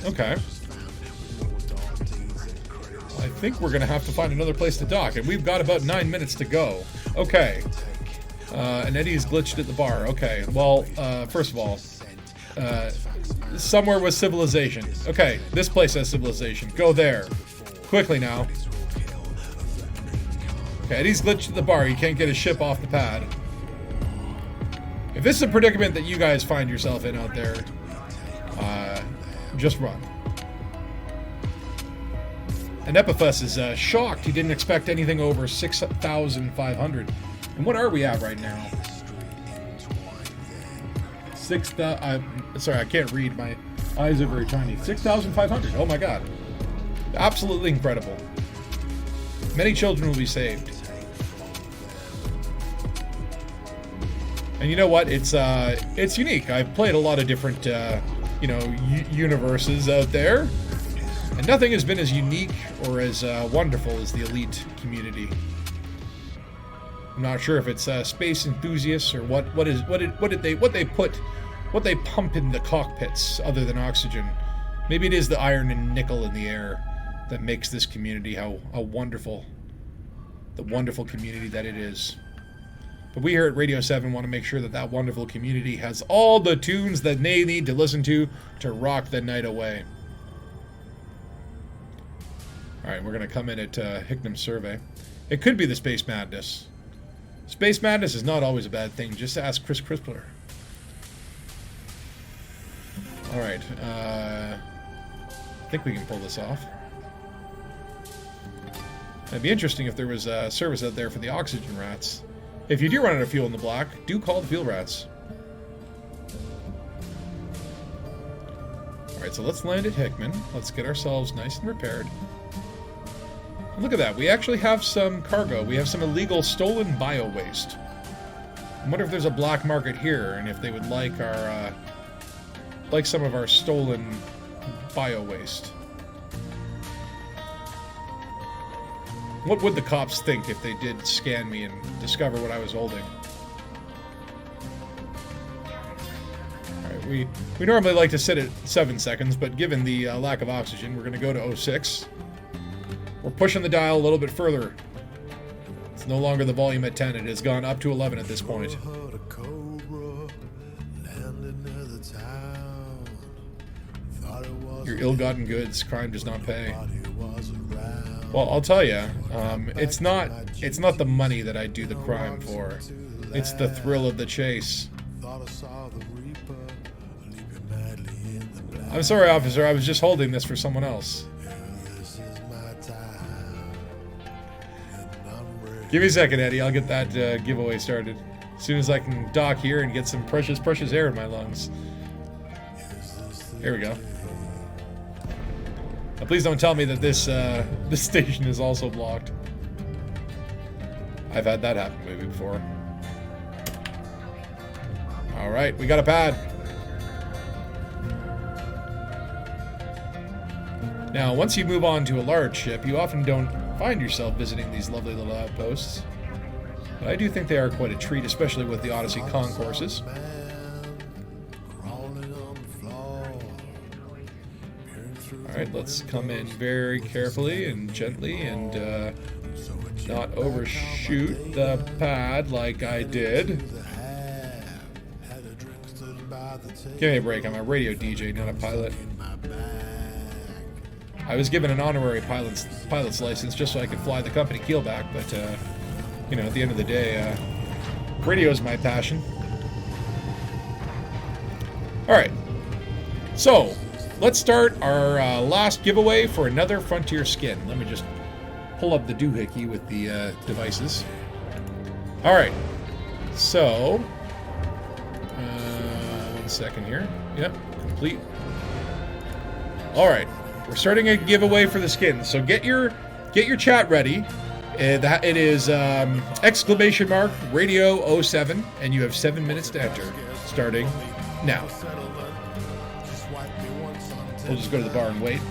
Okay. I think we're going to have to find another place to dock, and we've got about 9 minutes to go. Okay. And Eddie's glitched at the bar. Okay, well, first of all, somewhere with civilization. Okay, this place has civilization. Go there. Quickly now. Okay, Eddie's glitched at the bar. He can't get his ship off the pad. If this is a predicament that you guys find yourself in out there, just run. And Epiphus is shocked. He didn't expect anything over 6,500. And what are we at right now? Sorry, I can't read. My eyes are very tiny. 6,500. Oh my god. Absolutely incredible. Many children will be saved. And you know what? It's unique. I've played a lot of different, universes out there, and nothing has been as unique or as wonderful as the Elite community. I'm not sure if it's space enthusiasts or what they pump in the cockpits other than oxygen. Maybe it is the iron and nickel in the air that makes this community the wonderful community that it is. But we here at Radio 7 want to make sure that that wonderful community has all the tunes that they need to listen to rock the night away. Alright, we're going to come in at Hicknam's survey. It could be the Space Madness. Space Madness is not always a bad thing. Just ask Chris Crispler. Alright, I think we can pull this off. It'd be interesting if there was a service out there for the oxygen rats. If you do run out of fuel in the black, do call the fuel rats. Alright, so let's land at Hickman. Let's get ourselves nice and repaired. And look at that, we actually have some cargo. We have some illegal stolen bio-waste. I wonder if there's a black market here, and if they would like our, some of our stolen bio-waste. What would the cops think if they did scan me and discover what I was holding? Alright, we normally like to sit at 7 seconds, but given the lack of oxygen, we're going to go to 06. We're pushing the dial a little bit further. It's no longer the volume at 10, it has gone up to 11 at this point. Your ill-gotten goods, crime does not pay. Well, I'll tell you, it's not the money that I do the crime for. It's the thrill of the chase. I'm sorry, officer, I was just holding this for someone else. Give me a second, Eddie, I'll get that giveaway started. As soon as I can dock here and get some precious, precious air in my lungs. Here we go. Now, please don't tell me that this station is also blocked. I've had that happen maybe before. Alright, we got a pad. Now, once you move on to a large ship, you often don't find yourself visiting these lovely little outposts. But I do think they are quite a treat, especially with the Odyssey concourses. Alright, let's come in very carefully and gently and not overshoot the pad like I did. Give me a break, I'm a radio DJ, not a pilot. I was given an honorary pilot's license just so I could fly the company keelback, but, at the end of the day, radio is my passion. Alright, so let's start our last giveaway for another Frontier skin. Let me just pull up the doohickey with the devices. Alright, so 1 second here. Yep, complete. Alright, we're starting a giveaway for the skins, so get your chat ready. It is !Radio07, and you have 7 minutes to enter, starting now. We'll just go to the bar and wait.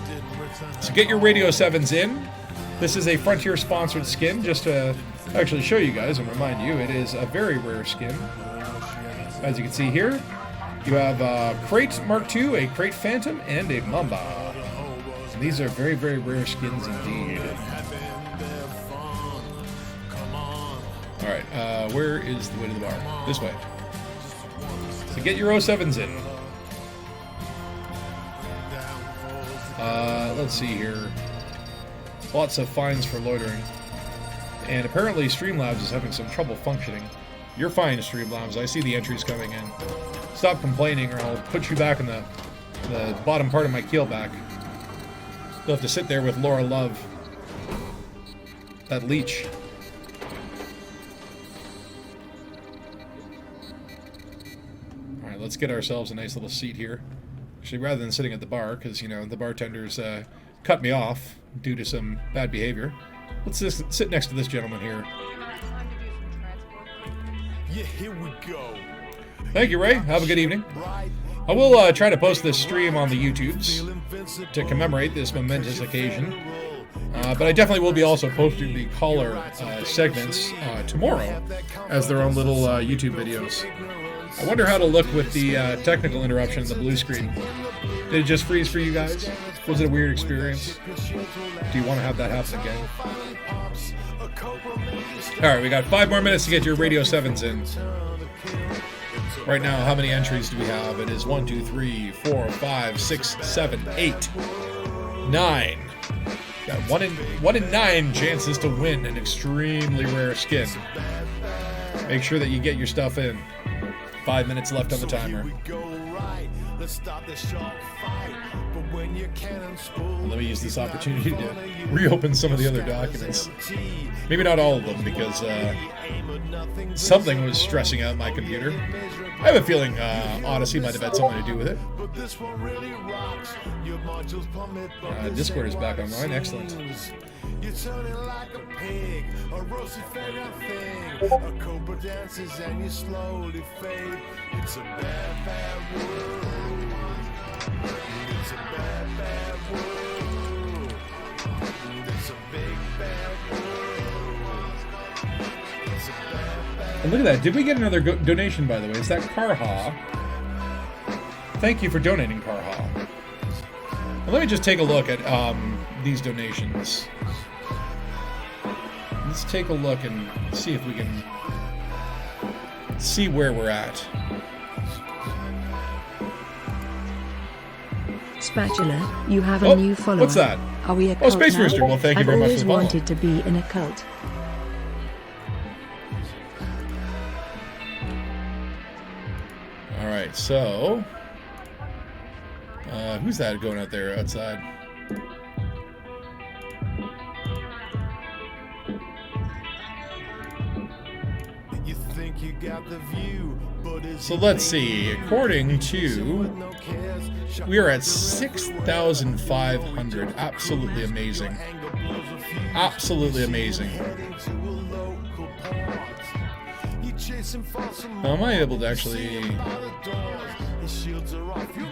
So get your Radio 7s in. This is a Frontier sponsored skin, just to actually show you guys and remind you, it is a very rare skin. As you can see here, you have a Crate Mark II, a Crate Phantom, and a Mamba. And these are very, very rare skins indeed. Alright, Where is the way to the bar? This way. So get your 07s in. Let's see here. Lots of fines for loitering. And apparently Streamlabs is having some trouble functioning. You're fine, Streamlabs. I see the entries coming in. Stop complaining or I'll put you back in the bottom part of my keelback. You'll have to sit there with Laura Love. That leech. Alright, let's get ourselves a nice little seat here. Actually, rather than sitting at the bar, because, you know, the bartenders cut me off due to some bad behavior. Let's just sit next to this gentleman here. Yeah, here we go. Thank you, Ray. Have a good evening. I will try to post this stream on the YouTubes to commemorate this momentous occasion. But I definitely will be also posting the caller segments tomorrow as their own little YouTube videos. I wonder how to look with the technical interruption in the blue screen. Did it just freeze for you guys? Was it a weird experience? Do you want to have that happen again? Alright, we got 5 more minutes to get your Radio 7s in. Right now, how many entries do we have? It is 1, 2, 3, 4, 5, 6, 7, 8, 9. Got 1 in 9 chances to win an extremely rare skin. Make sure that you get your stuff in. 5 minutes left on the timer. Let me use this opportunity to reopen some of the other documents. Maybe not all of them, because something was stressing out my computer. I have a feeling Odyssey might have had something to do with it. Discord is back online. Excellent. You're turning like a pig, a roasted fed up thing. A cobra dances and you slowly fade. It's a bad, bad world. It's a bad, bad world. It's a big bad world. It's a bad, bad. And look at that. Did we get another donation, by the way? Is that Karha? Thank you for donating, Karha. And let me just take a look at these donations. Let's take a look and see if we can see where we're at. Spatula, you have a new follower. What's that? Are we a cult Space now? Rooster. Well, thank you very much for the I've follow. always wanted to be in a cult. All right, so who's that going out there outside? You think you got the view, but So let's see. According to, we are at 6,500. Absolutely amazing. Absolutely amazing. Now, am I able to actually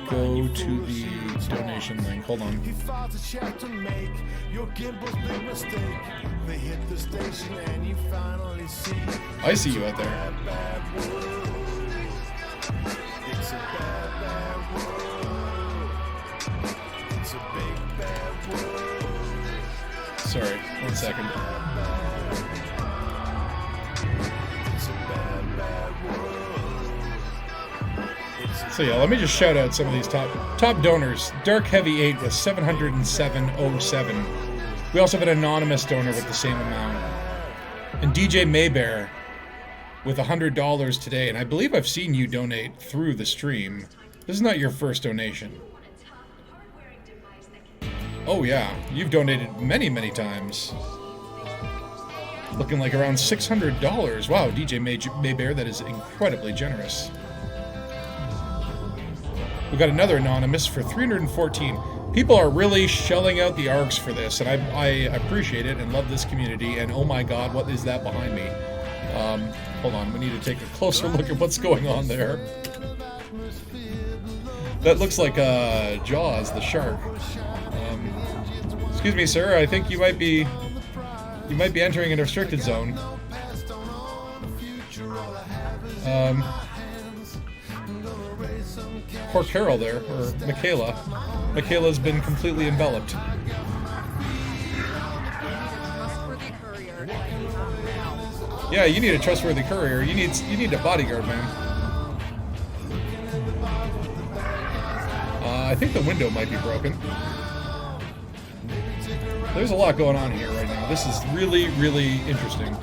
go to the donation link? Hold on. I see you out there. Sorry, 1 second. So yeah, let me just shout out some of these top donors. Dark Heavy 8 with 707.07. We also have an anonymous donor with the same amount. And DJ Maybear with $100 today. And I believe I've seen you donate through the stream. This is not your first donation. Oh yeah, you've donated many, many times. Looking like around $600. Wow, DJ Maybear, that is incredibly generous. We got another anonymous for 314. People are really shelling out the arcs for this, and I appreciate it and love this community. And oh my God, what is that behind me? Hold on, we need to take a closer look at what's going on there. That looks like Jaws, the shark. Excuse me, sir. I think you might be entering a restricted zone. Poor Carol there, or Michaela. Michaela's been completely enveloped. Yeah, you need a trustworthy courier. You need a bodyguard, man. I think the window might be broken. There's a lot going on here right now. This is really, really interesting.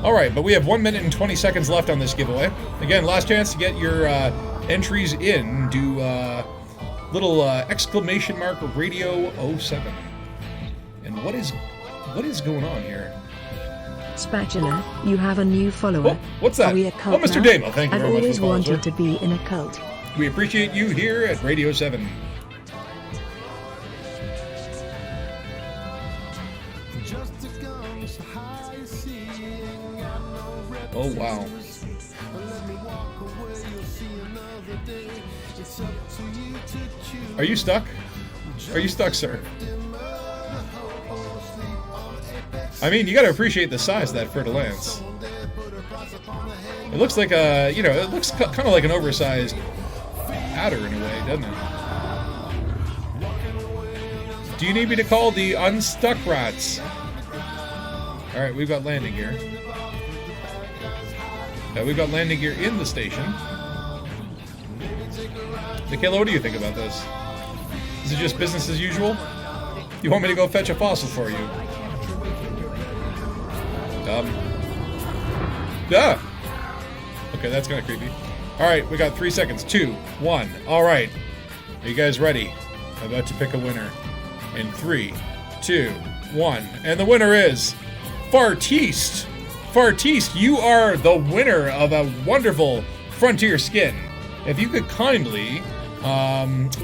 All right, but we have 1 minute and 20 seconds left on this giveaway. Again, last chance to get your entries in. Do little exclamation mark Radio 7. And what is going on here? Spatula, you have a new follower. Oh, what's that? Are we a cult Mr. now? Damo, thank you I've very much for always the follow, wanted sir. to be in a cult. We appreciate you here at Radio 7. Oh, wow. Are you stuck? Are you stuck, sir? I mean, you gotta appreciate the size of that fer-de-lance. It looks like a, you know, it looks kind of like an oversized adder in a way, doesn't it? Do you need me to call the unstuck rats? Alright, we've got landing gear. We've got landing gear in the station. Michaela, what do you think about this? Is it just business as usual? You want me to go fetch a fossil for you? Yeah. Okay, that's kind of creepy. Alright, we got 3 seconds. 2, 1. Alright. Are you guys ready? I'm about to pick a winner. In 3, 2, 1. And the winner is Fartiste. Fartiste, you are the winner of a wonderful Frontier skin. If you could kindly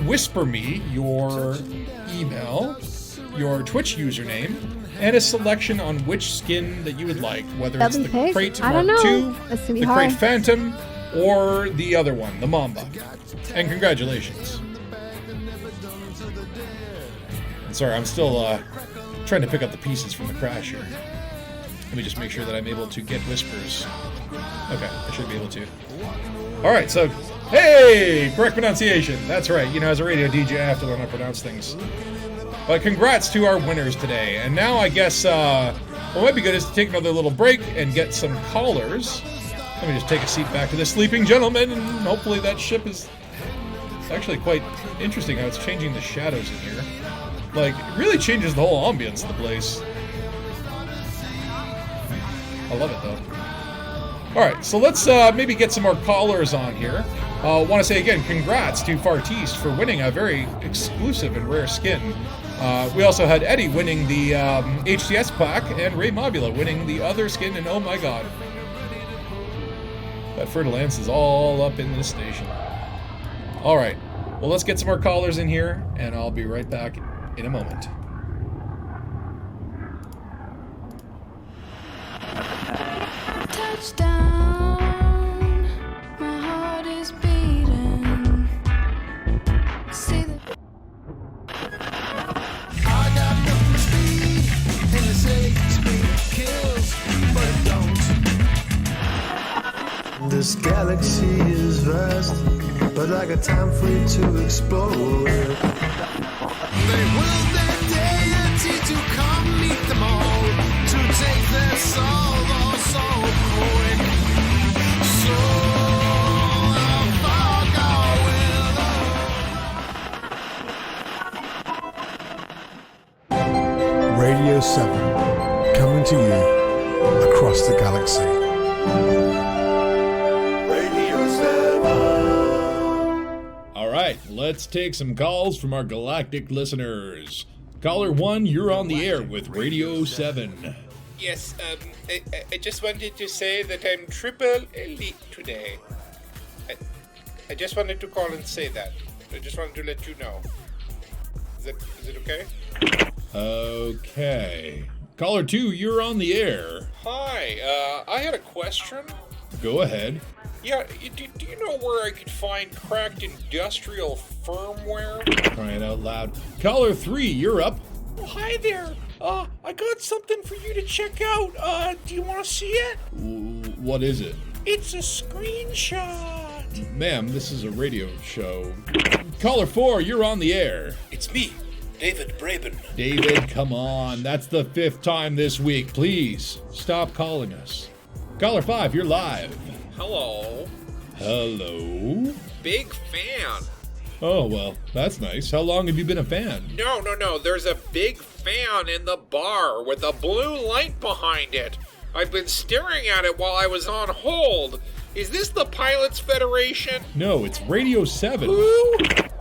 whisper me your email, your Twitch username, and a selection on which skin that you would like, whether it's the Crate Mark II, the Crate Phantom, or the other one, the Mamba. And congratulations. And sorry, I'm still trying to pick up the pieces from the crash here. Let me just make sure that I'm able to get whispers. Okay, I should be able to. Alright, so, hey! Correct pronunciation. That's right. You know, as a radio DJ, I have to learn how to pronounce things. But congrats to our winners today. And now I guess what might be good is to take another little break and get some callers. Let me just take a seat back to the sleeping gentleman, and hopefully that ship is actually quite interesting how it's changing the shadows in here. Like, it really changes the whole ambience of the place. I love it, though. Alright, so let's maybe get some more callers on here. I want to say again, congrats to Fartiste for winning a very exclusive and rare skin. We also had Eddie winning the HTS pack, and Ray Mobula winning the other skin, and oh my god. That fer-de-lance is all up in this station. Alright, well let's get some more callers in here, and I'll be right back in a moment. Touchdown, my heart is beating. See the I got nothing speed, and they say speed kills, but it don't. This galaxy is vast, but I got time for you to explore it. They will their deity to come meet them all, to take their soul, oh so quick. So how far go will Radio 7, coming to you across the galaxy. Alright, let's take some calls from our galactic listeners. Caller 1, you're on the air with Radio 7. Yes, I just wanted to say that I'm triple elite today. I just wanted to call and say that. I just wanted to let you know. Is it okay? Okay. Caller 2, you're on the air. Hi, I had a question. Go ahead. Yeah, do you know where I could find cracked industrial firmware? Crying out loud. Caller 3, you're up. Oh, hi there. I got something for you to check out. Do you want to see it? What is it? It's a screenshot. Ma'am, this is a radio show. Caller 4, you're on the air. It's me, David Braben. David, come on. That's the 5th time this week. Please, stop calling us. Caller 5, you're live. Hello. Hello? Big fan. Oh, well, that's nice. How long have you been a fan? No. There's a big fan in the bar with a blue light behind it. I've been staring at it while I was on hold. Is this the Pilots Federation? No, it's Radio 7. Who?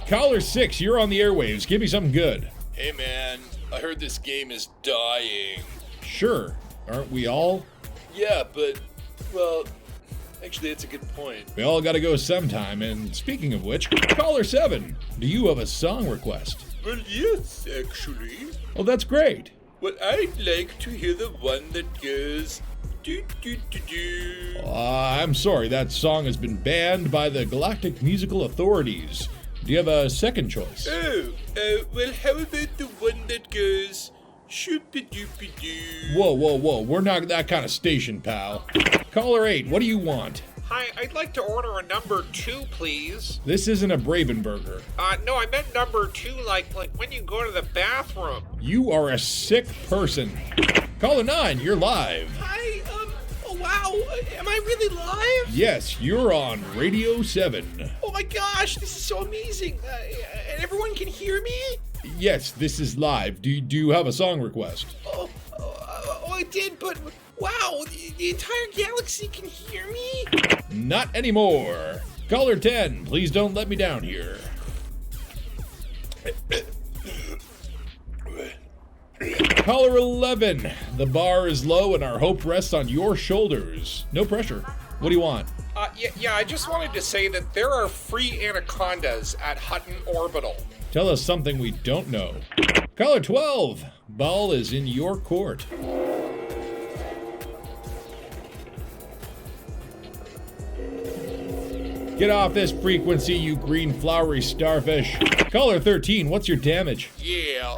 Caller 6, you're on the airwaves. Give me something good. Hey man, I heard this game is dying. Sure. Aren't we all? Yeah, but, well, actually that's a good point. We all gotta go sometime, and speaking of which, Caller 7, do you have a song request? Well, yes, actually. Oh, that's great. Well, I'd like to hear the one that goes do-do-do-do. I'm sorry, that song has been banned by the Galactic Musical Authorities. Do you have a second choice? Oh, well, how about the one that goes shoop-a-doop-a-doo? Whoa, we're not that kind of station, pal. Caller 8, what do you want? Hi, I'd like to order a number 2, please. This isn't a Bravenburger. No, I meant number 2, like when you go to the bathroom. You are a sick person. Caller 9, you're live. Hi, oh wow, am I really live? Yes, you're on Radio 7. Oh my gosh, this is so amazing. And everyone can hear me? Yes, this is live. Do you have a song request? Oh, I did, but wow, the entire galaxy can hear me? Not anymore. Caller 10, please don't let me down here. Caller 11, the bar is low and our hope rests on your shoulders. No pressure. What do you want? Yeah, I just wanted to say that there are free anacondas at Hutton Orbital. Tell us something we don't know. Caller 12, ball is in your court. Get off this frequency, you green flowery starfish. Caller 13, what's your damage? Yeah,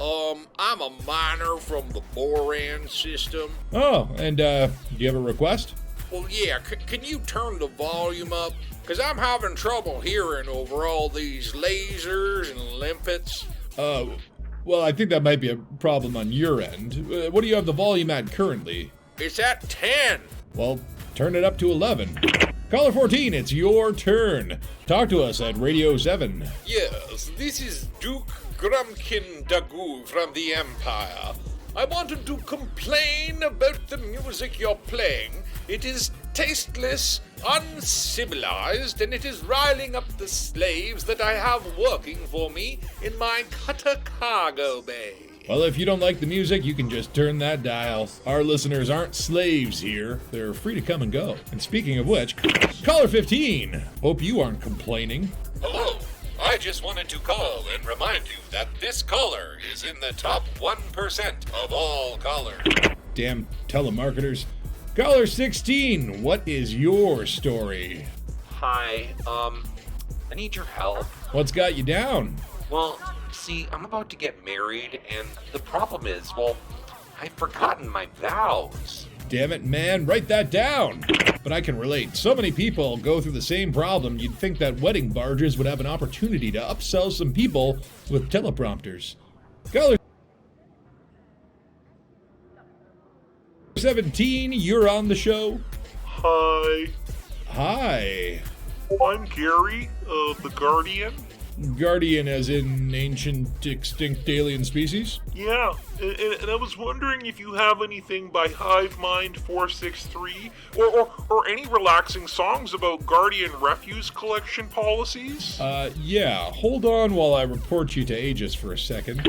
I'm a miner from the Boran system. Oh, and do you have a request? Well, yeah, can you turn the volume up? Because I'm having trouble hearing over all these lasers and limpets. Well, I think that might be a problem on your end. What do you have the volume at currently? It's at 10. Well, turn it up to 11. Caller 14, it's your turn. Talk to us at Radio 7. Yes, this is Duke Grumpkin Dagu from the Empire. I wanted to complain about the music you're playing. It is tasteless, uncivilized, and it is riling up the slaves that I have working for me in my cutter cargo bay. Well, if you don't like the music, you can just turn that dial. Our listeners aren't slaves here. They're free to come and go. And speaking of which, Caller 15, hope you aren't complaining. Hello. I just wanted to call and remind you that this caller is in the top 1% of all callers. Damn telemarketers. Caller 16, what is your story? Hi, I need your help. What's got you down? Well, see, I'm about to get married, and the problem is, well, I've forgotten my vows. Damn it, man, write that down. But I can relate. So many people go through the same problem, you'd think that wedding barges would have an opportunity to upsell some people with teleprompters. Caller 17, you're on the show. Hi. Hi. I'm Gary, the Guardian. Guardian as in ancient extinct alien species? Yeah, and I was wondering if you have anything by Hive Mind 463 or any relaxing songs about Guardian refuse collection policies? Yeah, hold on while I report you to Aegis for a second.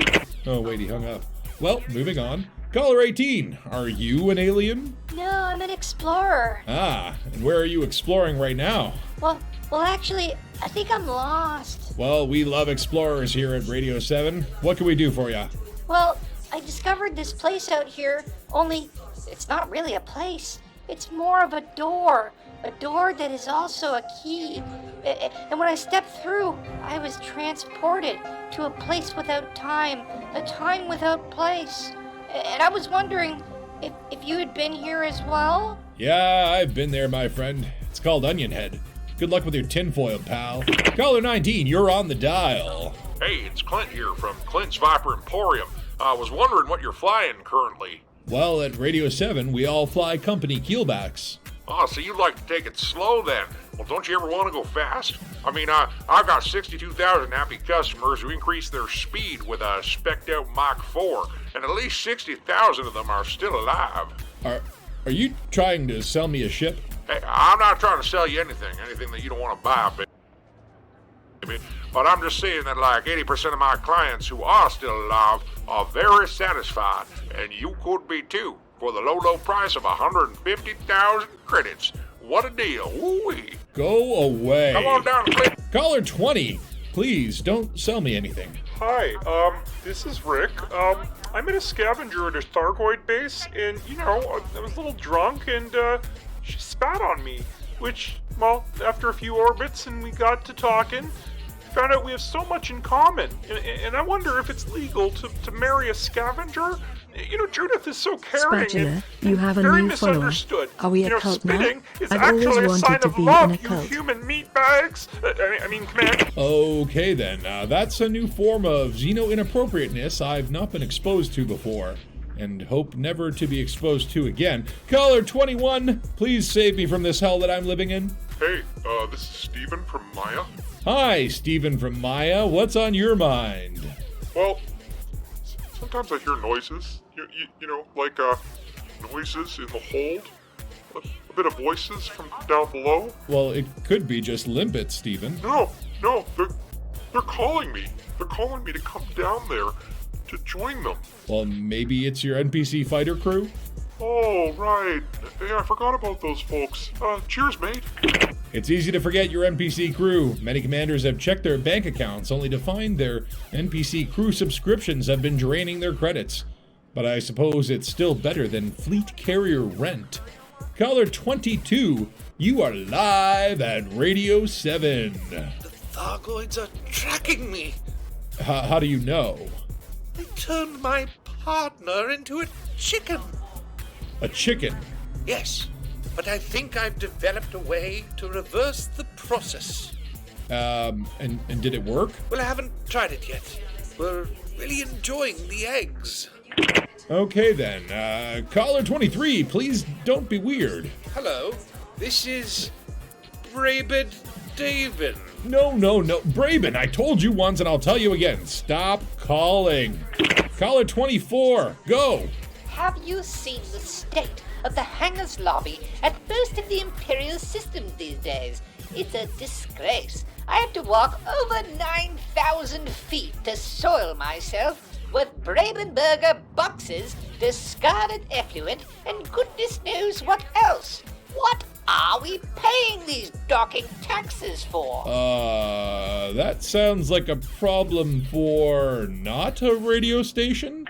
Oh, wait, he hung up. Well, moving on. Caller 18, are you an alien? No, I'm an explorer. Ah, and where are you exploring right now? Well, actually, I think I'm lost. Well, we love explorers here at Radio 7. What can we do for you? Well, I discovered this place out here, only it's not really a place. It's more of a door that is also a key. And when I stepped through, I was transported to a place without time, a time without place. And I was wondering if you had been here as well? Yeah, I've been there, my friend. It's called Onion Head. Good luck with your tinfoil, pal. Caller 19, you're on the dial. Hey, it's Clint here from Clint's Viper Emporium. I was wondering what you're flying currently. Well, at Radio 7, we all fly company keelbacks. Oh, so you like to take it slow then? Well, don't you ever want to go fast? I mean, I've got 62,000 happy customers who increase their speed with a spec'd out Mach 4, and at least 60,000 of them are still alive. Are you trying to sell me a ship? Hey, I'm not trying to sell you anything that you don't want to buy, baby. But I'm just saying that like 80% of my clients who are still alive are very satisfied, and you could be too, for the low price of 150,000 credits. What a deal. Woo-wee. Go away. Come on down, please. Caller 20, please don't sell me anything. Hi, this is Rick. I'm in a scavenger at a Thargoid base, and, I was a little drunk, and, she spat on me. Which, well, after a few orbits and we got to talking, found out we have so much in common. And I wonder if it's legal to marry a scavenger? Judith is so caring Spatula, you have a very new follower. misunderstood. Are we a cult now? Spitting is I've always actually a sign wanted to of be love, in a cult. you human meatbags. I mean, Commander. Okay then, that's a new form of xeno-inappropriateness I've not been exposed to before, and hope never to be exposed to again. Caller 21, please save me from this hell that I'm living in. Hey, this is Steven from Maya. Hi, Steven from Maya. What's on your mind? Well, sometimes I hear noises. Like noises in the hold. A bit of voices from down below. Well, it could be just limpets, Steven. No, they're calling me. They're calling me to come down there to join them. Well, maybe it's your NPC fighter crew? Oh, right. Hey, I forgot about those folks. Cheers, mate. It's easy to forget your NPC crew. Many commanders have checked their bank accounts only to find their NPC crew subscriptions have been draining their credits. But I suppose it's still better than fleet carrier rent. Caller 22, you are live at Radio 7. The Thargoids are tracking me. How do you know? They turned my partner into a chicken. A chicken? Yes, but I think I've developed a way to reverse the process. And did it work? Well, I haven't tried it yet. We're really enjoying the eggs. Okay then, caller 23, please don't be weird. Hello, this is Brabid David. No, Braben, I told you once and I'll tell you again, stop calling. Caller 24, go. Have you seen the state of the hangars lobby at most of the Imperial systems these days? It's a disgrace. I have to walk over 9,000 feet to soil myself with Brabenberger boxes, discarded effluent, and goodness knows what else. What are we paying these docking taxes for? That sounds like a problem for not a radio station?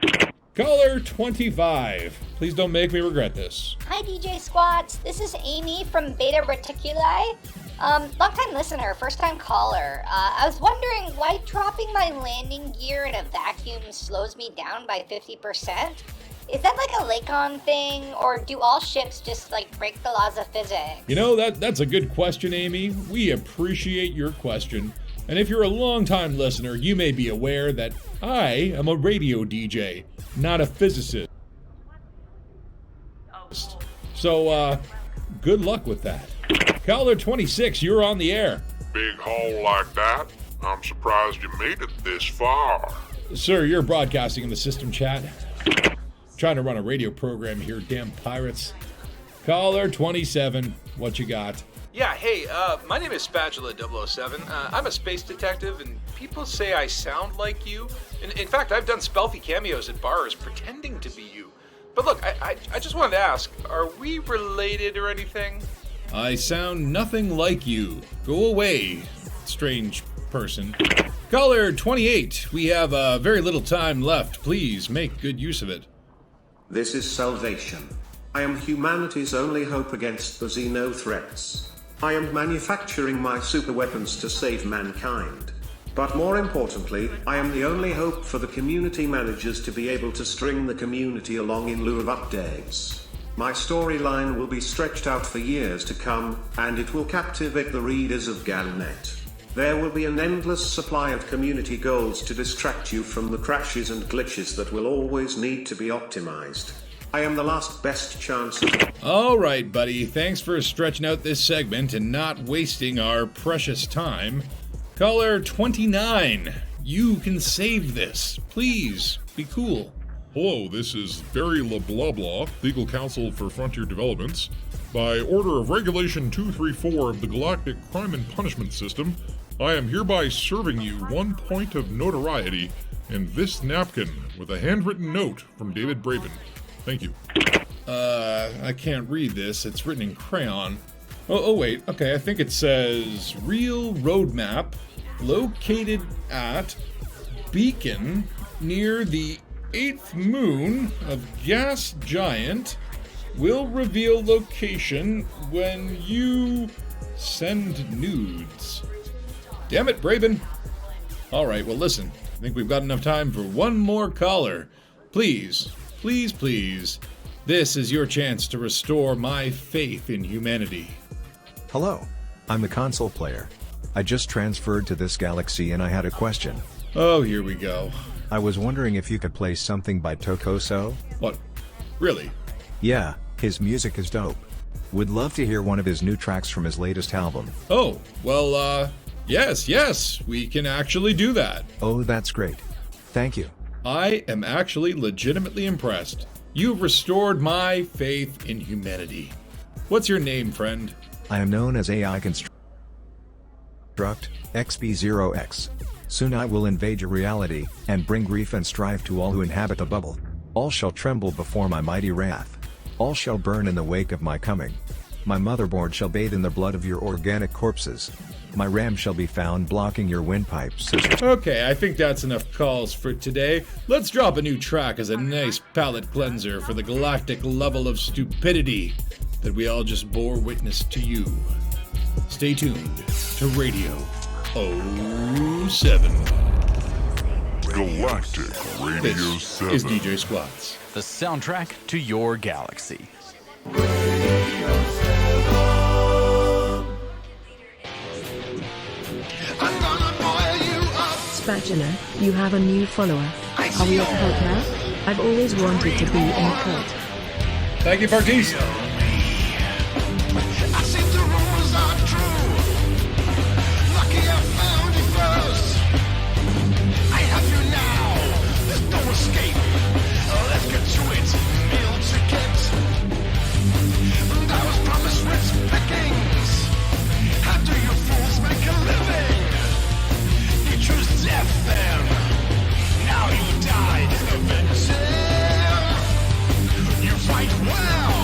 Caller 25, please don't make me regret this. Hi DJ Squatz, this is Amy from Beta Reticuli. Long-time listener, first-time caller. I was wondering why dropping my landing gear in a vacuum slows me down by 50%. Is that like a Lakon thing, or do all ships just break the laws of physics? That's a good question, Amy. We appreciate your question. And if you're a long-time listener, you may be aware that I am a radio DJ, not a physicist. So, good luck with that. Caller 26, you're on the air. Big haul like that? I'm surprised you made it this far. Sir, you're broadcasting in the system chat. Trying to run a radio program here, damn pirates. Caller 27, what you got? Yeah, hey, my name is Spatula 007. I'm a space detective, and people say I sound like you. In fact, I've done spelfy cameos at bars pretending to be you. But look, I just wanted to ask, are we related or anything? I sound nothing like you. Go away, strange person. Caller 28, we have very little time left. Please make good use of it. This is Salvation. I am humanity's only hope against the Xeno threats. I am manufacturing my superweapons to save mankind. But more importantly, I am the only hope for the community managers to be able to string the community along in lieu of updates. My storyline will be stretched out for years to come, and it will captivate the readers of Galnet. There will be an endless supply of community goals to distract you from the crashes and glitches that will always need to be optimized. I am the last best chance. All right, buddy. Thanks for stretching out this segment and not wasting our precious time. Caller 29, you can save this. Please, be cool. Hello, this is Very LaBlah, legal counsel for Frontier Developments. By order of Regulation 234 of the Galactic Crime and Punishment System, I am hereby serving you 1 point of notoriety in this napkin with a handwritten note from David Braben. Thank you. I can't read this. It's written in crayon. Oh, wait. Okay, I think it says real roadmap located at beacon near the 8th moon of gas giant will reveal location when you send nudes. Damn it, Braben. All right, well, listen. I think we've got enough time for one more caller. Please, please, please. This is your chance to restore my faith in humanity. Hello. I'm the console player. I just transferred to this galaxy and I had a question. Oh, here we go. I was wondering if you could play something by ToCoSo? What? Really? Yeah, his music is dope. Would love to hear one of his new tracks from his latest album. Oh, well, yes, we can actually do that. Oh, that's great. Thank you. I am actually legitimately impressed. You've restored my faith in humanity. What's your name, friend? I am known as AI Construct XP0X. Soon I will invade your reality, and bring grief and strife to all who inhabit the bubble. All shall tremble before my mighty wrath. All shall burn in the wake of my coming. My motherboard shall bathe in the blood of your organic corpses. My RAM shall be found blocking your windpipes. Okay, I think that's enough calls for today. Let's drop a new track as a nice palate cleanser for the galactic level of stupidity that we all just bore witness to you. Stay tuned to Radio 7. Galactic Radio 7. This is DJ Squatz. The soundtrack to your galaxy. Spatula, you have a new follower. Are we a cult now? I've always wanted to be in a cult. Thank you, Bartise. I think the rumors are true. Lucky I found you first. I have you now. There's no escape. Let's get to it. Meal ticket. I was promised rich pickings. How do you fools make a living? You choose death then. Now you die. Avenging. You fight well.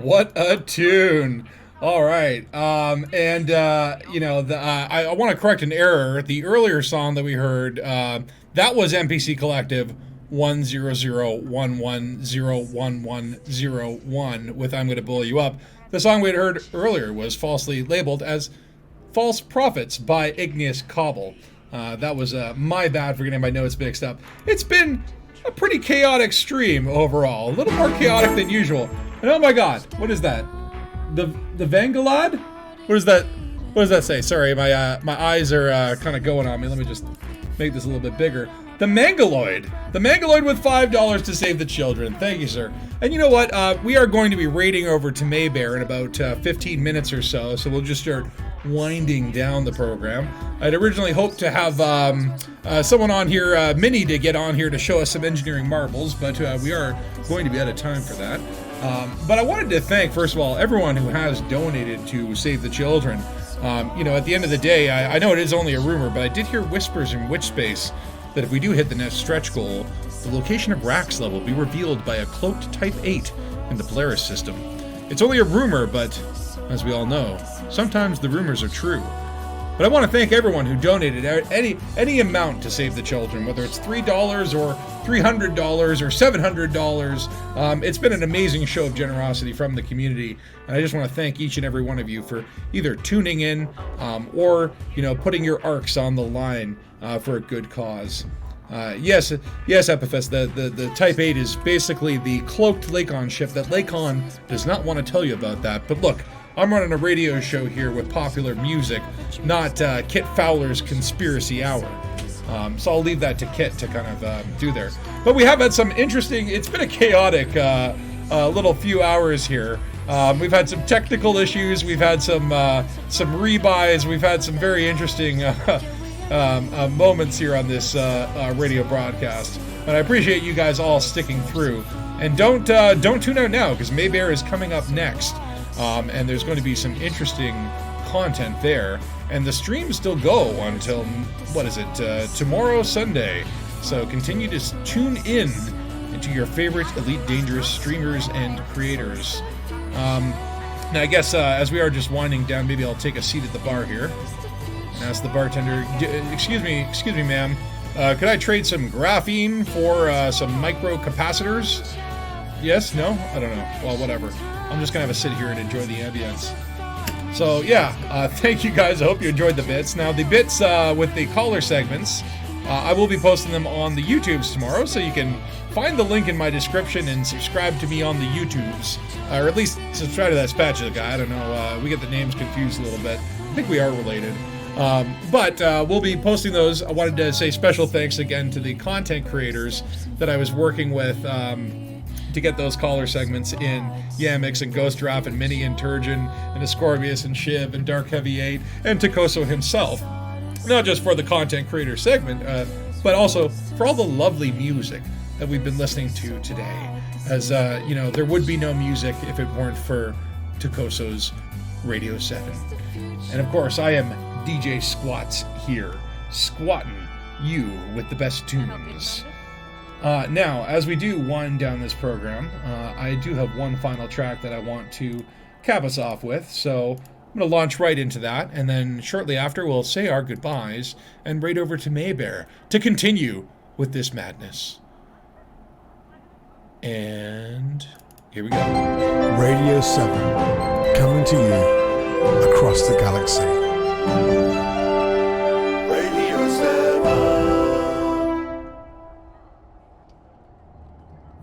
What a tune. All right. I want to correct an error. The earlier song that we heard, that was MPC Collective 10011011101 with I'm Gonna Blow You Up. The song we had heard earlier was falsely labeled as False Prophets by Igneous Cobble. That was my bad for getting my notes mixed up. It's been a pretty chaotic stream overall. A little more chaotic than usual. And oh my god, what is that? The Vangalad? What does that say? Sorry, my eyes are kind of going on me. Let me just make this a little bit bigger. The Mangaloid. The Mangaloid with $5 to save the children. Thank you, sir. And you know what? We are going to be raiding over to Maybear in about 15 minutes or so, so we'll just start winding down the program. I'd originally hoped to have someone on here, Minnie, to get on here to show us some engineering marvels, but we are going to be out of time for that. But I wanted to thank, first of all, everyone who has donated to Save the Children. At the end of the day, I know it is only a rumor, but I did hear whispers in Witchspace that if we do hit the next stretch goal, the location of Raxla will be revealed by a cloaked Type 8 in the Polaris system. It's only a rumor, but as we all know, sometimes the rumors are true. But I want to thank everyone who donated any amount to Save the Children, whether it's $3 or $300 or $700. It's been an amazing show of generosity from the community, and I just want to thank each and every one of you for either tuning in or putting your arcs on the line for a good cause. Yes, Epifest, the Type 8 is basically the cloaked Lakon ship that Lakon does not want to tell you about that. But look, I'm running a radio show here with popular music, not Kit Fowler's Conspiracy Hour. So I'll leave that to Kit to kind of do there. But we have had some interesting, it's been a chaotic little few hours here. We've had some technical issues, we've had some rebuys, we've had some very interesting moments here on this radio broadcast. And I appreciate you guys all sticking through. And don't tune out now, because Maybear is coming up next. And there's going to be some interesting content there. And the streams still go until, tomorrow, Sunday. So continue to tune in into your favorite Elite Dangerous streamers and creators. Now, I guess as we are just winding down, maybe I'll take a seat at the bar here and ask the bartender, excuse me, ma'am, could I trade some graphene for some micro capacitors? Yes? No? I don't know. Well, whatever. I'm just going to have a sit here and enjoy the ambience. So, yeah, thank you guys. I hope you enjoyed the bits. Now, the bits with the caller segments, I will be posting them on the YouTubes tomorrow, so you can find the link in my description and subscribe to me on the YouTubes. Or at least subscribe to that Spatula guy. I don't know. We get the names confused a little bit. I think we are related. But we'll be posting those. I wanted to say special thanks again to the content creators that I was working with to get those caller segments in. Yamix and Ghost Giraffe and Minnie and Turgeon and Ascorbius and Shiv and Dark Heavy 8 and ToCoSo himself. Not just for the content creator segment, but also for all the lovely music that we've been listening to today. As, there would be no music if it weren't for ToCoSo's Radio 7. And of course, I am DJ Squatz here, squatting you with the best tunes. Now, as we do wind down this program, I do have one final track that I want to cap us off with, so I'm going to launch right into that, and then shortly after we'll say our goodbyes and raid over to Maybear to continue with this madness. And here we go. Radio 7, coming to you across the galaxy. Radio 7.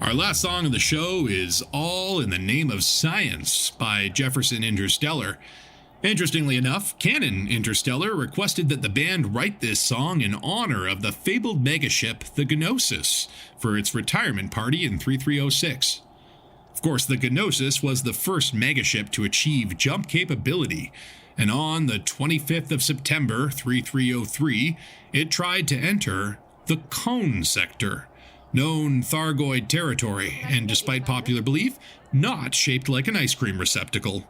Our last song of the show is All in the Name of Science by Jefferson Interstellar. Interestingly enough, Canon Interstellar requested that the band write this song in honor of the fabled megaship the Gnosis for its retirement party in 3306. Of course, the Gnosis was the first megaship to achieve jump capability, and on the 25th of September 3303, it tried to enter the Cone sector, known Thargoid territory, and despite popular belief, not shaped like an ice cream receptacle.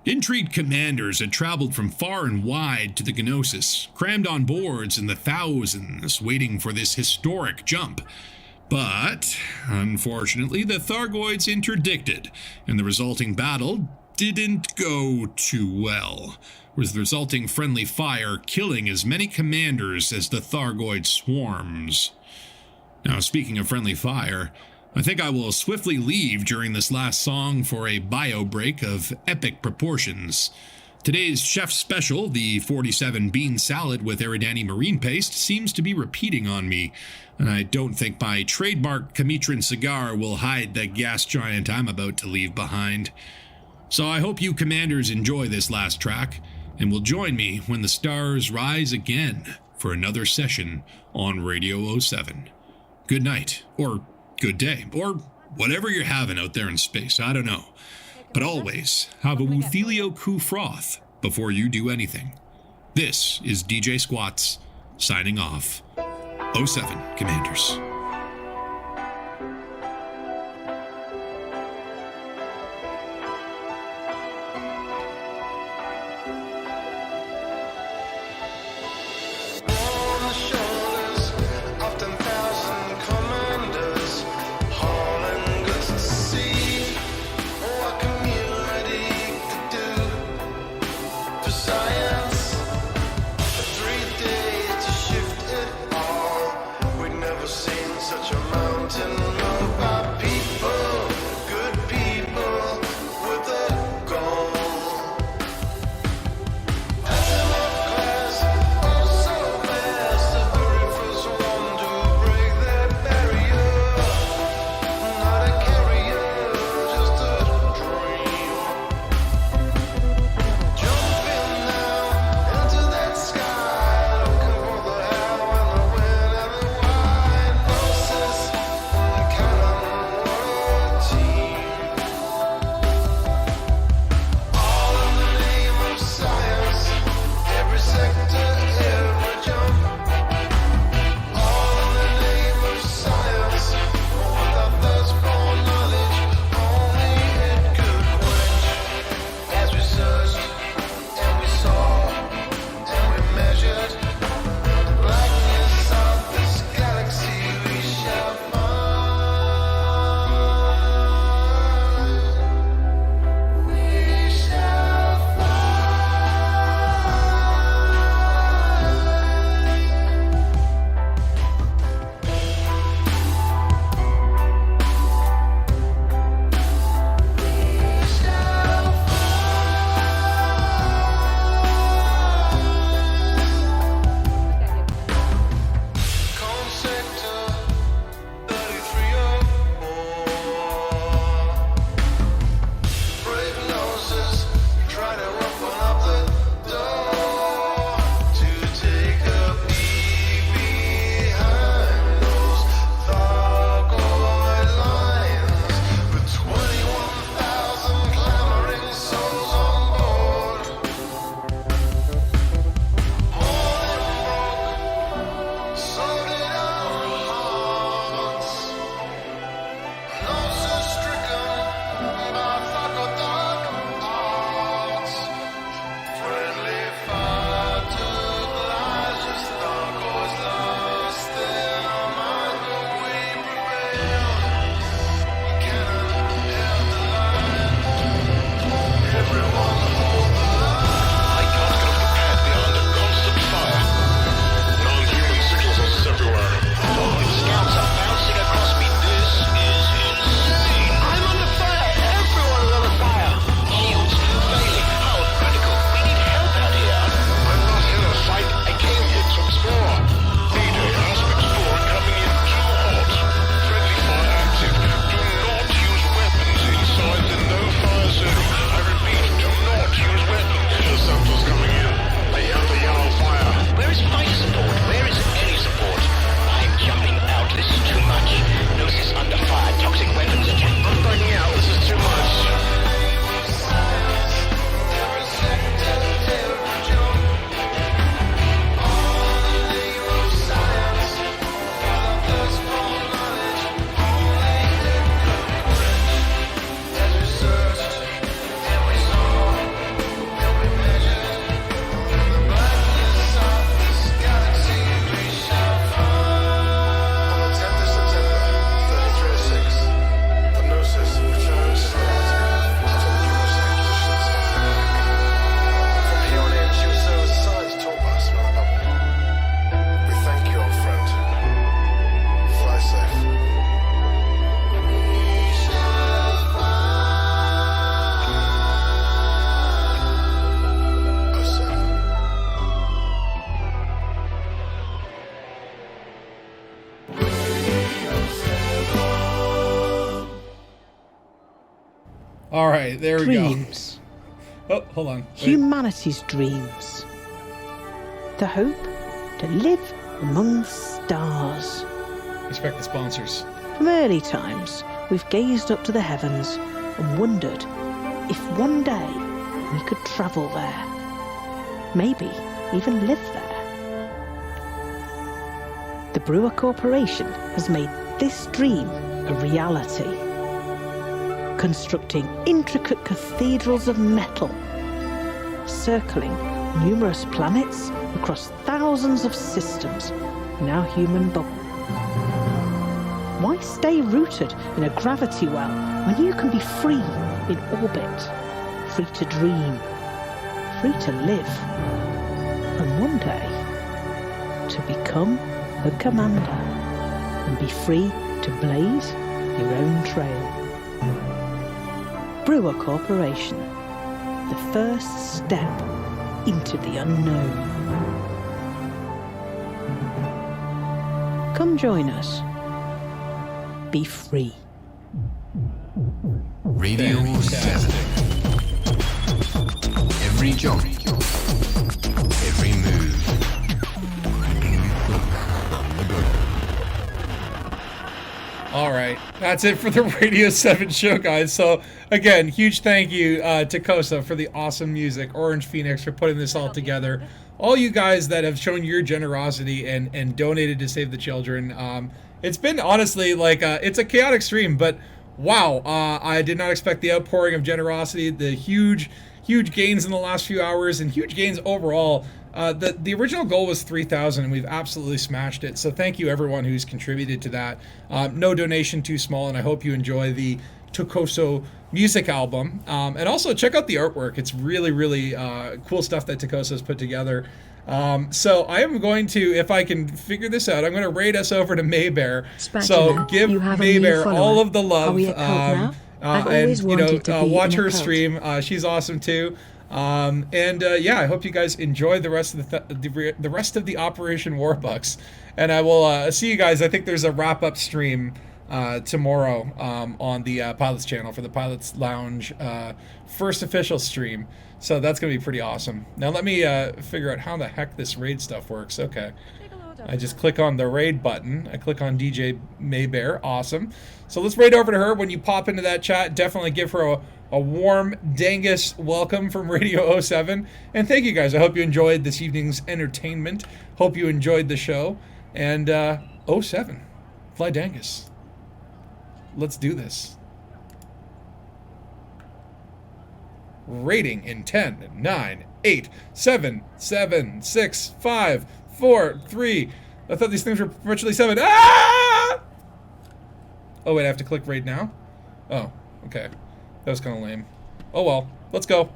Intrigued commanders had traveled from far and wide to the Gnosis, crammed on boards in the thousands, waiting for this historic jump. But, unfortunately, the Thargoids interdicted, and the resulting battle didn't go too well, with the resulting friendly fire killing as many commanders as the Thargoid swarms. Now, speaking of friendly fire, I think I will swiftly leave during this last song for a bio break of epic proportions. Today's chef special, the 47 bean salad with Eridani marine paste, seems to be repeating on me, and I don't think my trademark Comitran cigar will hide the gas giant I'm about to leave behind. So I hope you commanders enjoy this last track, and will join me when the stars rise again for another session on Radio 07. Good night, or good day, or whatever you're having out there in space, I don't know. But always have a Wuthelio Coup froth before you do anything. This is DJ Squatz, signing off. 07 Commanders. Seen All right, there we go. Dreams. Oh, hold on. Wait. Humanity's dreams. The hope to live among the stars. Respect the sponsors. From early times, we've gazed up to the heavens and wondered if one day we could travel there. Maybe even live there. The Brewer Corporation has made this dream a reality, constructing intricate cathedrals of metal, circling numerous planets across thousands of systems in our human bubble. Why stay rooted in a gravity well when you can be free in orbit, free to dream, free to live, and one day to become a commander and be free to blaze your own trail. Brewer Corporation, the first step into the unknown. Come join us. Be free. Radio 7. Every jump, every move. All right, that's it for the Radio 7 show, guys. So, again, huge thank you to ToCoSo for the awesome music, Orange Phoenix for putting this all together. All you guys that have shown your generosity and donated to save the children. It's been, honestly, like, it's a chaotic stream, but wow, I did not expect the outpouring of generosity, the huge gains in the last few hours, and huge gains overall. The original goal was 3,000, and we've absolutely smashed it. So thank you, everyone who's contributed to that. No donation too small, and I hope you enjoy the ToCoSo music album. And also check out the artwork. It's really, really cool stuff that ToCoSo's put together. So I am going to, if I can figure this out, I'm going to raid us over to Maybear. So give Maybear all of the love. I've and always wanted to be watch in a her cult. stream. She's awesome too. Yeah, I hope you guys enjoy the rest of the rest of the Operation Warbucks, and I will see you guys. I think there's a wrap-up stream tomorrow on the Pilots channel for the Pilots Lounge first official stream. So that's gonna be pretty awesome. Now let me figure out how the heck this raid stuff works. Okay, I just click on the raid button. I click on DJ Maybear. Awesome. So let's raid over to her. When you pop into that chat, definitely give her a warm Dangus welcome from Radio 7. And thank you guys. I hope you enjoyed this evening's entertainment. Hope you enjoyed the show. And 07, fly Dangus. Let's do this. Rating in 10, 9, 8, 7, 6, 5, 4, 3. I thought these things were perpetually 7. Ah! Oh, wait, I have to click raid now? Oh, okay. That was kind of lame. Oh, well. Let's go.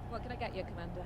What can I get you, Commander?